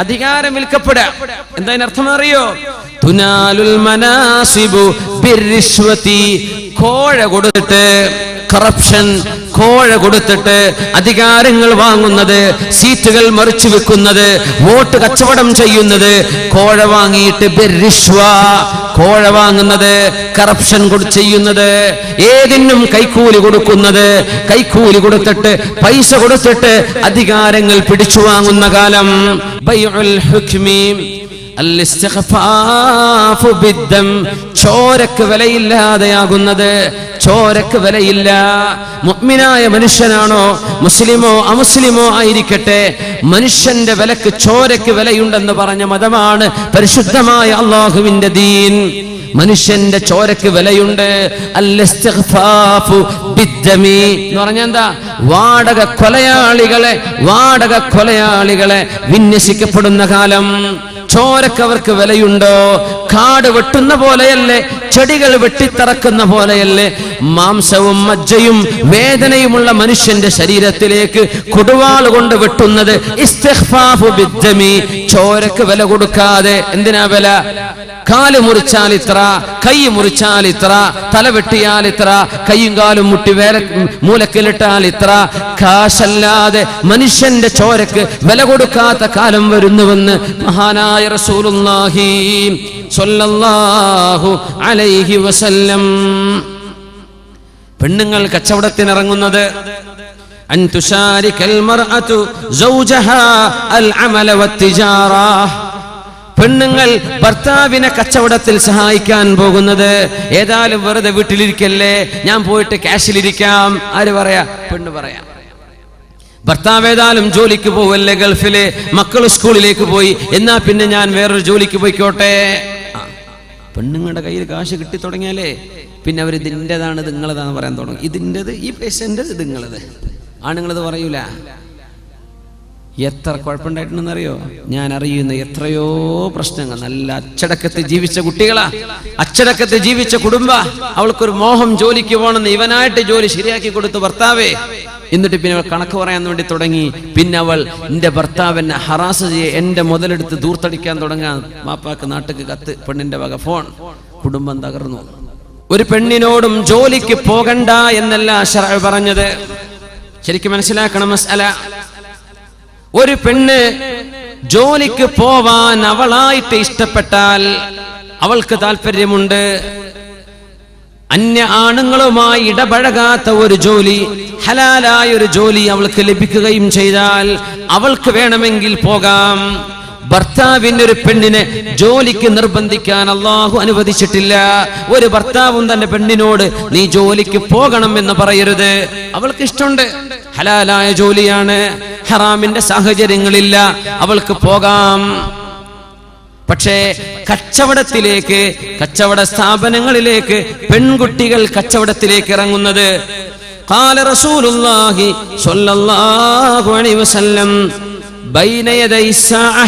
അധികാരം വിൽക്കപ്പെടുക എന്താ അർത്ഥം അറിയോ? തുനാലുൽ മനാസിബു ബിർരിശ്വതി, കോഴ കൊടുത്തിട്ട്, കറപ്ഷൻ, കോഴ കൊടുത്തിട്ട് അധികാരങ്ങൾ വാങ്ങുന്നത്, സീറ്റുകൾ മറിച്ചു വെക്കുന്നത്, വോട്ട് കച്ചവടം ചെയ്യുന്നത്, കോഴ വാങ്ങിയിട്ട് ബിർരിശ്വ, കോഴ വാങ്ങുന്നത്, കറപ്ഷൻ ചെയ്യുന്നത്, ഏതിനും കൈക്കൂലി കൊടുക്കുന്നത്, കൈക്കൂലി കൊടുത്തിട്ട് പൈസ കൊടുത്തിട്ട് അധികാരങ്ങൾ പിടിച്ചു വാങ്ങുന്ന കാലം. ബൈഉൽ ഹുക്മി അൽ-ഇസ്തിഖ്ഫാഫു ബിദ്ദം, ചോരക്ക് വിലയില്ലാതെയാകുന്നത്. ചോരക്ക് വിലയില്ല. മുഅ്മിനായ മനുഷ്യനാണോ മുസ്ലിമോ അമുസ്ലിമോ ആയിരിക്കട്ടെ, മനുഷ്യന്റെ വിലക്ക് ചോരക്ക് വിലയുണ്ടെന്ന് പറഞ്ഞ മതമാണ് പരിശുദ്ധമായ അല്ലാഹുവിന്റെ ദീൻ. മനുഷ്യന്റെ ചോരക്ക് വിലയുണ്ട്. അൽ-ഇസ്തിഗ്ഫാഫു ബിദ്ദമി എന്ന് പറഞ്ഞാൽ എന്താ? വാടക കൊലയാളികളെ വിന്യസിക്കപ്പെടുന്ന കാലം. ചോരക്ക് അവർക്ക് വിലയുണ്ടോ? കാട് വെട്ടുന്ന പോലെയല്ലേ, ചെടികൾ വെട്ടിത്തറക്കുന്ന പോലെയല്ലേ മാംസവും മജ്ജയും വേദനയുമുള്ള മനുഷ്യന്റെ ശരീരത്തിലേക്ക് കൊടുവാൾ കൊണ്ട് വെട്ടുന്നത്? ഇസ്തിഗ്ഫാഫു ബിദ്ദമി, ചോരക്ക് വില കൊടുക്കാതെ. എന്തിനാ വില? കാല് മുറിച്ചാൽ ഇത്ര, കൈ മുറിച്ചാൽ ഇത്ര, തല വെട്ടിയാൽ ഇത്ര, കൈയും കാലും മുട്ടി മൂലക്കിലിട്ടാൽ ഇത്ര. കാശല്ലാതെ മനുഷ്യന്റെ ചോരക്ക് വില കൊടുക്കാത്ത കാലം വരുന്നുവെന്ന് മഹാനായ റസൂലുള്ളാഹി സ്വല്ലല്ലാഹു അലൈഹി വസല്ലം. പെണ്ണുങ്ങൾ കച്ചവടത്തിനിറങ്ങുന്നത് അൻ തുശാരികൽ മർഅതു സൗജഹാ അൽ അമല വത്തിജാറ, പെണ്ണുങ്ങൾ ഭർത്താവിനെ കച്ചവടത്തിൽ സഹായിക്കാൻ പോകുന്നത്. ഏതായാലും വെറുതെ വീട്ടിലിരിക്കല്ലേ, ഞാൻ പോയിട്ട് ക്യാഷിലിരിക്കാം. ആര് പറയാ? പെണ്ണ് പറയാ. ഭർത്താവ് ഏതായാലും ജോലിക്ക് പോവല്ലേ ഗൾഫില്, മക്കൾ സ്കൂളിലേക്ക് പോയി, എന്നാ പിന്നെ ഞാൻ വേറൊരു ജോലിക്ക് പോയിക്കോട്ടെ. പെണ്ണുങ്ങളുടെ കയ്യിൽ കാശ് കിട്ടി തുടങ്ങിയാലേ പിന്നെ അവർ ഇതിൻ്റെതാണ് നിങ്ങളതാന്ന് പറയാൻ തുടങ്ങും. ഇതിൻ്റെത്, ഈ പൈസൻ്റെത് നിങ്ങളത്. ആണുങ്ങളത് പറയൂല. എത്ര കുഴപ്പമുണ്ടായിട്ടുണ്ടെന്നറിയോ? ഞാൻ അറിയുന്ന എത്രയോ പ്രശ്നങ്ങൾ. നല്ല അച്ചടക്കത്തിൽ ജീവിച്ച കുട്ടികളാ, അച്ചടക്കത്തിൽ ജീവിച്ച കുടുംബ. അവൾക്കൊരു മോഹം ജോലിക്ക് പോകണമെന്ന് ഇവനായിട്ട് ജോലി ശരിയാക്കി കൊടുത്തു ഭർത്താവേ. എന്നിട്ട് പിന്നെ അവൾ കണക്ക് പറയാൻ വേണ്ടി തുടങ്ങി. പിന്നെ അവൾ എന്റെ ഭർത്താവിനെ ഹറാസ് ചെയ്യ, എന്റെ മുതലെടുത്ത് ദൂർത്തടിക്കാൻ തുടങ്ങാൻ. മാപ്പാക്ക് നാട്ടിക്ക് കത്ത്, പെണ്ണിന്റെ വക ഫോൺ. കുടുംബം തകർന്നു. ഒരു പെണ്ണിനോടും ജോലിക്ക് പോകണ്ട എന്നല്ല ശർഅ് പറഞ്ഞത്. ശരിക്കും മനസ്സിലാക്കണം മസ്അല. ഒരു പെണ്ണ് ജോലിക്ക് പോവാൻ അവളായിട്ട് ഇഷ്ടപ്പെട്ടാൽ, അവൾക്ക് താല്പര്യമുണ്ട്, അന്യ ആണുങ്ങളുമായി ഇടപഴകാത്ത ഒരു ജോലി, ഹലാലായ ഒരു ജോലി അവൾക്ക് ലഭിക്കുകയും ചെയ്താൽ അവൾക്ക് വേണമെങ്കിൽ പോകാം. ഭർത്താവിന്റെ ഒരു പെണ്ണിനെ ജോലിക്ക് നിർബന്ധിക്കാൻ അല്ലാഹു അനുവദിച്ചിട്ടില്ല. ഒരു ഭർത്താവും തന്റെ പെണ്ണിനോട് നീ ജോലിക്ക് പോകണം എന്ന് പറയരുത്. അവൾക്ക് ഇഷ്ടമുണ്ട്, ഹലാലായ ജോലിയാണ്, ഹറാമിന്റെ സാഹചര്യങ്ങളില്ല, അവൾക്ക് പോകാം. പക്ഷേ കച്ചവടത്തിലേക്ക്, കച്ചവട സ്ഥാപനങ്ങളിലേക്ക് പെൺകുട്ടികൾ കച്ചവടത്തിലേക്ക് ഇറങ്ങുന്നത് ഖാല റസൂലുള്ളാഹി സ്വല്ലല്ലാഹു അലൈഹി വസല്ലം ബൈന യദൈ സാഅ,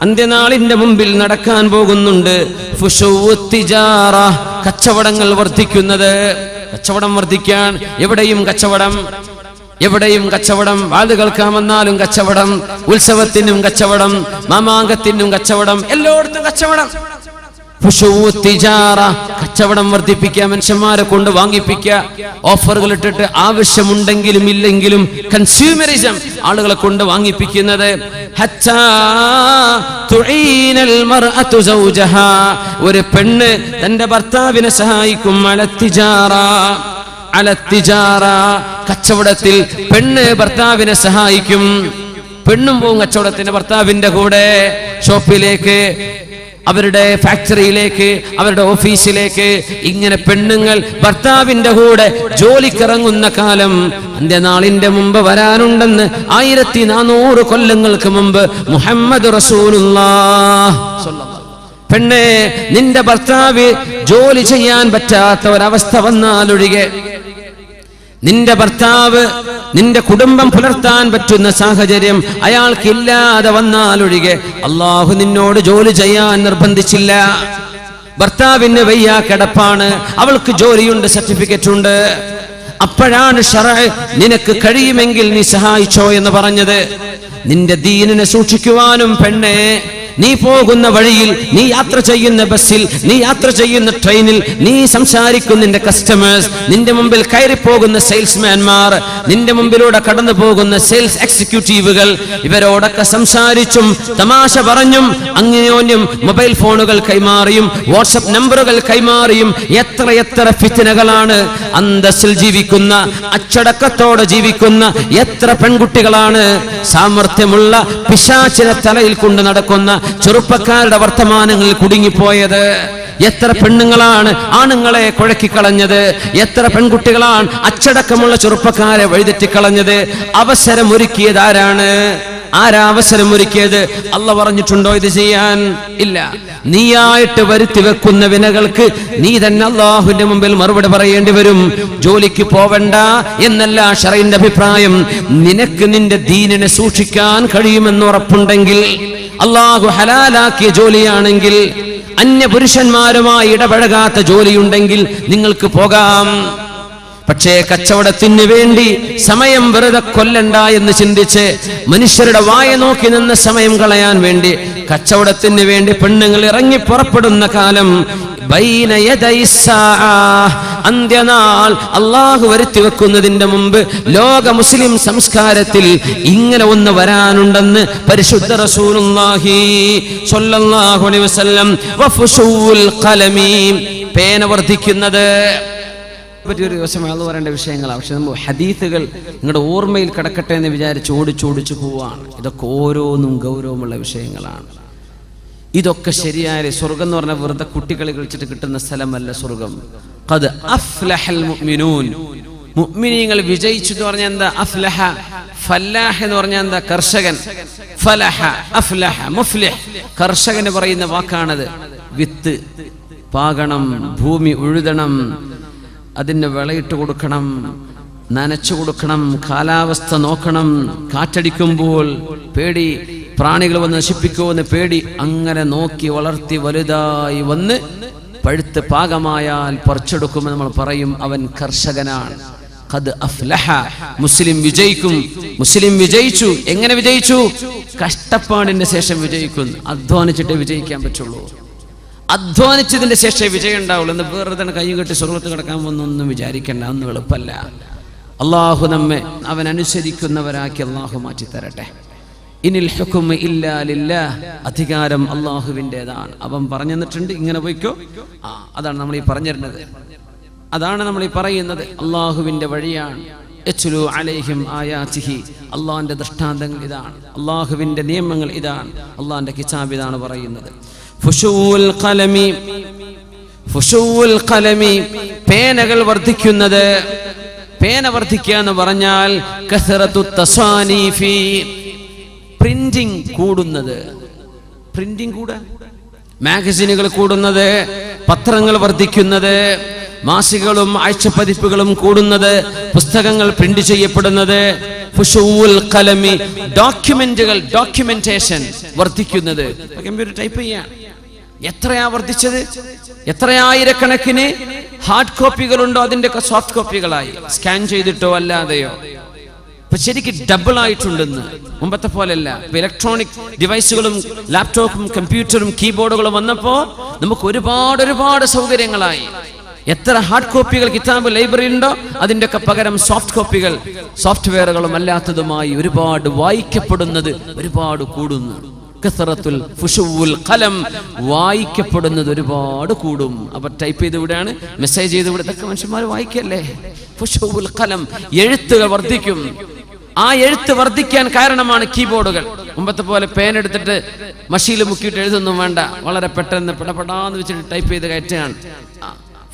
അന്ത്യനാളിന്റെ മുമ്പിൽ നടക്കാൻ പോകുന്നുണ്ട് ഫുശൂഉത് തിജാറ, കച്ചവടങ്ങൾ വർദ്ധിക്കുന്നത്. കച്ചവടം വർദ്ധിക്കാൻ എവിടെയും കച്ചവടം, എവിടെയും കച്ചവടം. വാത് കേൾക്കാൻ വന്നാലും കച്ചവടം, ഉത്സവത്തിനും കച്ചവടം, മാമാങ്കത്തിനും കച്ചവടം, എല്ലായിടത്തും കച്ചവടം. കച്ചവടം വർദ്ധിപ്പിക്കുക, മനുഷ്യന്മാരെ കൊണ്ട് വാങ്ങിപ്പിക്കുക, ഓഫറുകൾ ഇട്ടിട്ട് ആവശ്യമുണ്ടെങ്കിലും ഇല്ലെങ്കിലും കൺസ്യൂമറിസം, ആളുകളെ കൊണ്ട് വാങ്ങിപ്പിക്കുന്നത്. ഒരു പെണ്ണ് തന്റെ ഭർത്താവിനെ സഹായിക്കും കച്ചവടത്തിൽ പെണ്ണ് ഭർത്താവിനെ സഹായിക്കും. പെണ്ണും പോവും കച്ചവടത്തിന് ഭർത്താവിന്റെ കൂടെ, ഷോപ്പിലേക്ക്, അവരുടെ ഫാക്ടറിയിലേക്ക്, അവരുടെ ഓഫീസിലേക്ക്. ഇങ്ങനെ പെണ്ണുങ്ങൾ ഭർത്താവിന്റെ കൂടെ ജോലിക്കിറങ്ങുന്ന കാലം അന്ത്യനാളിന്റെ മുമ്പ് വരാനുണ്ടെന്ന് 1400 കൊല്ലങ്ങൾക്ക് മുമ്പ് മുഹമ്മദ് റസൂലുള്ളാഹ്. പെണ്ണെ, നിന്റെ ഭർത്താവ് ജോലി ചെയ്യാൻ പറ്റാത്ത ഒരവസ്ഥ വന്നാലൊഴികെ, നിന്റെ ഭർത്താവ് നിന്റെ കുടുംബം പുലർത്താൻ പറ്റുന്ന സാഹചര്യം അയാൾക്കില്ലാതെ വന്നാലൊഴികെ അള്ളാഹു നിന്നോട് ജോലി ചെയ്യാൻ നിർബന്ധിച്ചില്ല. ഭർത്താവിന് വയ്യ, കിടപ്പാണ്, അവൾക്ക് ജോലിയുണ്ട്, സർട്ടിഫിക്കറ്റ് ഉണ്ട്. അപ്പോഴാണ് ശറഅ് നിനക്ക് കഴിയുമെങ്കിൽ നീ സഹായിച്ചോ എന്ന് പറഞ്ഞത്. നിന്റെ ദീനിനെ സൂക്ഷിക്കുവാനും പെണ്ണെ, നീ പോകുന്ന വഴിയിൽ, നീ യാത്ര ചെയ്യുന്ന ബസ്സിൽ, നീ യാത്ര ചെയ്യുന്ന ട്രെയിനിൽ, നീ സംസാരിക്കുന്ന നിന്റെ കസ്റ്റമേഴ്സ്, നിന്റെ മുമ്പിൽ കയറി പോകുന്ന സെയിൽസ്മാൻമാർ, നിന്റെ മുമ്പിലൂടെ കടന്നു പോകുന്ന സെയിൽസ് എക്സിക്യൂട്ടീവുകൾ, ഇവരോടൊക്കെ സംസാരിച്ചും തമാശ പറഞ്ഞും അന്യോന്യം മൊബൈൽ ഫോണുകൾ കൈമാറിയും വാട്സ്ആപ്പ് നമ്പറുകൾ കൈമാറിയും എത്ര ഫിത്നകളാണ്. അന്തസ്സിൽ ജീവിക്കുന്ന, അച്ചടക്കത്തോടെ ജീവിക്കുന്ന എത്ര പെൺകുട്ടികളാണ് സാമർത്ഥ്യമുള്ള പിശാചിനെ തലയിൽ കൊണ്ട് നടക്കുന്ന ചെറുപ്പക്കാരുടെ വർത്തമാനങ്ങളിൽ കുടുങ്ങിപ്പോയത്. എത്ര പെണ്ണുങ്ങളാണ് ആണുങ്ങളെ കുഴക്കിക്കളഞ്ഞത്, എത്ര പെൺകുട്ടികളാണ് അച്ചടക്കമുള്ള ചെറുപ്പക്കാരെ വഴിതെറ്റിക്കളഞ്ഞത്. അവസരമൊരുക്കിയത് ആരാണ്? ആരാ അവസരമൊരുക്കിയത്? അള്ളാഹ് പറഞ്ഞിട്ടുണ്ടോ ഇത് ചെയ്യാൻ? ഇല്ല. നീയായിട്ട് വരുത്തി വെക്കുന്ന വിനകൾക്ക് നീ തന്നെ അള്ളാഹുവിന്റെ മുമ്പിൽ മറുപടി പറയേണ്ടി വരും. ജോലിക്ക് പോവണ്ട എന്നല്ല ശറഈന്റെ അഭിപ്രായം. നിനക്ക് നിന്റെ ദീനിനെ സൂക്ഷിക്കാൻ കഴിയുമെന്ന് ഉറപ്പുണ്ടെങ്കിൽ, അള്ളാഹു ഹലാലാക്കിയ ജോലിയാണെങ്കിൽ, അന്യ പുരുഷന്മാരുമായി ഇടപഴകാത്ത ജോലിയുണ്ടെങ്കിൽ നിങ്ങൾക്ക് പോകാം. പക്ഷേ കച്ചവടത്തിന് വേണ്ടി സമയം വെറുതെ കൊല്ലണ്ട എന്ന് ചിന്തിച്ച് മനുഷ്യരുടെ വായ നോക്കി നിന്ന് സമയം കളയാൻ വേണ്ടി കച്ചവടത്തിന് വേണ്ടി പെണ്ണുങ്ങൾ ഇറങ്ങി പുറപ്പെടുന്ന കാലം ബൈന യദൈ സാഅ, അന്ത്യനാൾ അള്ളാഹു വരുത്തി വെക്കുന്നതിന്റെ മുമ്പ് ലോക മുസ്ലിം സംസ്കാരത്തിൽ ഇങ്ങനെ ഒന്ന് വരാനുണ്ടെന്ന് പരിശുദ്ധ റസൂലുള്ളാഹി സ്വല്ലല്ലാഹു അലൈഹി വസല്ലം. വഫുശൂൽ ഖലമി, പേന വർദ്ധിക്കുന്നത് പറ്റിയൊരു ദിവസം അത് പറയേണ്ട വിഷയങ്ങളാണ്. പക്ഷെ നമ്മൾ ഹദീസുകൾ നിങ്ങളുടെ ഓർമ്മയിൽ കിടക്കട്ടെ എന്ന് വിചാരിച്ച് ഓടിച്ചോടിച്ചു പോവാണ്. ഇതൊക്കെ ഓരോന്നും ഗൗരവമുള്ള വിഷയങ്ങളാണ്. ഇതൊക്കെ ശരിയായ സ്വർഗം എന്ന് പറഞ്ഞാൽ വെറുതെ കുട്ടികളെ കളിച്ചിട്ട് കിട്ടുന്ന സ്ഥലമല്ല സ്വർഗം. ഖദ് അഫ്ലഹൽ മുഅ്മിനൂൻ, മുഅ്മിനീങ്ങൾ വിജയിച്ചു എന്ന് പറഞ്ഞാൽ എന്താ? അഫ്ലഹ, ഫല്ലാഹ് എന്ന് പറഞ്ഞാൽ എന്താ? കർഷകൻ. ഫലഹ, അഫ്ലഹ, മുഫ്ലിഹ്, കർഷകന് പറയുന്ന വാക്കാണത്. വിത്ത് പാകണം, ഭൂമി ഉഴുതണം, അതിന് വിളയിട്ട് കൊടുക്കണം, നനച്ചു കൊടുക്കണം, കാലാവസ്ഥ നോക്കണം, കാറ്റടിക്കുമ്പോൾ പേടി, പ്രാണികൾ വന്ന് നശിപ്പിക്കുമെന്ന് പേടി. അങ്ങനെ നോക്കി വളർത്തി വലുതായി വന്ന് പഴുത്ത് പാകമായാൽ പറിച്ചെടുക്കുമെന്ന് നമ്മൾ പറയും, അവൻ കർഷകനാണ്. ഖദ് അഫ്ലഹ, മുസ്ലിം വിജയിക്കും. മുസ്ലിം വിജയിച്ചു. എങ്ങനെ വിജയിച്ചു? കഷ്ടപ്പാടിന്റെ ശേഷം വിജയിക്കുന്നു. അധ്വാനിച്ചിട്ടേ വിജയിക്കാൻ പറ്റുള്ളൂ. അധ്വാനിച്ചതിന്റെ ശേഷം വിജയം ഉണ്ടാവുള്ളൂ. എന്ന് വേറെ കൈയും കെട്ടി സ്വർഗത്ത് കിടക്കാൻ വന്നൊന്നും വിചാരിക്കണ്ട, ഒന്നും എളുപ്പമല്ല. അള്ളാഹു നമ്മെ അവൻ അനുസരിക്കുന്നവരാക്കി അള്ളാഹു മാറ്റി തരട്ടെ. ഇനിൽ ഹുക്മു ഇല്ലാ ലില്ലാഹ്, അധികാരം അള്ളാഹുവിൻ്റെതാണ്. അവൻ പറഞ്ഞു തന്നിട്ടുണ്ട്, ഇങ്ങനെ പോയിക്കോ. അതാണ് നമ്മൾ ഈ പറഞ്ഞിരുന്നത്, അതാണ് നമ്മൾ ഈ പറയുന്നത്. അള്ളാഹുവിന്റെ വഴിയാണ്. യത്ലു അലൈഹിം ആയാതിഹി, അള്ളാഹിന്റെ ദൃഷ്ടാന്തങ്ങൾ ഇതാണ്, അള്ളാഹുവിന്റെ നിയമങ്ങൾ ഇതാണ്, അള്ളാഹിന്റെ കിതാബ് ഇതാണ് പറയുന്നത്. ഫുശൂൽ ഖലമി, ഫുശൂൽ ഖലമി, പേനകൾ വർദ്ധിക്കുന്നത്. പേന വർദ്ധിക്കുക എന്ന് പറഞ്ഞാൽ കസറത്തു തസാനീഫി, പ്രിന്റിംഗ് കൂടുന്നത്. പ്രിന്റിംഗ് കൂടെ മാഗസിനുകൾ കൂടുന്നത്, പത്രങ്ങൾ വർദ്ധിക്കുന്നത്, മാസികകളും ആഴ്ചപ്പതിപ്പുകളും കൂടുന്നത്, പുസ്തകങ്ങൾ പ്രിന്റ് ചെയ്യപ്പെടുന്നത്, ഫുശൂൽ ഖലമി ഡോക്യുമെന്റേഷൻ വർദ്ധിക്കുന്നത്. കമ്പ്യൂട്ടർ ടൈപ്പ് ചെയ്യാൻ എത്രയാ വർദ്ധിച്ചത്? എത്രയായിരക്കണക്കിന് ഹാർഡ് കോപ്പികളുണ്ടോ അതിന്റെ സോഫ്റ്റ് കോപ്പികളായി സ്കാൻ ചെയ്തിട്ടോ അല്ലാതെയോ. ഇപ്പൊ ശരിക്കും ഡബിൾ ആയിട്ടുണ്ടെന്ന്. മുമ്പത്തെ പോലെയല്ല. ഇലക്ട്രോണിക് ഡിവൈസുകളും ലാപ്ടോപ്പും കമ്പ്യൂട്ടറും കീബോർഡുകളും വന്നപ്പോ നമുക്ക് ഒരുപാട് സൗകര്യങ്ങളായി. എത്ര ഹാർഡ് കോപ്പികൾ കിതാബ് ലൈബ്രറി ഉണ്ടോ അതിന്റെ ഒക്കെ പകരം സോഫ്റ്റ് കോപ്പികൾ, സോഫ്റ്റ്വെയറുകളും അല്ലാത്തതുമായി ഒരുപാട് വായിക്കപ്പെടുന്നത് ഒരുപാട് കൂടുന്നു. കസറത്തുൽ ഫുശൂൽ ഖലം, വായിക്കപ്പെടുന്നത് ഒരുപാട് കൂടും. അപ്പൊ ടൈപ്പ് ചെയ്ത് വിടാണ്, മെസ്സേജ് ചെയ്ത് വിടുക, ഇതൊക്കെ മനുഷ്യന്മാർ വായിക്കല്ലേ. ഫുശൂൽ ഖലം, എഴുത്തുകൾ വർദ്ധിക്കും. ആ എഴുത്ത് വർദ്ധിക്കാൻ കാരണമാണ് കീബോർഡുകൾ. മുമ്പത്തെ പോലെ പേൻ എടുത്തിട്ട് മഷിയിൽ മുക്കിയിട്ട് എഴുതൊന്നും വേണ്ട, വളരെ പെട്ടെന്ന് പെടപെടാന്ന് വെച്ചിട്ട് ടൈപ്പ് ചെയ്ത് കയറ്റുകയാണ്.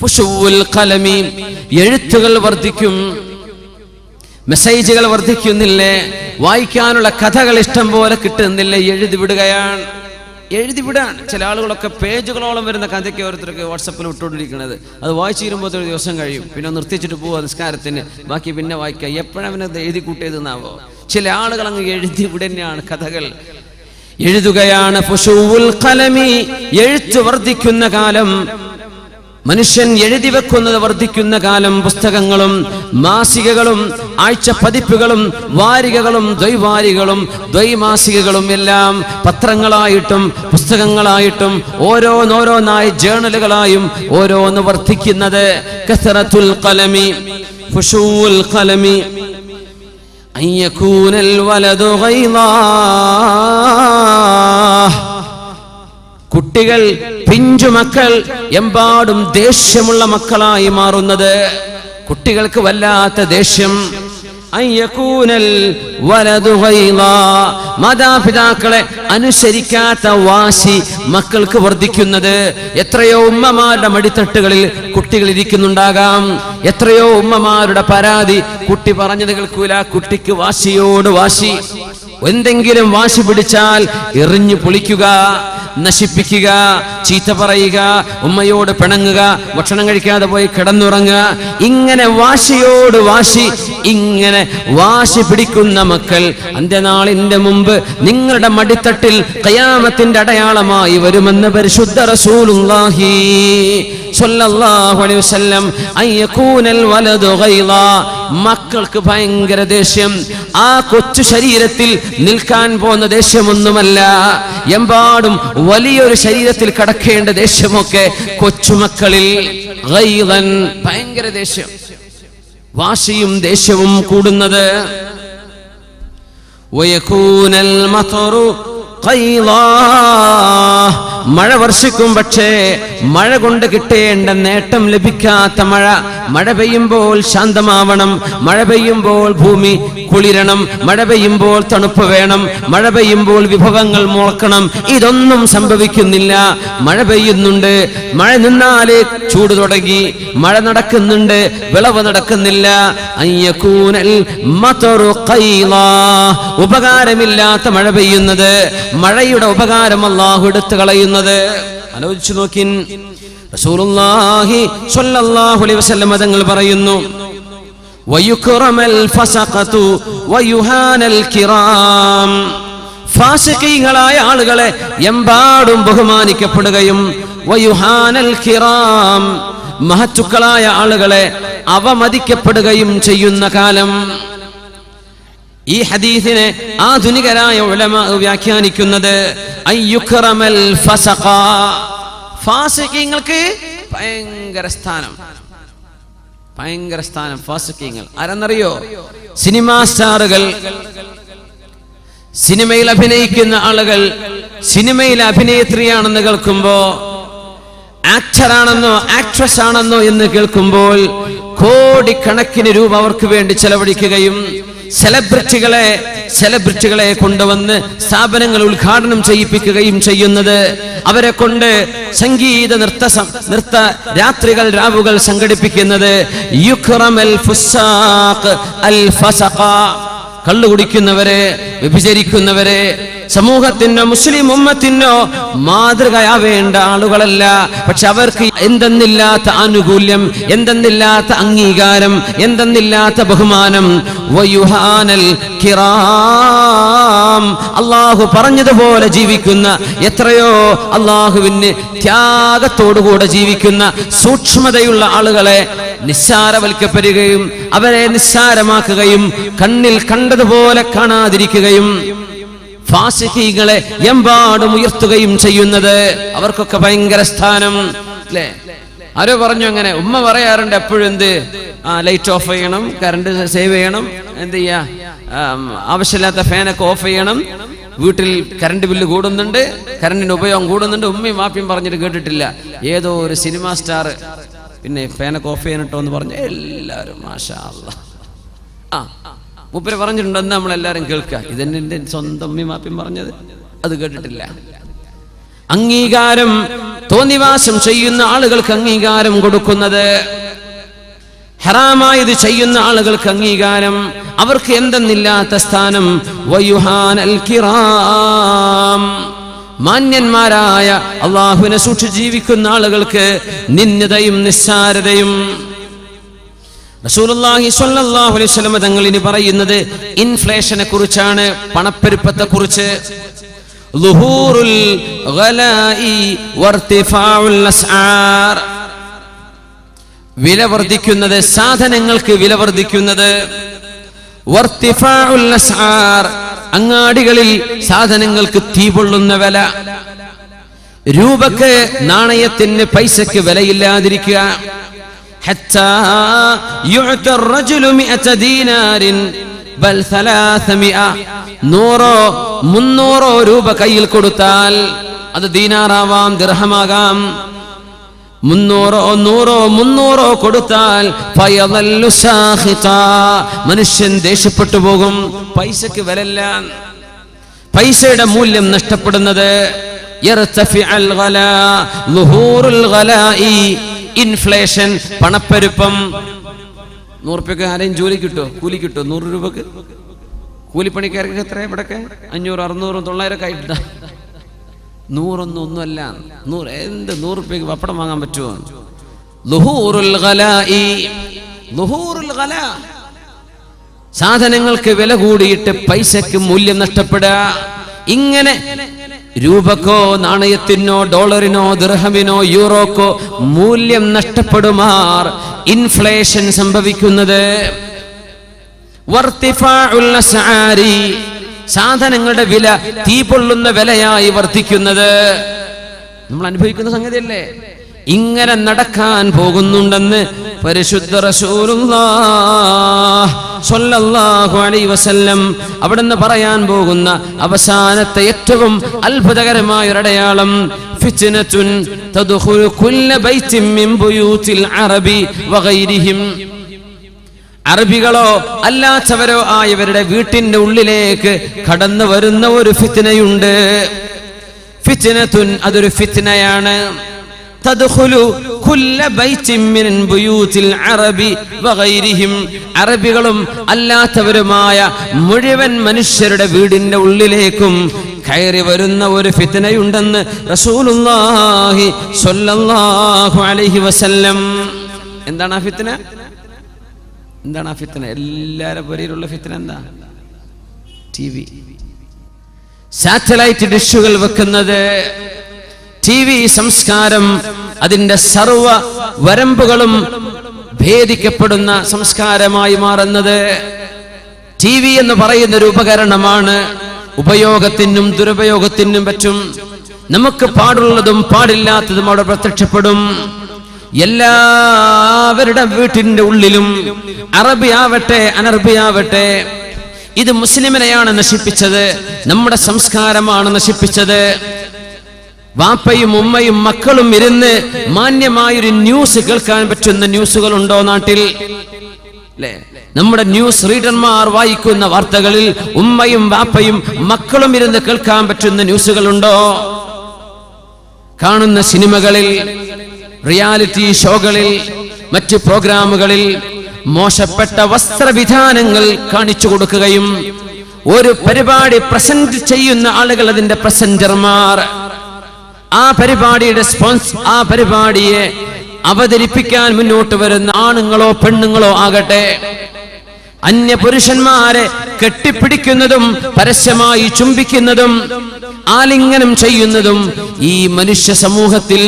ഫുശൂൽ ഖലമി, എഴുത്തുകൾ വർദ്ധിക്കും, മെസ്സേജുകൾ വർദ്ധിക്കുന്നില്ലേ, വായിക്കാനുള്ള കഥകൾ ഇഷ്ടം പോലെ കിട്ടുന്നില്ലേ, എഴുതിവിടുകയാണ്. എഴുതിവിടാൻ ചില ആളുകളൊക്കെ പേജുകളോളം വരുന്ന കഥയ്ക്ക് ഓരോരുത്തർക്ക് വാട്സപ്പിൽ വിട്ടുകൊണ്ടിരിക്കുന്നത്. അത് വായിച്ചു തീരുമ്പോൾ ഒരു ദിവസം കഴിയും, പിന്നെ നിർത്തിച്ചിട്ട് പോവുക നിസ്കാരത്തിന്, ബാക്കി പിന്നെ വായിക്കുക. എപ്പോഴവനത് എഴുതി കൂട്ടിയതെന്നാവോ. ചില ആളുകൾ അങ്ങ് എഴുതി വിടുന്നതാണ്, കഥകൾ എഴുതുകയാണ്. ഫുശൂൽ ഖലമി, എഴുത്ത് വർദ്ധിക്കുന്ന കാലം, മനുഷ്യൻ എഴുതി വെക്കുന്നത് വർദ്ധിക്കുന്ന കാലം. പുസ്തകങ്ങളും മാസികകളും ആഴ്ചപ്പതിപ്പുകളും വാരികകളും ദ്വൈവാരികളും ദ്വൈമാസികകളും എല്ലാം പത്രങ്ങളായിട്ടും പുസ്തകങ്ങളായിട്ടും ഓരോന്നോരോന്നായി ജേണലുകളായും ഓരോന്ന് വർദ്ധിക്കുന്നത്. കസറത്തുൽ ഖലമി, ഫുശൂൽ ഖലമി, അൻ യകൂനൽ വലദു ഗൈളാ, കുട്ടികൾ, പിഞ്ചുമക്കൾ എമ്പാടും ദേഷ്യമുള്ള മക്കളായി മാറുന്നത്. കുട്ടികൾക്ക് വല്ലാത്ത ദേഷ്യം. മാതാപിതാക്കളെ അനുസരിക്കാത്ത വാശി മക്കൾക്ക് വർദ്ധിക്കുന്നത്. എത്രയോ ഉമ്മമാരുടെ മടിത്തട്ടുകളിൽ കുട്ടികൾ ഇരിക്കുന്നുണ്ടാകാം. എത്രയോ ഉമ്മമാരുടെ പരാതി, കുട്ടി പറഞ്ഞത് കേൾക്കൂല, കുട്ടിക്ക് വാശിയോട് വാശി. എന്തെങ്കിലും വാശി പിടിച്ചാൽ എറിഞ്ഞു പൊളിക്കുക, നശിപ്പിക്കുക, ചീത്ത പറയുക, ഉമ്മയോട് പിണങ്ങുക, ഭക്ഷണം കഴിക്കാതെ പോയി കിടന്നുറങ്ങുക. ഇങ്ങനെ വാശിയോട് വാശി, ഇങ്ങനെ വാശി പിടിക്കുന്ന മക്കൾ അന്ത്യനാളിന്റെ മുമ്പ് നിങ്ങളുടെ മടിത്തട്ടിൽ ഖിയാമത്തിന്റെ അടയാളമായി വരുമെന്ന് പരിശുദ്ധ റസൂലുള്ളാഹി സ്വല്ലല്ലാഹു അലൈഹി വസല്ലം. അയ്യകൂനൽ വലദു ഗൈളാ, മക്കൾക്ക് ഭയങ്കര ദേഷ്യം. ആ കൊച്ചു ശരീരത്തിൽ നിൽക്കാൻ പോകുന്ന ദേഷ്യമൊന്നുമല്ല, എമ്പാടും വലിയൊരു ശരീരത്തിൽ കടക്കേണ്ട ദേഷ്യമൊക്കെ കൊച്ചുമക്കളിൽ ഗൈളൻ, ഭയങ്കര ദേഷ്യം, വാശിയും ദേഷ്യവും കൂടുന്നത്. വയകൂനൽ മതറു ഖൈളാ, മഴ വർഷിക്കും, പക്ഷേ മഴ കൊണ്ട് കിട്ടേണ്ട നേട്ടം ലഭിക്കാത്ത മഴ. മഴ പെയ്യുമ്പോൾ ശാന്തമാവണം, മഴ പെയ്യുമ്പോൾ ഭൂമി കുളിരണം, മഴ പെയ്യുമ്പോൾ തണുപ്പ് വേണം, മഴ പെയ്യുമ്പോൾ വിഭവങ്ങൾ മുളക്കണം. ഇതൊന്നും സംഭവിക്കുന്നില്ല. മഴ പെയ്യുന്നുണ്ട്, മഴ നിന്നാലേ ചൂട് തുടങ്ങി, മഴ നടക്കുന്നുണ്ട്, വിളവ് നടക്കുന്നില്ല. അയ്യകൂനൽ മതറു ഖൈളാ, ഉപകാരമില്ലാത്ത മഴ പെയ്യുന്നത്, മഴയുടെ ഉപകാരം അല്ലാഹു എടുത്തു കളയുന്നത്. ആലോചിച്ചു നോക്കിൻ. റസൂലുള്ളാഹി സ്വല്ലല്ലാഹു അലൈഹി വസല്ലം തങ്ങൾ പറയുന്നു, വയുക്റമൽ ഫസഖതു വയുഹാനൽ കിറാം, ഫാസിഖീങ്ങളായ ആളുകളെ എമ്പാടും ബഹുമാനിക്കപ്പെടുകയും വയുഹാനൽ കിറാം, മഹത്തുക്കളായ ആളുകളെ അവമതിക്കപ്പെടുകയും ചെയ്യുന്ന കാലം. ഈ ഹദീസിനെ ആധുനികരായ ഉലമാ വ്യാഖ്യാനിക്കുന്നത് അയ്യുക്റമൽ ഫസഖ, ഫാസിഖീങ്ങൾക്ക് ഭയങ്കര സ്ഥാനം, ഭയങ്കര സ്ഥാനം. ഫാസിഖീങ്ങൾ ആരെന്നറിയോ? സിനിമാ സ്റ്റാറുകൾ, സിനിമയിൽ അഭിനയിക്കുന്ന ആളുകൾ. സിനിമയിൽ അഭിനേത്രിയാണെന്ന് കേൾക്കുമ്പോ, ആക്ടറാണെന്നോ ആക്ട്രസ് ആണെന്നോ എന്ന് കേൾക്കുമ്പോൾ കോടിക്കണക്കിന് രൂപ അവർക്ക് വേണ്ടി ചെലവഴിക്കുകയും സെലിബ്രിറ്റികളെ കൊണ്ടുവന്ന് സ്ഥാപനങ്ങൾ ഉദ്ഘാടനം ചെയ്യിപ്പിക്കുകയും ചെയ്യുന്നത്, അവരെ കൊണ്ട് സംഗീത നൃത്ത രാത്രികൾ രാവുകൾ സംഘടിപ്പിക്കുന്നത്. യുക്റമൽ ഫുസാഖ് അൽ ഫസഖ, കള്ളുകുടിക്കുന്നവരെ, വ്യഭിചരിക്കുന്നവരെ, സമൂഹത്തിനോ മുസ്ലിം ഉമ്മത്തിനോ മാതൃകയാവേണ്ട ആളുകളല്ല. പക്ഷെ അവർക്ക് എന്തെന്നില്ലാത്ത ആനുകൂല്യം, എന്തെന്നില്ലാത്ത അംഗീകാരം, എന്തെന്നില്ലാത്ത ബഹുമാനം. വയുഹാനൽ കിറാം, അള്ളാഹു പറഞ്ഞതുപോലെ ജീവിക്കുന്ന എത്രയോ അള്ളാഹുവിന് ത്യാഗത്തോടുകൂടെ ജീവിക്കുന്ന സൂക്ഷ്മതയുള്ള ആളുകളെ നിസ്സാരവൽക്കപ്പെടുകയും അവരെ നിസ്സാരമാക്കുകയും കണ്ണിൽ കണ്ടതുപോലെ കാണാതിരിക്കുകയും ഫാസിഖീകളെ എമ്പാടും ഉയർത്തുകയും ചെയ്യുന്നത് അവർക്കൊക്കെ ഭയങ്കര സ്ഥാനം അല്ലേ? ആരോ പറഞ്ഞു അങ്ങനെ, ഉമ്മ പറയാറുണ്ട് എപ്പോഴും എന്ത്, ലൈറ്റ് ഓഫ് ചെയ്യണം, കറണ്ട് സേവ് ചെയ്യണം, എന്ത് ചെയ്യാ, ആവശ്യമില്ലാത്ത ഫാനൊക്കെ ഓഫ് ചെയ്യണം, വീട്ടിൽ കറണ്ട് ബില്ല് കൂടുന്നുണ്ട്, കറണ്ടിന്റെ ഉപയോഗം കൂടുന്നുണ്ട്. ഉമ്മയും വാപ്പിയും പറഞ്ഞിട്ട് കേട്ടിട്ടില്ല. ഏതോ ഒരു സിനിമാ സ്റ്റാർ പിന്നെ ഫാനൊക്കെ ഓഫ് ചെയ്യാനിട്ടോ എന്ന് പറഞ്ഞ് എല്ലാവരും മാഷാ അല്ലാഹ് മൂപ്പര് പറഞ്ഞിട്ടുണ്ട്. എന്താ നമ്മളെല്ലാരും കേൾക്കുക? ഇതെന്നെ എൻ്റെ സ്വന്തം ഉമ്മയും വാപ്പിയും പറഞ്ഞത്, അത് കേട്ടിട്ടില്ല. അംഗീകാരം തോന്നിവാസം ചെയ്യുന്ന ആളുകൾക്ക് അംഗീകാരം കൊടുക്കുന്നത്, ഹറാമായത് ചെയ്യുന്ന ആളുകൾക്ക് അംഗീകാരം, അവർക്ക് എന്തെന്നില്ലാത്ത സ്ഥാനം. വയുഹാനൽ കിറാം, മാന്യന്മാരായ അള്ളാഹുവിനെ സൂക്ഷിച്ച് ജീവിക്കുന്ന ആളുകൾക്ക് നിന്ദതയും നിസ്സാരതയും. റസൂലുള്ളാഹി സ്വല്ലല്ലാഹു അലൈഹി വസല്ലം തങ്ങൾ ഇനി പറയുന്നത് ഇൻഫ്ലേഷനെ കുറിച്ചാണ്, പണപ്പെരുപ്പത്തെ കുറിച്ച്. ളുഹൂറുൽ ഗലാഇ വർതിഫാഉൽ അസ്ആർ, വില വർദ്ധിക്കുന്നത്, സാധനങ്ങൾക്ക് വില വർദ്ധിക്കുന്നത്. വർതിഫാഉൽ അസ്ആർ, അങ്ങാടികളിൽ സാധനങ്ങൾക്ക് തീപൊള്ളുന്ന വില. രൂപക്ക്, നാണയത്തിന്, പൈസക്ക് വിലയില്ലാതിരിക്കുക. ഹത്താ യുഅത റജുലു 100 ദീനാരിൻ ബൽ 300, 300 രൂപ കയ്യിൽ കൊടുത്താൽ, അത് ദീനാറാവാം, ദിർഹമാകാം. 300 കൊടുത്താൽ ഫയദല്ലു സാഖിതാ, മനുഷ്യൻ ദേഷ്യപ്പെട്ടു പോകും. പൈസക്ക് വിലയില്ല, പൈസയുടെ മൂല്യം നഷ്ടപ്പെടുന്നത്. യർതഫിഅൽ ഗലാ, ളുഹൂറുൽ ഗലാഇ, ഇൻഫ്ലേഷൻ, പണപ്പെരുപ്പം. 100 രൂപയ്ക്ക് ആരെയും ജോലി കിട്ടോ, കൂലി കിട്ടോ? 100 രൂപക്ക് കൂലിപ്പണിക്കാർക്ക് എത്ര? ഇവിടൊക്കെ 500, 600, 900 ആയിട്ടാ. 100 ഒന്നുമല്ല. 100 രൂപയ്ക്ക് പപ്പടം വാങ്ങാൻ പറ്റുമോ? ളുഹൂറുൽ ഗലാഇ, ളുഹൂറുൽ ഗലാ, സാധനങ്ങൾക്ക് വില കൂടിയിട്ട് പൈസക്ക് മൂല്യം നഷ്ടപ്പെടുക. ഇങ്ങനെ രൂപക്കോ, നാണയത്തിനോ, ഡോളറിനോ, ദിർഹമിനോ, യൂറോക്കോ മൂല്യം നഷ്ടപ്പെടുമാർ ഇൻഫ്ലേഷൻ സംഭവിക്കുന്നത്. വർതിഫാഉൽ അസ്ആരി, സാധനങ്ങളുടെ വില തീപൊള്ളുന്ന വിലയായി വർദ്ധിക്കുന്നത്. നമ്മൾ അനുഭവിക്കുന്ന സംഗതിയല്ലേ? ഇങ്ങനെ നടക്കാൻ പോകുന്നുണ്ടെന്ന് പരിശുദ്ധ റസൂലുള്ളാഹി സ്വല്ലല്ലാഹു അലൈഹി വസല്ലം അവിടുന്ന് പറയാൻ പോകുന്ന അവസാനത്തെ ഏറ്റവും അത്ഭുതകരമായ ഒരു അടയാളം, ഫിത്നത്തുൻ തദ്ഖുലു കുല്ല ബൈത്തിൻ മിൻ ബുയൂതിൽ അറബി വഗൈരിഹിം, അറബികളോ അല്ലാത്തവരോ ആയവരുടെ വീട്ടിന്റെ ഉള്ളിലേക്ക് കടന്നു വരുന്ന ഒരു ഫിത്നയുണ്ട്. ഫിത്നത്തുൻ, അതൊരു ഫിത്നയാണ്. തദ്ഖുലു കുല്ല ബൈത്തിൻ മിൻ ബുയൂതിൽ അറബി വഗൈരിഹിം, അറബികളും അല്ലാത്തവരുമായ മുഴുവൻ മനുഷ്യരുടെ വീടിന്റെ ഉള്ളിലേക്കും കയറി വരുന്ന ഒരു ഫിത്നയുണ്ടെന്ന് റസൂലുള്ളാഹി സ്വല്ലല്ലാഹു അലൈഹി വസല്ലം. എന്താണ് ആ ഫിത്ന? എന്താണ് ആ ഫിത്ന? എല്ലാവരുടെ പേരിലുള്ള ഫിത്ന എന്താ? TV, സാറ്റലൈറ്റ് ഡിഷുകൾ വെക്കുന്നത്, TV സംസ്കാരം, അതിന്റെ സർവ വരമ്പുകളും ഭേദിക്കപ്പെടുന്ന സംസ്കാരമായി മാറുന്നത്. TV എന്ന് പറയുന്ന ഒരു ഉപകരണമാണ്. ഉപയോഗത്തിനും ദുരുപയോഗത്തിനും പറ്റും. നമുക്ക് പാടുള്ളതും പാടില്ലാത്തതും അവിടെ പ്രത്യക്ഷപ്പെടും. എല്ലാവരുടെ വീട്ടിന്റെ ഉള്ളിലും, അറബിയാവട്ടെ അനറബിയാവട്ടെ, ഇത് മുസ്ലിമിനെയാണ് നശിപ്പിച്ചത്, നമ്മുടെ സംസ്കാരമാണ് നശിപ്പിച്ചത്. വാപ്പയും ഉമ്മയും മക്കളും ഇരുന്ന് മാന്യമായൊരു ന്യൂസ് കേൾക്കാൻ പറ്റുന്ന ന്യൂസുകളുണ്ടോ നാട്ടിൽ? അല്ലേ? നമ്മുടെ ന്യൂസ് റീഡർമാർ വായിക്കുന്ന വാർത്തകളിൽ ഉമ്മയും വാപ്പയും മക്കളും ഇരുന്ന് കേൾക്കാൻ പറ്റുന്ന ന്യൂസുകളുണ്ടോ? കാണുന്ന സിനിമകളിൽ, റിയാലിറ്റി ഷോകളിൽ, മറ്റ് പ്രോഗ്രാമുകളിൽ മോശപ്പെട്ട വസ്ത്രവിധാനങ്ങൾ കാണിച്ചു കൊടുക്കുകയും ഒരു പരിപാടി പ്രസന്റ് ചെയ്യുന്ന ആളുകൾ, അതിന്റെ പ്രസന്റർമാർ, ആ പരിപാടിയുടെ ആ പരിപാടിയെ അവതരിപ്പിക്കാൻ മുന്നോട്ട് വരുന്ന ആണുങ്ങളോ പെണ്ണുങ്ങളോ ആകട്ടെ, അന്യ പുരുഷന്മാരെ കെട്ടിപ്പിടിക്കുന്നതും പരസ്യമായി ചുംബിക്കുന്നതും ആലിംഗനം ചെയ്യുന്നതും ഈ മനുഷ്യ സമൂഹത്തിൽ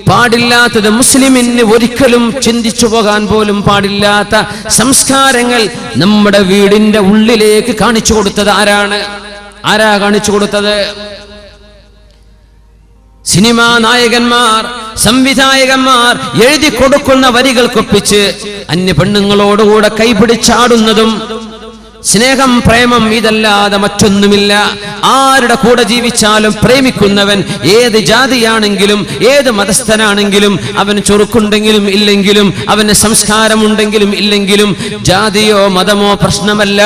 പാടില്ലാത്തത്, മുസ്ലിമിന് ഒരിക്കലും ചിന്തിച്ചു പോകാൻ പോലും പാടില്ലാത്ത സംസ്കാരങ്ങൾ നമ്മുടെ വീടിന്റെ ഉള്ളിലേക്ക് കാണിച്ചു കൊടുത്തത് ആരാ കാണിച്ചു കൊടുത്തത്? സിനിമാ നായകന്മാർ, സംവിധായകന്മാർ എഴുതി കൊടുക്കുന്ന വരികൾക്കൊപ്പിച്ച് അന്യ പെണ്ണുങ്ങളോടുകൂടെ കൈപിടിച്ചാടുന്നതും, സ്നേഹം പ്രേമം ഇതല്ലാതെ മറ്റൊന്നുമില്ല. ആരുടെ കൂടെ ജീവിച്ചാലും പ്രേമിക്കുന്നവൻ ഏത് ജാതിയാണെങ്കിലും ഏത് മതസ്ഥനാണെങ്കിലും, അവന് ചൊറുക്കുണ്ടെങ്കിലും ഇല്ലെങ്കിലും, അവന് സംസ്കാരമുണ്ടെങ്കിലും ഇല്ലെങ്കിലും, ജാതിയോ മതമോ പ്രശ്നമല്ല,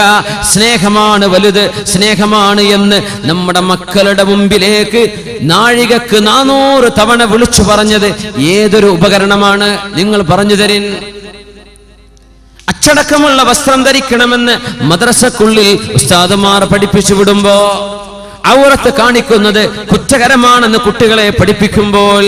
സ്നേഹമാണ് വലുത്, സ്നേഹമാണ് എന്ന് നമ്മുടെ മക്കളുടെ മുമ്പിലേക്ക് നാഴികക്ക് 400 തവണ വിളിച്ചു പറഞ്ഞത് ഏതൊരു ഉപകരണമാണ്? നിങ്ങൾ പറഞ്ഞു തരിൻ. അച്ചടക്കമുള്ള വസ്ത്രം ധരിക്കണമെന്ന് മദ്രസക്കുള്ളിൽ ഉസ്താദുമാർ പഠിപ്പിച്ചു വിടുമ്പോ ഔറത്ത് കാണിക്കുന്നത് കുറ്റകരമാണെന്ന് കുട്ടികളെ പഠിപ്പിക്കുമ്പോൾ,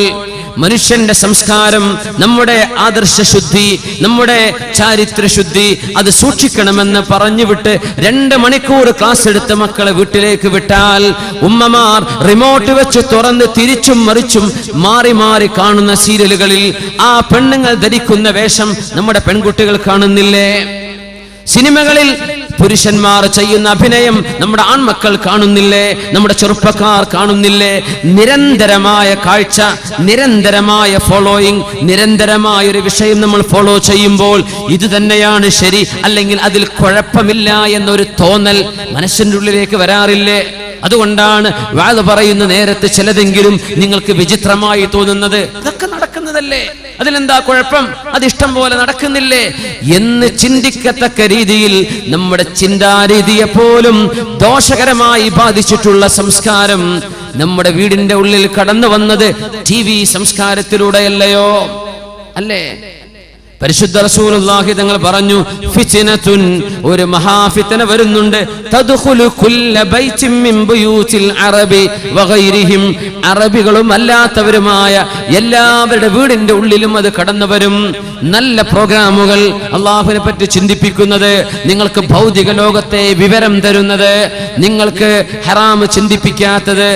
മനുഷ്യന്റെ സംസ്കാരം, നമ്മുടെ ആദർശശുദ്ധി, നമ്മുടെ ചാരിത്രശുദ്ധി അത് സൂക്ഷിക്കണമെന്ന് പറഞ്ഞുവിട്ട് 2 മണിക്കൂർ ക്ലാസ് എടുത്ത് മക്കളെ വീട്ടിലേക്ക് വിട്ടാൽ ഉമ്മമാർ റിമോട്ട് വെച്ച് തുറന്ന് തിരിച്ചും മറിച്ചും മാറി മാറി കാണുന്ന സീരിയലുകളിൽ ആ പെണ്ണുങ്ങൾ ധരിക്കുന്ന വേഷം നമ്മുടെ പെൺകുട്ടികൾ കാണുന്നില്ലേ? സിനിമകളിൽ പുരുഷന്മാർ ചെയ്യുന്ന അഭിനയം നമ്മുടെ ആൺമക്കൾ കാണുന്നില്ലേ? നമ്മുടെ ചെറുപ്പക്കാർ കാണുന്നില്ലേ? നിരന്തരമായ കാഴ്ച, നിരന്തരമായ ഫോളോയിങ്, നിരന്തരമായ ഒരു വിഷയം നമ്മൾ ഫോളോ ചെയ്യുമ്പോൾ ഇത് തന്നെയാണ് ശരി, അല്ലെങ്കിൽ അതിൽ കുഴപ്പമില്ല എന്നൊരു തോന്നൽ മനസ്സിന്റെ ഉള്ളിലേക്ക് വരാറില്ലേ? അതുകൊണ്ടാണ് വാദ പറയുന്ന നേരത്തെ ചിലതെങ്കിലും നിങ്ങൾക്ക് വിചിത്രമായി തോന്നുന്നത്. അതൊക്കെ നടക്കുന്നതല്ലേ, അതിലെന്താ കുഴപ്പം, അതിഷ്ടം പോലെ നടക്കുന്നില്ലേ എന്ന് ചിന്തിക്കത്തക്ക രീതിയിൽ നമ്മുടെ ചിന്താരീതിയെ പോലും ദോഷകരമായി ബാധിച്ചിട്ടുള്ള സംസ്കാരം നമ്മുടെ വീടിന്റെ ഉള്ളിൽ കടന്നു വന്നത് TV സംസ്കാരത്തിലൂടെയല്ലയോ? അല്ലേ? പരിശുദ്ധ റസൂലുള്ളാഹി തങ്ങൾ പറഞ്ഞു, ഫിത്നത്തുൻ, ഒരു മഹാഫിത്ന വരുന്നുണ്ട്, തദ്ഖുലു കുല്ല ബൈത്തിൻ മിൻ ബുയൂതിൽ അറബി വഗൈരിഹിം, അറബികളും അല്ലാത്തവരുമായ എല്ലാവരുടെ വീടിന്റെ ഉള്ളിലും അത് കടന്നു വരും. നല്ല പ്രോഗ്രാമുകൾ, അള്ളാഹുവിനെ പറ്റി ചിന്തിപ്പിക്കുന്നത്, നിങ്ങൾക്ക് ഭൗതിക ലോകത്തെ വിവരം തരുന്നത്, നിങ്ങൾക്ക് ഹറാം ചിന്തിപ്പിക്കാത്തത്,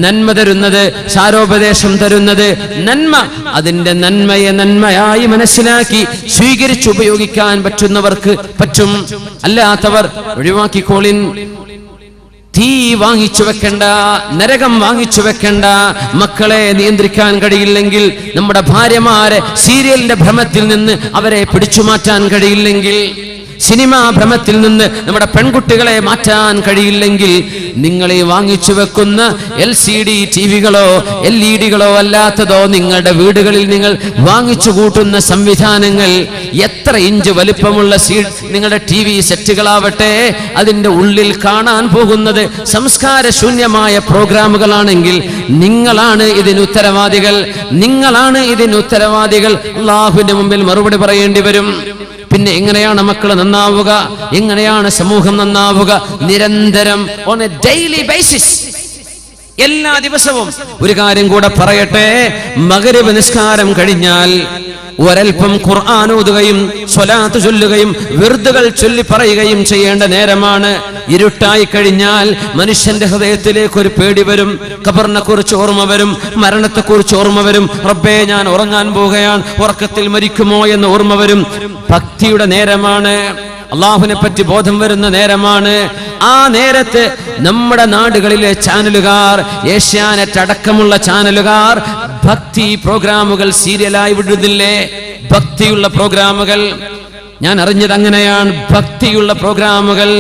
നന്മ തരുന്നത്, സാരോപദേശം തരുന്നത്, നന്മ, അതിന്റെ നന്മയെ നന്മയായി മനസ്സിലാക്കി സ്വീകരിച്ച് ഉപയോഗിക്കാൻ പറ്റുന്നവർക്ക് പറ്റും, അല്ലാത്തവർ ഒഴിവാക്കിക്കോളിൻ. തീ വാങ്ങിച്ചു വെക്കണ്ട, നരകം വാങ്ങിച്ചു വെക്കണ്ട. മക്കളെ നിയന്ത്രിക്കാൻ കഴിയില്ലെങ്കിൽ, നമ്മുടെ ഭാര്യമാരെ സീരിയലിന്റെ ഭ്രമത്തിൽ നിന്ന് അവരെ പിടിച്ചു മാറ്റാൻ കഴിയില്ലെങ്കിൽ, സിനിമാ ഭ്രമത്തിൽ നിന്ന് നമ്മുടെ പെൺകുട്ടികളെ മാറ്റാൻ കഴിയില്ലെങ്കിൽ, നിങ്ങളെ വാങ്ങിച്ചു വെക്കുന്ന LCD ടിവികളോ LED-കളോ അല്ലാത്തതോ നിങ്ങളുടെ വീടുകളിൽ നിങ്ങൾ വാങ്ങിച്ചു കൂട്ടുന്ന സംവിധാനങ്ങൾ, എത്ര ഇഞ്ച് വലിപ്പമുള്ള നിങ്ങളുടെ TV സെറ്റുകളാവട്ടെ, അതിന്റെ ഉള്ളിൽ കാണാൻ പോകുന്നത് സംസ്കാരശൂന്യമായ പ്രോഗ്രാമുകളാണെങ്കിൽ നിങ്ങളാണ് ഇതിന് ഉത്തരവാദികൾ, നിങ്ങളാണ് ഇതിന് ഉത്തരവാദികൾ. അല്ലാഹുവിന്റെ മുമ്പിൽ മറുപടി പറയേണ്ടി വരും. പിന്നെ എങ്ങനെയാണ് മക്കൾ നന്നാവുക? എങ്ങനെയാണ് സമൂഹം നന്നാവുക? നിരന്തരം, ഓൺ എ ഡെയിലി ബേസിസ്, എല്ലാ ദിവസവും. ഒരു കാര്യം കൂടെ പറയട്ടെ, മഗ്രിബ് നിസ്കാരം കഴിഞ്ഞാൽ ഒരൽപ്പം ഖുർആൻ ഓതുകയും സ്വലാത്ത് ചൊല്ലുകയും വിർദുകൾ ചൊല്ലി പറയുകയും ചെയ്യേണ്ട നേരമാണ്. ഇരുട്ടായി കഴിഞ്ഞാൽ മനുഷ്യന്റെ ഹൃദയത്തിലേക്ക് ഒരു പേടി വരും, ഖബറിനെ കുറിച്ച് ഓർമ്മ വരും, മരണത്തെക്കുറിച്ച് ഓർമ്മ വരും, റബ്ബേ ഞാൻ ഉറങ്ങാൻ പോവുകയാണ്, ഉറക്കത്തിൽ മരിക്കുമോ എന്ന് ഓർമ്മ വരും. ഭക്തിയുടെ നേരമാണ്, അള്ളാഹുവിനെ പറ്റി ബോധം വരുന്ന നേരമാണ്. ആ നേരത്ത് നമ്മുടെ നാടുകളിലെ ചാനലുകാർ, ഏഷ്യാനെറ്റ് അടക്കമുള്ള ചാനലുകാർ ഭക്തി പ്രോഗ്രാമുകൾ സീരിയലായി വിടുന്നില്ലേ? ഭക്തിയുള്ള പ്രോഗ്രാമുകൾ, ഞാൻ അറിഞ്ഞത് അങ്ങനെയാണ്. ഭക്തിയുള്ള പ്രോഗ്രാമുകൾ,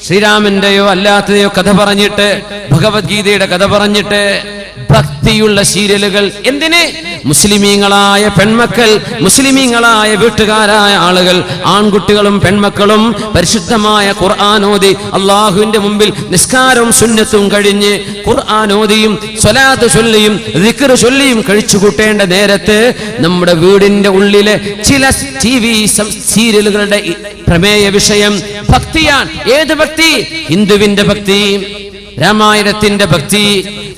ശ്രീരാമന്റെയോ അല്ലാത്തതെയോ കഥ പറഞ്ഞിട്ട്, ഭഗവത്ഗീതയുടെ കഥ പറഞ്ഞിട്ട്, ഭക്തിയുള്ള സീരിയലുകൾ. എന്തിന്? മുസ്ലിമീങ്ങളായ പെൺമക്കൾ, മുസ്ലിമീങ്ങളായ വീട്ടുകാരായ ആളുകൾ, ആൺകുട്ടികളും പെൺമക്കളും പരിശുദ്ധമായ ഖുർആൻ ഓതി അള്ളാഹുവിന്റെ മുമ്പിൽ നിസ്കാരവും സുന്നത്തും കഴിഞ്ഞ് ഖുർആൻ ഓതിയും സ്വലാത്ത് ചൊല്ലിയും ദിക്ർ ചൊല്ലിയും കഴിച്ചു കൂട്ടേണ്ട നേരത്ത് നമ്മുടെ വീടിന്റെ ഉള്ളിലെ ചില ടിവി സീരിയലുകളുടെ പ്രമേയ വിഷയം ഭക്തിയാണ്. ഏത് ഭക്തി? ഹിന്ദുവിന്റെ ഭക്തി, രാമായണത്തിന്റെ ഭക്തി.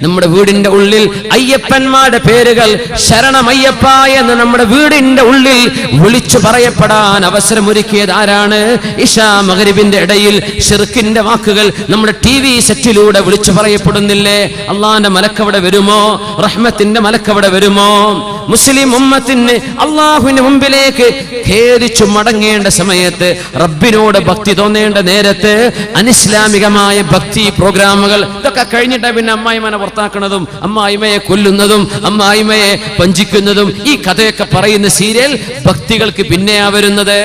നമ്മുടെ വീടിന്റെ ഉള്ളിൽ അയ്യപ്പന്മാരുടെ പേരുകൾ ശരണമയ്യപ്പ എന്ന് നമ്മുടെ വീടിന്റെ ഉള്ളിൽ വിളിച്ചു പറയപ്പെടാൻ അവസരമൊരുക്കിയത് ആരാണ്? ഇശാ മഗ്രിബിന്റെ ഇടയിൽ ശിർക്കിന്റെ വാക്കുകൾ നമ്മുടെ ടിവി സെറ്റിലൂടെ വിളിച്ചു പറയപ്പെടുന്നില്ലേ? അള്ളാന്റെ മലക്കവിടെ വരുമോ? റഹ്മത്തിന്റെ മലക്കവിടെ വരുമോ? മുസ്ലിം ഉമ്മത്തിന് അള്ളാഹുവിന്റെ മുമ്പിലേക്ക് ഖേദിച്ചു മടങ്ങേണ്ട സമയത്ത്, റബ്ബിനോട് ഭക്തി തോന്നേണ്ട നേരത്ത് അനിസ്ലാമികമായ ഭക്തി പ്രോഗ്രാമുകൾ ഇതൊക്കെ കഴിഞ്ഞിട്ട് പിന്നെ അമ്മായിമാനെ പുറത്താക്കുന്നതും അമ്മായിമയെ കൊല്ലുന്നതും അമ്മായിമയെ വഞ്ചിക്കുന്നതും ഈ കഥയൊക്കെ പറയുന്ന സീരിയൽ ഭക്തികൾക്ക് പിന്നെയാ വരുന്നത്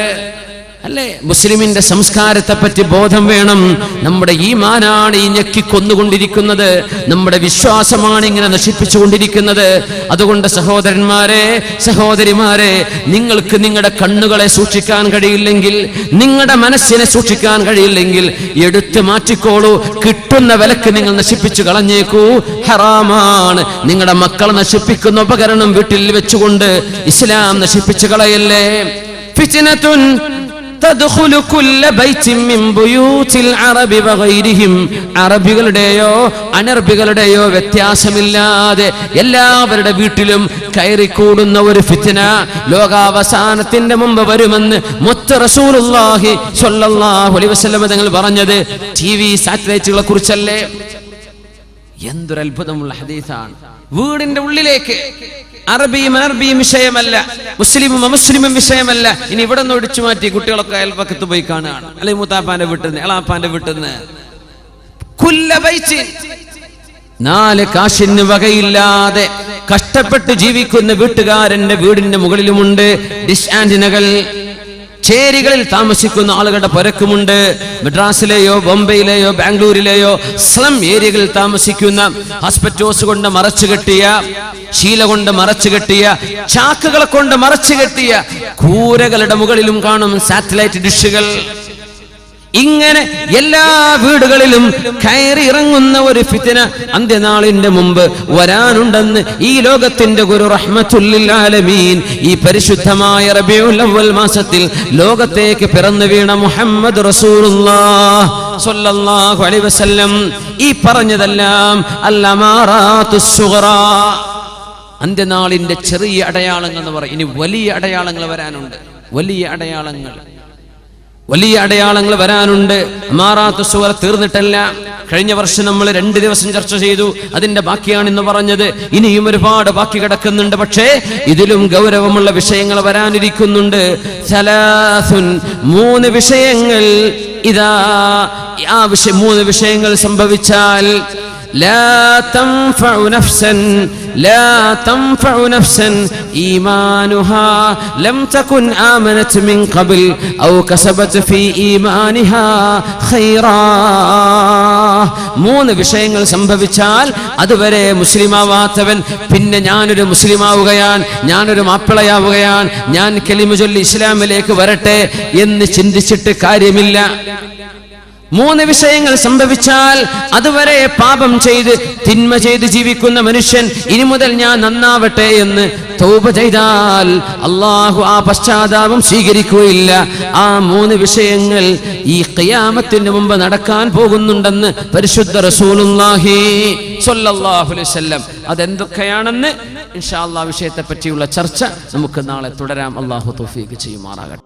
അല്ലേ? മുസ്ലിമിന്റെ സംസ്കാരത്തെ പറ്റി ബോധം വേണം. നമ്മുടെ ഈമാനാണ് ഈ ഞെക്കിക്കൊന്നുകൊണ്ടിരിക്കുന്നത്, നമ്മുടെ വിശ്വാസമാണ് ഇങ്ങനെ നശിപ്പിച്ചുകൊണ്ടിരിക്കുന്നത്. അതുകൊണ്ട് സഹോദരന്മാരെ, സഹോദരിമാരെ, നിങ്ങൾക്ക് നിങ്ങളുടെ കണ്ണുകളെ സൂക്ഷിക്കാൻ കഴിയില്ലെങ്കിൽ, നിങ്ങളുടെ മനസ്സിനെ സൂക്ഷിക്കാൻ കഴിയില്ലെങ്കിൽ എടുത്തു മാറ്റിക്കോളൂ. കിട്ടുന്ന വിലക്ക് നിങ്ങൾ നശിപ്പിച്ചു കളഞ്ഞേക്കൂ. ഹറാമാണ്. നിങ്ങളുടെ മക്കളെ നശിപ്പിക്കുന്ന ഉപകരണം വീട്ടിൽ വെച്ചുകൊണ്ട് ഇസ്ലാം നശിപ്പിച്ചു കളയല്ലേ. ഫിത്നത്തുൻ തദ്ഖുലു കുല്ല ബൈത്തിൻ മിൻ ബുയൂതിൽ അറബി വഗൈരിഹിം. അറബികളുടെയോ അനർബികളുടെയോ വ്യത്യാസമില്ലാതെ എല്ലാവരുടെ വീട്ടിലും കയറിക്കൂടുന്ന ഒരു ഫിത്ന ലോകാവസാനത്തിന്റെ മുമ്പ് വരുമെന്ന് മുത്ത് റസൂലുള്ളാഹി സ്വല്ലല്ലാഹു അലൈഹി വസല്ലം തങ്ങൾ പറഞ്ഞത് ടിവി സാറ്റലൈറ്റുകളെ കുറിച്ചല്ലേ? എന്തൊരു അത്ഭുതമുള്ള ഹദീസാണ്. വീടിന്റെ ഉള്ളിലേക്ക് അറബിയും അനർബിയും വിഷയമല്ല, മുസ്ലിമും അമുസ്ലിമും വിഷയമല്ല. ഇനി ഇവിടെ നിന്ന് ഒടിച്ചു മാറ്റി കുട്ടികളൊക്കെ അയൽപക്കത്ത് പോയി കാണുകയാണ്, അല്ലെങ്കിൽ മൂത്താപ്പാന്റെ വീട്ടിൽ നിന്ന്, എളാപ്പാന്റെ വീട്ടിൽ നിന്ന്. നാല് കാശിന് വകയില്ലാതെ കഷ്ടപ്പെട്ട് ജീവിക്കുന്ന വീട്ടുകാരന്റെ വീടിന്റെ മുകളിലുമുണ്ട് ഡിഷ് ആന്റിനകൾ. ചേരികളിൽ താമസിക്കുന്ന ആളുകളുടെ പരക്കുമുണ്ട്. മദ്രാസിലെയോ ബോംബെയിലെയോ ബാംഗ്ലൂരിലെയോ സ്ലം ഏരിയകളിൽ താമസിക്കുന്ന ഹോസ്പിറ്റോസ് കൊണ്ട് മറച്ചു കെട്ടിയ, ശീല കൊണ്ട് മറച്ചു കെട്ടിയ, ചാക്കുകളെ കൊണ്ട് മറച്ചു കെട്ടിയ കൂരകളുടെ മുകളിലും കാണും സാറ്റലൈറ്റ് ഡിഷുകൾ. ഇങ്ങനെ എല്ലാ വീടുകളിലും കയറി ഇറങ്ങുന്ന ഒരു ഫിത്ന അന്ത്യനാളിന്റെ മുമ്പ് വരാനുണ്ടെന്ന് ഈ ലോകത്തിന്റെ ഗുരു റഹ്മത്തുൽ ആലമീൻ ഈ പരിശുദ്ധമായ റബീഉൽ അവ്വൽ മാസത്തിൽ ലോകത്തേക്ക് പിറന്നു വീണ മുഹമ്മദ് റസൂലുള്ളാഹ് സ്വല്ലല്ലാഹു അലൈഹി വസല്ലം ഈ പറഞ്ഞതെല്ലാം അൽ-അമാറാത്തുസ് സുഗ്റാ, അന്ത്യനാളിന്റെ ചെറിയ അടയാളങ്ങൾ എന്ന് പറയും. ഇനി വലിയ അടയാളങ്ങൾ വരാനുണ്ട്. വലിയ അടയാളങ്ങൾ വരാനുണ്ട്. അമാറാത്തു സൂറ തീർന്നിട്ടല്ല. കഴിഞ്ഞ വർഷം നമ്മൾ 2 ദിവസം ചർച്ച ചെയ്തു, അതിന്റെ ബാക്കിയാണ് ഇന്ന് പറഞ്ഞത്. ഇനിയും ഒരുപാട് ബാക്കി കിടക്കുന്നുണ്ട്. പക്ഷേ ഇതിലും ഗൗരവമുള്ള വിഷയങ്ങൾ വരാനിരിക്കുന്നുണ്ട്. 3 വിഷയങ്ങൾ. ഇതാ ആ 3 വിഷയങ്ങൾ സംഭവിച്ചാൽ لا تنفع نفسا إيمانها لم تكن آمنت من قبل أو كسبت في إيمانها خيرا. 3 വിഷയങ്ങൾ സംഭവിച്ചാൽ അതുവരെ മുസ്ലിമാവാത്തവൻ പിന്നെ ഞാനൊരു മുസ്ലിമാവുകയാണ്, ഞാനൊരു മാപ്പിളയാവുകയാണ്, ഞാൻ കലിമ ചൊല്ലി ഇസ്ലാമിലേക്ക് വരട്ടെ എന്ന് ചിന്തിച്ചിട്ട് കാര്യമില്ല. 3 വിഷയങ്ങൾ സംഭവിച്ചാൽ അതുവരെ പാപം ചെയ്ത് തിന്മ ചെയ്ത് ജീവിക്കുന്ന മനുഷ്യൻ ഇനി മുതൽ ഞാൻ നന്നാവട്ടെ എന്ന് തൗബ ചെയ്താൽ അല്ലാഹു ആ പശ്ചാത്താപം സ്വീകരിക്കുകയില്ല. ആ 3 വിഷയങ്ങൾ ഈ ഖിയാമത്തിന് മുമ്പ് നടക്കാൻ പോകുന്നുണ്ടെന്ന് പരിശുദ്ധ റസൂലുള്ളാഹി സ്വല്ലല്ലാഹു അലൈഹി വസല്ലം. അതെന്തൊക്കെയാണെന്ന് ഇൻഷാ അല്ലാഹ് വിഷയത്തെ പറ്റിയുള്ള ചർച്ച നമുക്ക് നാളെ തുടരാം. അല്ലാഹു തൗഫീഖ് ചെയ്യുമാറാകട്ടെ.